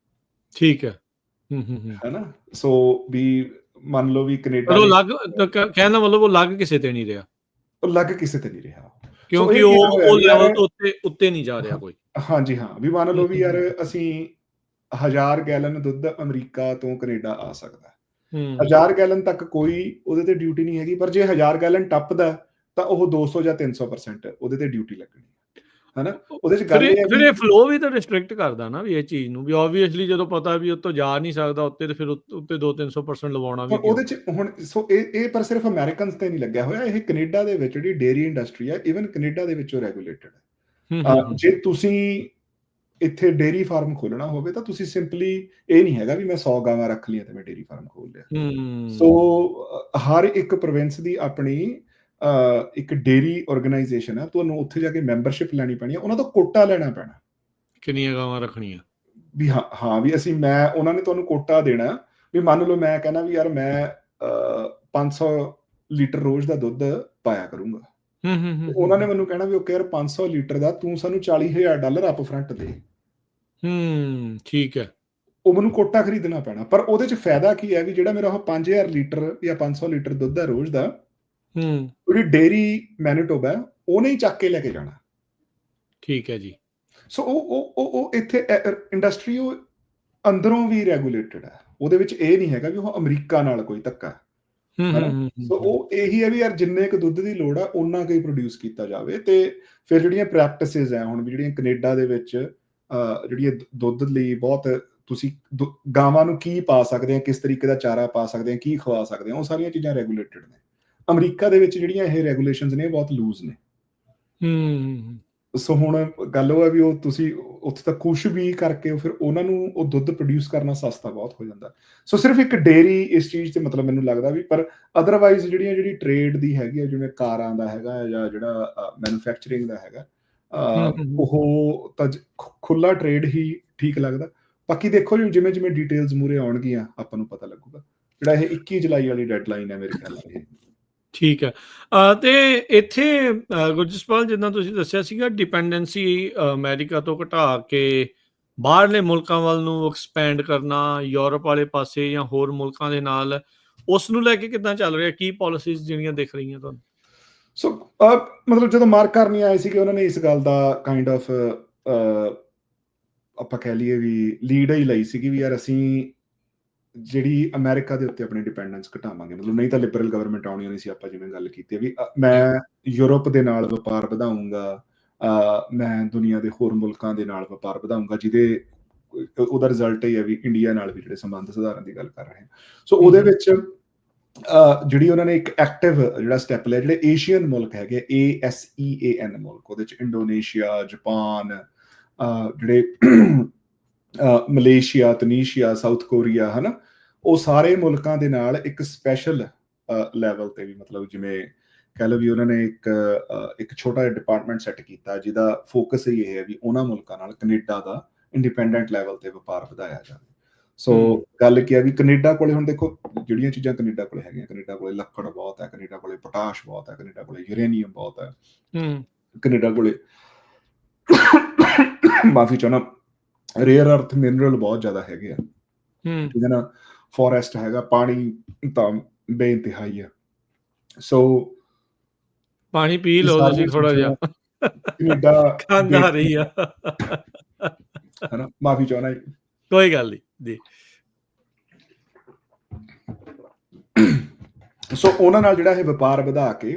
ਠੀਕ ਹੈ ਹਨਾ। ਸੋ ਵੀ ਮੰਨ ਲਓ ਵੀ ਕੈਨੇਡਾ ਉਹ ਲੱਗ ਕਹਿਣ ਦਾ ਮਤਲਬ ਉਹ ਲੱਗ ਕਿਸੇ ਤੇ ਨਹੀਂ ਰਿਹਾ, ਉਹ ਲੱਗ ਕਿਸੇ ਤੇ ਨਹੀਂ ਰਿਹਾ, ਕਿਉਂਕਿ ਉਹ ਲੈਵਲ ਤੋਂ ਉੱਤੇ ਨਹੀਂ ਜਾ ਰਿਹਾ ਕੋਈ। ਹਾਂਜੀ ਹਾਂ, ਵੀ ਮੰਨ ਲਓ ਵੀ ਯਾਰ ਅਸੀਂ 1000 ਗੈਲਨ ਦੁੱਧ ਅਮਰੀਕਾ ਤੋਂ ਕੈਨੇਡਾ ਆ ਸਕਦਾ, 1000 ਗੈਲਨ ਤੱਕ ਕੋਈ ਉਹਦੇ ਤੇ ਡਿਊਟੀ ਨਹੀਂ ਹੈਗੀ, ਪਰ ਜੇ 1000 ਗੈਲਨ ਟੱਪਦਾ ਤਾਂ ਉਹ 200 ਜਾਂ 300% ਉਹਦੇ ਤੇ ਡਿਊਟੀ ਲੱਗਣੀ ਹਨਾ। ਉਹਦੇ ਚ ਗੱਲ ਫਿਰ ਇਹ ਫਲੋ ਵੀ ਤਾਂ ਰਿਸਟ੍ਰਿਕਟ ਕਰਦਾ ਨਾ ਵੀ ਇਹ ਚੀਜ਼ ਨੂੰ, ਵੀ ਆਬਵੀਅਸਲੀ ਜਦੋਂ ਪਤਾ ਵੀ ਉੱਤੋਂ ਜਾ ਨਹੀਂ ਸਕਦਾ ਉੱਤੇ, ਤੇ ਫਿਰ ਉੱਤੇ 200-300% ਲਵਾਉਣਾ ਵੀ ਉਹਦੇ ਚ ਹੁਣ। ਸੋ ਇਹ ਪਰ ਸਿਰਫ ਅਮਰੀਕਨਸ ਤੇ ਨਹੀਂ ਲੱਗਿਆ ਹੋਇਆ, ਇਹ ਕੈਨੇਡਾ ਦੇ ਵਿੱਚ ਜਿਹੜੀ ਡੇਅਰੀ ਇੰਡਸਟਰੀ ਹੈ ਈਵਨ ਕੈਨੇਡਾ ਦੇ ਵਿੱਚੋਂ ਰੈਗੂਲੇਟਡ ਹੈ। ਜੇ ਤੁਸੀਂ ਇੱਥੇ ਡੇਅਰੀ ਫਾਰਮ ਖੋਲਣਾ ਹੋਵੇ ਤਾਂ ਤੁਸੀਂ ਸਿੰਪਲੀ ਇਹ ਨਹੀਂ ਹੈਗਾ ਵੀ ਮੈਂ 100 ਗਾਵਾਂ ਰੱਖ ਲਈਆਂ ਤੇ ਮੈਂ ਡੇਅਰੀ ਫਾਰਮ ਖੋਲ ਲਿਆ। ਸੋ ਹਰ ਇੱਕ ਪ੍ਰੋਵਿੰਸ ਦੀ ਆਪਣੀ ਇੱਕ ਡੇਅਰੀ ਆਰਗੇਨਾਈਜੇਸ਼ਨ ਹੈ, ਤੁਹਾਨੂੰ ਉੱਥੇ ਜਾ ਕੇ ਮੈਂਬਰਸ਼ਿਪ ਲੈਣੀ ਪੈਣੀ ਹੈ, ਉਹਨਾਂ ਤੋਂ ਕੋਟਾ ਲੈਣਾ ਪੈਣਾ, ਕਿੰਨੀਆਂ ਗਾਵਾਂ ਰੱਖਣੀਆਂ ਵੀ ਹਾਂ ਵੀ ਅਸੀਂ ਉਹਨਾਂ ਨੇ ਤੁਹਾਨੂੰ ਕੋਟਾ ਦੇਣਾ। ਵੀ ਮੰਨ ਲਓ ਮੈਂ ਕਹਿੰਦਾ ਵੀ ਯਾਰ ਮੈਂ 500 ਲੀਟਰ ਰੋਜ਼ ਦਾ ਦੁੱਧ ਪਾਇਆ ਕਰੂੰਗਾ, ਉਹਨਾਂ ਨੇ ਮੈਨੂੰ ਕਹਿਣਾ ਵੀ ਓਕੇ ਯਾਰ 500 ਲੀਟਰ ਦਾ ਤੂੰ ਸਾਨੂੰ $40,000 ਅਪ ਫਰੰਟ ਦੇ। ਠੀਕ ਹੈ, ਉਹ ਮੈਨੂੰ ਕੋਟਾ ਖਰੀਦਣਾ ਪੈਣਾ, ਪਰ ਉਹਦੇ ਚ ਫਾਇਦਾ ਕੀ ਹੈ ਵੀ ਜਿਹੜਾ ਮੇਰਾ ਉਹ 5000 ਲੀਟਰ ਜਾਂ 500 ਲੀਟਰ ਦੁੱਧ ਹੈ ਰੋਜ਼ ਦਾ, ਉਹਦੀ ਡੇਅਰੀ ਮੈਨੀਟੋਬਾ ਉਹਨੇ ਹੀ ਚੱਕ ਕੇ ਲੈ ਕੇ ਜਾਣਾ। ਠੀਕ ਹੈ ਜੀ। ਸੋ ਉਹ ਇੱਥੇ ਇੰਡਸਟਰੀ ਉਹ ਅੰਦਰੋਂ ਵੀ ਰੈਗੂਲੇਟਡ ਹੈ, ਉਹਦੇ ਵਿੱਚ ਇਹ ਨਹੀਂ ਹੈਗਾ ਵੀ ਉਹ ਅਮਰੀਕਾ ਨਾਲ ਕੋਈ ਧੱਕਾ। ਸੋ ਉਹ ਇਹੀ ਹੈ ਵੀ ਯਾਰ ਜਿੰਨੇ ਕੁ ਦੁੱਧ ਦੀ ਲੋੜ ਆ ਉਹਨਾਂ ਕੁ ਹੀ ਪ੍ਰੋਡਿਊਸ ਕੀਤਾ ਜਾਵੇ। ਤੇ ਫਿਰ ਜਿਹੜੀਆਂ ਪ੍ਰੈਕਟਿਸਿਸ ਹੈ ਹੁਣ ਵੀ ਜਿਹੜੀਆਂ ਕੈਨੇਡਾ ਦੇ ਵਿੱਚ ਜਿਹੜੀਆਂ ਦੁੱਧ ਲਈ ਬਹੁਤ ਤੁਸੀਂ ਗਾਵਾਂ ਨੂੰ ਕੀ ਪਾ ਸਕਦੇ ਆ, ਕਿਸ ਤਰੀਕੇ ਦਾ ਚਾਰਾ ਪਾ ਸਕਦੇ ਆ, ਕੀ ਖਵਾ ਸਕਦੇ ਆ, ਉਹ ਸਾਰੀਆਂ ਚੀਜ਼ਾਂ ਰੈਗੂਲੇਟਡ ਨੇ। ਅਮਰੀਕਾ ਦੇ ਵਿੱਚ ਜਿਹੜੀਆਂ ਇਹ ਰੈਗੂਲੇਸ਼ਨਸ ਨੇ ਬਹੁਤ ਲੂਜ਼ ਨੇ। ਸੋ ਹੁਣ ਗੱਲ ਉਹ ਹੈ ਵੀ ਉਹ ਤੁਸੀਂ ਉੱਥੇ ਤਾਂ ਕੁਛ ਵੀ ਕਰਕੇ ਫਿਰ ਉਹਨਾਂ ਨੂੰ ਉਹ ਦੁੱਧ ਪ੍ਰੋਡਿਊਸ ਕਰਨਾ ਸਸਤਾ ਬਹੁਤ ਹੋ ਜਾਂਦਾ। ਸੋ ਸਿਰਫ ਇੱਕ ਡੇਅਰੀ ਇਸ ਚੀਜ਼ ਤੇ ਮਤਲਬ ਮੈਨੂੰ ਲੱਗਦਾ ਵੀ, ਪਰ ਅਦਰਵਾਈਜ਼ ਜਿਹੜੀ ਟ੍ਰੇਡ ਦੀ ਹੈਗੀ ਹੈ, ਜਿਵੇਂ ਕਾਰਾਂ ਦਾ ਹੈਗਾ ਜਾਂ ਜਿਹੜਾ ਮੈਨੂਫੈਕਚਰਿੰਗ ਦਾ ਹੈਗਾ, ਉਹ ਤਾਂ ਖੁੱਲਾ ਟ੍ਰੇਡ ਹੀ ਠੀਕ ਲੱਗਦਾ। ਬਾਕੀ ਦੇਖੋ ਜਿਵੇਂ ਜਿਵੇਂ ਡਿਟੇਲਸ ਮੂਰੇ ਆਉਣਗੀਆਂ ਆਪਾਂ ਨੂੰ ਪਤਾ ਲੱਗੂਗਾ। ਜਿਹੜਾ ਇਹ 21 ਜੁਲਾਈ ਵਾਲੀ ਡੈਡਲਾਈਨ ਹੈ ਮੇਰੇ ਖਿਆਲ ਨਾਲ। ਠੀਕ ਹੈ। ਤੇ ਇੱਥੇ ਗੁਰਜਸਪਾਲ ਜਿੱਦਾਂ ਤੁਸੀਂ ਦੱਸਿਆ ਸੀਗਾ ਡਿਪੈਂਡੈਂਸੀ ਅਮਰੀਕਾ ਤੋਂ ਘਟਾ ਕੇ ਬਾਹਰਲੇ ਮੁਲਕਾਂ ਵੱਲ ਨੂੰ ਐਕਸਪੈਂਡ ਕਰਨਾ, ਯੂਰਪ ਵਾਲੇ ਪਾਸੇ ਜਾਂ ਹੋਰ ਮੁਲਕਾਂ ਦੇ ਨਾਲ, ਉਸ ਨੂੰ ਲੈ ਕੇ ਕਿੱਦਾਂ ਚੱਲ ਰਿਹਾ, ਕੀ ਪਾਲਿਸੀਜ਼ ਜਿਹੜੀਆਂ ਦਿਖ ਰਹੀਆਂ ਤੁਹਾਨੂੰ? ਸੋ ਮਤਲਬ ਜਦੋਂ ਮਾਰਕ ਕਰਨੀ ਆਏ ਸੀਗੇ ਉਹਨਾਂ ਨੇ ਇਸ ਗੱਲ ਦਾ ਕਾਈਂਡ ਆਫ ਆਪਾਂ ਕਹਿ ਲਈਏ ਵੀ ਲੀਡ ਹੀ ਲਈ ਸੀਗੀ ਵੀ ਯਾਰ ਅਸੀਂ ਜਿਹੜੀ ਅਮਰੀਕਾ ਦੇ ਉੱਤੇ ਆਪਣੀ ਡਿਪੈਂਡੈਂਸ ਘਟਾਵਾਂਗੇ, ਮਤਲਬ ਨਹੀਂ ਤਾਂ ਲਿਬਰਲ ਗਵਰਨਮੈਂਟ ਆਉਣੀ ਨਹੀਂ ਸੀ। ਆਪਾਂ ਜਿਵੇਂ ਗੱਲ ਕੀਤੀ ਵੀ ਮੈਂ ਯੂਰਪ ਦੇ ਨਾਲ ਵਪਾਰ ਵਧਾਊਂਗਾ, ਮੈਂ ਦੁਨੀਆ ਦੇ ਹੋਰ ਮੁਲਕਾਂ ਦੇ ਨਾਲ ਵਪਾਰ ਵਧਾਊਂਗਾ, ਜਿਹਦੇ ਉਹਦਾ ਰਿਜ਼ਲਟ ਇਹ ਹੈ ਵੀ ਇੰਡੀਆ ਨਾਲ ਵੀ ਜਿਹੜੇ ਸੰਬੰਧ ਸੁਧਾਰਨ ਦੀ ਗੱਲ ਕਰ ਰਹੇ ਹਾਂ। ਸੋ ਉਹਦੇ ਵਿੱਚ ਜਿਹੜੀ ਉਹਨਾਂ ਨੇ ਇੱਕ ਐਕਟਿਵ ਜਿਹੜਾ ਸਟੈਪ ਲਿਆ, ਜਿਹੜੇ ਏਸ਼ੀਅਨ ਮੁਲਕ ਹੈਗੇ ASEAN ਮੁਲਕ, ਉਹਦੇ ਚ ਇੰਡੋਨੇਸ਼ੀਆ, ਜਾਪਾਨ, ਜਿਹੜੇ ਮਲੇਸ਼ੀਆ, ਤਨੀਸ਼ੀਆ, ਸਾਊਥ ਕੋਰੀਆ, ਹਨਾ, ਉਹ ਸਾਰੇ ਮੁਲਕਾਂ ਦੇ ਨਾਲ ਇੱਕ ਸਪੈਸ਼ਲ ਲੈਵਲ ਤੇ ਵੀ ਮਤਲਬ ਜਿਵੇਂ ਕਹਿ ਲਓ ਵੀ ਉਹਨਾਂ ਨੇ ਇੱਕ ਛੋਟਾ ਜਿਹਾ ਡਿਪਾਰਟਮੈਂਟ ਸੈੱਟ ਕੀਤਾ ਜਿਹਦਾ ਫੋਕਸ ਹੀ ਇਹ ਹੈ ਵੀ ਉਹਨਾਂ ਮੁਲਕਾਂ ਨਾਲ ਕੈਨੇਡਾ ਦਾ ਇੰਡੀਪੈਂਡੈਂਟ ਲੈਵਲ ਤੇ ਵਪਾਰ ਵਧਾਇਆ ਜਾਵੇ। ਸੋ ਗੱਲ ਕੀ ਹੈ ਵੀ ਕੈਨੇਡਾ ਕੋਲੇ ਹੁਣ ਦੇਖੋ ਜਿਹੜੀਆਂ ਚੀਜ਼ਾਂ ਕੈਨੇਡਾ ਕੋਲੇ ਹੈਗੀਆਂ, ਕੈਨੇਡਾ ਕੋਲੇ ਲੱਕੜ ਬਹੁਤ ਹੈ, ਕੈਨੇਡਾ ਕੋਲੇ ਪੋਟਾਸ਼ ਬਹੁਤ ਹੈ, ਕੈਨੇਡਾ ਕੋਲੇ ਯੂਰੇਨੀਅਮ ਬਹੁਤ ਹੈ, ਕੈਨੇਡਾ ਕੋਲੇ ਮਾਫੀ ਚਾਹਨਾ ਰੇਅਰ ਅਰਥ ਮਿਨਰਲ ਬਹੁਤ ਜ਼ਿਆਦਾ ਹੈਗੇ ਆ, ਠੀਕ ਹੈ ਨਾ, ਫੋਰੈਸਟ ਹੈਗਾ, ਪਾਣੀ ਤਾਂ ਬੇਇੰਤਹਾਈ ਆ। ਸੋ ਪਾਣੀ ਪੀ ਲਓ ਤੁਸੀਂ ਥੋੜਾ ਜਿਹਾ, ਕੈਨੇਡਾ ਖੰਘ ਆ ਰਹੀ ਆ, ਹਨਾ, ਮਾਫੀ ਚਾਹਨਾ, ਕੋਈ ਗੱਲ ਨਹੀਂ ਜੀ। ਸੋ ਉਹਨਾਂ ਨਾਲ ਜਿਹੜਾ ਇਹ ਵਪਾਰ ਵਧਾ ਕੇ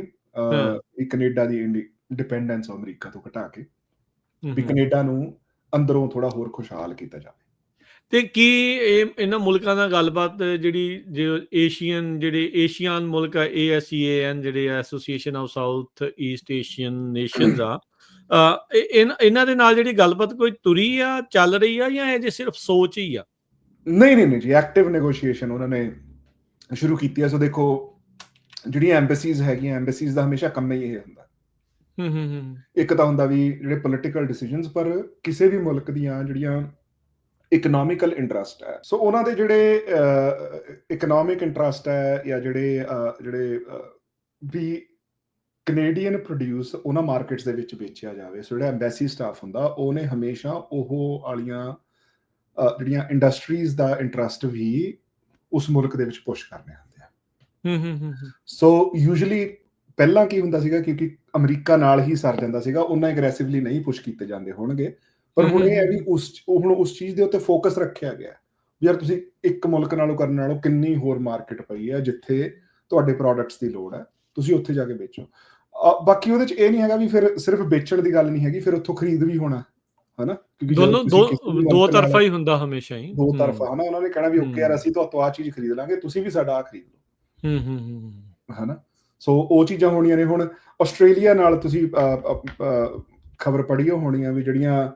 ਕੈਨੇਡਾ ਦੀ ਡਿਪੈਂਡੈਂਸ ਅਮਰੀਕਾ ਤੋਂ ਘਟਾ ਕੇ ਵੀ ਕੈਨੇਡਾ ਨੂੰ ਅੰਦਰੋਂ ਥੋੜਾ ਹੋਰ ਖੁਸ਼ਹਾਲ ਕੀਤਾ ਜਾਵੇ। ਤੇ ਕੀ ਇਹਨਾਂ ਮੁਲਕਾਂ ਦਾ ਗੱਲਬਾਤ ਜਿਹੜੀ ਜਿਹੜੇ ਏਸ਼ੀਅਨ ਮੁਲਕ ਆ, ASEAN ਜਿਹੜੇ association of south East Asian nations ਆ, ਇਹਨਾਂ ਦੇ ਨਾਲ ਜਿਹੜੀ ਗੱਲਬਾਤ ਕੋਈ ਤੁਰੀ ਆ, ਚੱਲ ਰਹੀ ਆ, ਜਾਂ ਇਹ ਜੇ ਸਿਰਫ ਸੋਚ ਹੀ ਆ? ਨਹੀਂ ਜੀ, ਐਕਟਿਵ ਨੈਗੋਸ਼ੀਏਸ਼ਨ ਉਹਨਾਂ ਨੇ ਸ਼ੁਰੂ ਕੀਤੀ ਹੈ। ਸੋ ਦੇਖੋ ਜਿਹੜੀਆਂ ਐਮਬੈਸੀਜ਼ ਹੈਗੀਆਂ, ਐਮਬੈਸੀਜ਼ ਦਾ ਹਮੇਸ਼ਾ ਕੰਮ ਹੀ ਇਹ ਹੁੰਦਾ, ਇੱਕ ਤਾਂ ਹੁੰਦਾ ਵੀ ਜਿਹੜੇ ਪੋਲੀਟੀਕਲ ਡਿਸੀਜਨਸ, ਪਰ ਕਿਸੇ ਵੀ ਮੁਲਕ ਦੀਆਂ ਜਿਹੜੀਆਂ ਇਕਨੋਮਿਕਲ ਇੰਟਰਸਟ ਹੈ, ਸੋ ਉਹਨਾਂ ਦੇ ਜਿਹੜੇ ਇਕਨੋਮਿਕ ਇੰਟਰਸਟ ਹੈ ਜਾਂ ਜਿਹੜੇ ਵੀ ਕੈਨੇਡੀਅਨ ਪ੍ਰੋਡਿਊਸ ਉਹਨਾਂ ਮਾਰਕੀਟਸ ਦੇ ਵਿੱਚ ਵੇਚਿਆ ਜਾਵੇ। ਸੋ ਜਿਹੜਾ ਐਮਬੈਸੀ ਸਟਾਫ ਹੁੰਦਾ ਉਹਨੇ ਹਮੇਸ਼ਾ ਉਹ ਵਾਲੀਆਂ ਜਿਹੜੀਆਂ ਇੰਡਸਟਰੀਜ਼ ਦਾ ਇੰਟਰਸਟ ਵੀ ਉਸ ਮੁਲਕ ਦੇ ਵਿੱਚ ਪੁਸ਼ ਕਰਨੇ ਹੁੰਦੇ ਆ। ਸੋ ਯੂਜੂਅਲੀ ਪਹਿਲਾਂ ਕੀ ਹੁੰਦਾ ਸੀਗਾ, ਕਿਉਂਕਿ ਅਮਰੀਕਾ ਨਾਲ ਹੀ ਸਰ ਜਾਂਦਾ ਸੀਗਾ, ਉਹਨਾਂ ਐਗਰੈਸਿਵਲੀ ਨਹੀਂ ਪੁਸ਼ ਕੀਤੇ ਜਾਂਦੇ ਹੋਣਗੇ, ਪਰ ਹੁਣ ਇਹ ਹੈ ਵੀ ਹੁਣ ਉਸ ਚੀਜ਼ ਦੇ ਉੱਤੇ ਫੋਕਸ ਰੱਖਿਆ ਗਿਆ ਵੀ ਯਾਰ ਤੁਸੀਂ ਇੱਕ ਮੁਲਕ ਨਾਲੋਂ ਕਰਨ ਨਾਲੋਂ ਕਿੰਨੀ ਹੋਰ ਮਾਰਕੀਟ ਪਈ ਹੈ ਜਿੱਥੇ ਤੁਹਾਡੇ ਪ੍ਰੋਡਕਟਸ ਦੀ ਲੋੜ ਹੈ, ਤੁਸੀਂ ਉੱਥੇ ਜਾ ਕੇ ਵੇਚੋ। ਬਾਕੀ ਉਹਦੇ ਚ ਇਹ ਨਹੀਂ ਹੈਗਾ ਵੀ ਫਿਰ ਸਿਰਫ ਵੇਚਣ ਦੀ ਗੱਲ ਨਹੀਂ ਹੈਗੀ, ਫਿਰ ਉੱਥੋਂ ਖਰੀਦ ਵੀ ਹੋਣਾ, ਹਨਾ, ਕਿਉਂਕਿ ਦੋ ਤਰਫਾ ਹੀ ਹੁੰਦਾ, ਹਮੇਸ਼ਾ ਹੀ ਦੋ ਤਰਫਾ, ਹਨਾ। ਉਹਨਾਂ ਨੇ ਕਹਿਣਾ ਵੀ ਓਕੇ ਯਾਰ ਅਸੀਂ ਤੁਹਾਤੋਂ ਆਹ ਚੀਜ਼ ਖਰੀਦ ਲਾਂਗੇ, ਤੁਸੀਂ ਵੀ ਸਾਡਾ ਆਹ ਖਰੀਦ ਲਓ, ਹਨਾ। ਸੋ ਉਹ ਚੀਜ਼ਾਂ ਹੋਣੀਆਂ ਨੇ। ਹੁਣ ਆਸਟ੍ਰੇਲੀਆ ਨਾਲ ਤੁਸੀਂ ਖਬਰ ਪੜ੍ਹੀ ਹੋਣੀ ਆ ਵੀ ਜਿਹੜੀਆਂ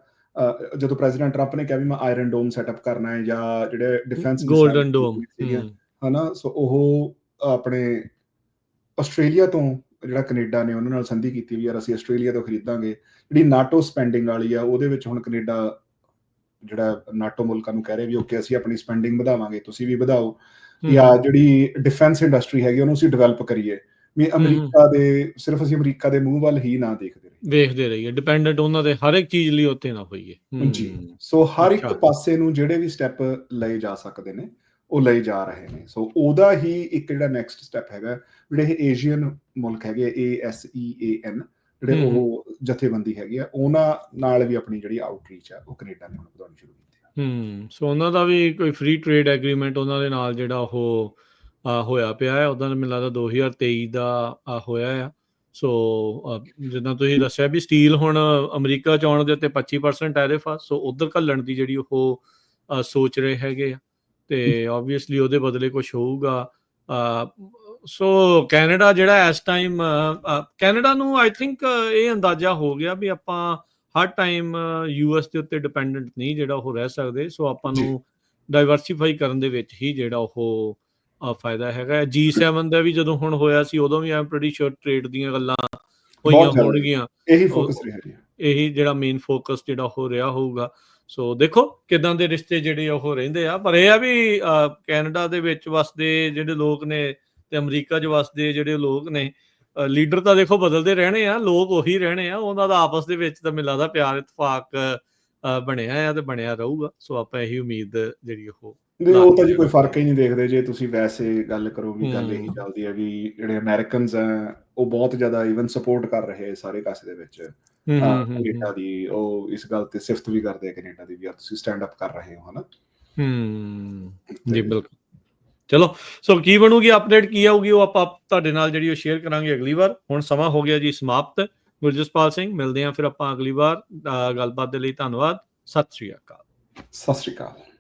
ਜਦੋਂ ਪ੍ਰੈਜ਼ੀਡੈਂਟ ਟਰੰਪ ਨੇ ਕਿਹਾ ਵੀ ਮੈਂ ਆਇਰਨ ਡੋਮ ਸੈਟਅਪ ਕਰਨਾ ਹੈ, ਜਾਂ ਜਿਹੜੇ ਡਿਫੈਂਸ ਗੋਲਡਨ ਡੋਮ, ਹਨਾ, ਸੋ ਉਹ ਆਪਣੇ ਆਸਟ੍ਰੇਲੀਆ ਤੋਂ ਜਿਹੜਾ ਕੈਨੇਡਾ ਨੇ ਉਹਨਾਂ ਨਾਲ ਸੰਧੀ ਕੀਤੀ ਵੀ ਯਾਰ ਅਸੀਂ ਆਸਟ੍ਰੇਲੀਆ ਤੋਂ ਖਰੀਦਾਂਗੇ। ਜਿਹੜੀ ਨਾਟੋ ਸਪੈਂਡਿੰਗ ਵਾਲੀ ਆ ਉਹਦੇ ਵਿੱਚ ਹੁਣ ਕੈਨੇਡਾ ਜਿਹੜਾ ਨਾਟੋ ਮੁਲਕਾਂ ਨੂੰ ਕਹਿ ਰਿਹਾ ਵੀ ਓਕੇ ਅਸੀਂ ਆਪਣੀ ਸਪੈਂਡਿੰਗ ਵਧਾਵਾਂਗੇ, ਤੁਸੀਂ ਵੀ ਵਧਾਓ, ਜਾਂ ਜਿਹੜੀ ਡਿਫੈਂਸ ਇੰਡਸਟਰੀ ਹੈਗੀ ਉਹਨੂੰ ਅਸੀਂ ਡਿਵੈਲਪ ਕਰੀਏ, ਵੀ ਅਮਰੀਕਾ ਦੇ ਸਿਰਫ ਅਸੀਂ ਅਮਰੀਕਾ ਦੇ ਮੂੰਹ ਵੱਲ ਹੀ ਨਾ ਦੇਖਦੇ ਰਹੀਏ, ਡਿਪੈਂਡੈਂਟ ਉਹਨਾਂ ਦੇ ਹਰ ਇੱਕ ਚੀਜ਼ ਲਈ ਉੱਤੇ ਨਾ ਹੋਈਏ ਜੀ। ਸੋ ਹਰ ਇੱਕ ਪਾਸੇ ਨੂੰ ਜਿਹੜੇ ਵੀ ਸਟੈਪ ਲਏ ਜਾ ਸਕਦੇ ਨੇ ਉਹ ਲਈ ਜਾ ਰਹੇ ਨੇ। ਸੋ ਉਹਦਾ ਹੀ ਇੱਕ ਜਿਹੜਾ ਨੈਕਸਟ ਸਟੈਪ ਹੈਗਾ, ਜਿਹੜੇ ਇਹ ਏਸ਼ੀਅਨ ਮੁਲਕ ਹੈਗੇ ASEAN, ਜਿਹੜੇ ਉਹ ਜਥੇਬੰਦੀ ਹੈਗੀ ਆ, ਉਹਨਾਂ ਨਾਲ ਵੀ ਆਪਣੀ ਜਿਹੜੀ ਆਊਟਰੀਚ ਆ ਉਹ ਕੈਨੇਡਾ ਨੇ ਹੁਣ ਵਧਾਉਣੀ ਸ਼ੁਰੂ ਕੀਤੀ। ਸੋ ਉਹਨਾਂ ਦਾ ਵੀ ਕੋਈ ਫ੍ਰੀ ਟ੍ਰੇਡ ਐਗਰੀਮੈਂਟ ਉਹਨਾਂ ਦੇ ਨਾਲ ਜਿਹੜਾ ਉਹ ਹੋਇਆ ਪਿਆ ਹੈ, ਉਹਦਾ ਮੈਨੂੰ ਲੱਗਦਾ 2023 ਦਾ ਹੋਇਆ ਆ। ਸੋ ਜਿੱਦਾਂ ਤੁਸੀਂ ਦੱਸਿਆ ਵੀ ਸਟੀਲ ਹੁਣ ਅਮਰੀਕਾ ਚ ਆਉਣ ਦੇ ਉੱਤੇ 25% ਟੈਰਿਫ ਆ, ਸੋ ਉੱਧਰ ਘੱਲਣ ਦੀ ਜਿਹੜੀ ਉਹ ਸੋਚ ਰਹੇ ਹੈਗੇ ਆ, ਤੇ ਆਬਵੀਅਸਲੀ ਉਹਦੇ ਬਦਲੇ ਕੁਝ ਹੋਊਗਾ। ਸੋ ਕੈਨੇਡਾ ਜਿਹੜਾ ਇਸ ਟਾਈਮ, ਕੈਨੇਡਾ ਨੂੰ ਆਈ ਥਿੰਕ ਇਹ ਅੰਦਾਜ਼ਾ ਹੋ ਗਿਆ ਵੀ ਆਪਾਂ ਹਰ ਟਾਈਮ US ਦੇ ਉੱਤੇ ਡਿਪੈਂਡੈਂਟ ਨਹੀਂ ਜਿਹੜਾ ਉਹ ਰਹਿ ਸਕਦੇ। ਸੋ ਆਪਾਂ ਨੂੰ ਡਾਈਵਰਸੀਫਾਈ ਕਰਨ ਦੇ ਵਿੱਚ ਹੀ ਜਿਹੜਾ ਉਹ ਫਾਇਦਾ ਹੈਗਾ। G7 ਦਾ ਵੀ ਜਦੋਂ ਹੁਣ ਹੋਇਆ ਸੀ ਉਦੋਂ ਵੀ ਪ੍ਰੈਟੀ ਸ਼ੋਰ ਟ੍ਰੇਡ ਦੀਆਂ ਗੱਲਾਂ ਹੋਈਆਂ ਹੋਣਗੀਆਂ, ਇਹੀ ਜਿਹੜਾ ਮੇਨ ਫੋਕਸ ਜਿਹੜਾ ਉਹ ਰਿਹਾ ਹੋਊਗਾ। ਸੋ ਦੇਖੋ ਕਿੱਦਾਂ ਦੇ ਰਿਸ਼ਤੇ ਜਿਹੜੇ ਉਹ ਰਹਿੰਦੇ ਆ, ਪਰ ਇਹ ਆ ਵੀ ਕੈਨੇਡਾ ਦੇ ਵਿੱਚ ਵਸਦੇ ਜਿਹੜੇ ਲੋਕ ਨੇ ਤੇ ਅਮਰੀਕਾ 'ਚ ਵਸਦੇ ਜਿਹੜੇ ਲੋਕ ਨੇ, ਲੀਡਰ ਤਾਂ ਦੇਖੋ ਬਦਲਦੇ ਰਹਿਣੇ ਆ, ਲੋਕ ਉਹੀ ਰਹਿਣੇ ਆ, ਉਹਨਾਂ ਦਾ ਆਪਸ ਦੇ ਵਿੱਚ ਤਾਂ ਮੈਨੂੰ ਲੱਗਦਾ ਪਿਆਰ ਇਤਫਾਕ ਬਣਿਆ ਆ ਤੇ ਬਣਿਆ ਰਹੂਗਾ। ਸੋ ਆਪਾਂ ਇਹੀ ਉਮੀਦ ਜਿਹੜੀ ਉਹ ਤਾਂ ਜੀ ਕੋਈ ਫਰਕ ਹੀ ਨਹੀਂ ਦੇਖਦੇ। ਜੇ ਤੁਸੀਂ ਵੈਸੇ ਗੱਲ ਕਰੋ ਵੀ ਗੱਲ ਇਹੀ ਚੱਲਦੀ ਹੈ ਵੀ ਜਿਹੜੇ ਅਮਰੀਕਨਸ ਆ ਉਹ ਬਹੁਤ ਜ਼ਿਆਦਾ ਈਵਨ ਸਪੋਰਟ ਕਰ ਰਹੇ ਸਾਰੇ ਕਾਸੇ ਦੇ ਵਿੱਚ ਕੈਨੇਡਾ ਦੀ, ਉਹ ਇਸ ਗੱਲ ਤੇ ਸਿਫਤ ਵੀ ਕਰਦੇ ਆ ਕੈਨੇਡਾ ਦੀ ਵੀ ਯਾਰ ਤੁਸੀਂ ਸਟੈਂਡ ਅਪ ਕਰ ਰਹੇ ਹੋ, ਹਨਾ। ਜੀ ਬਿਲਕੁਲ। ਚਲੋ, ਸੋ ਕੀ ਬਣੂਗੀ ਅਪਡੇਟ, ਕੀ ਆਊਗੀ, ਉਹ ਆਪਾਂ ਤੁਹਾਡੇ ਨਾਲ ਜਿਹੜੀ ਉਹ ਸ਼ੇਅਰ ਕਰਾਂਗੇ ਅਗਲੀ ਵਾਰ। ਹੁਣ ਸਮਾਂ ਹੋ ਗਿਆ ਜੀ ਸਮਾਪਤ। ਗੁਰਜਸਪਾਲ ਸਿੰਘ, ਮਿਲਦੇ ਹਾਂ ਫਿਰ ਆਪਾਂ ਅਗਲੀ ਵਾਰ। ਗੱਲਬਾਤ ਦੇ ਲਈ ਧੰਨਵਾਦ। ਸਤਿ ਸ਼੍ਰੀ ਅਕਾਲ। ਸਤਿ ਸ਼੍ਰੀ ਅਕਾਲ।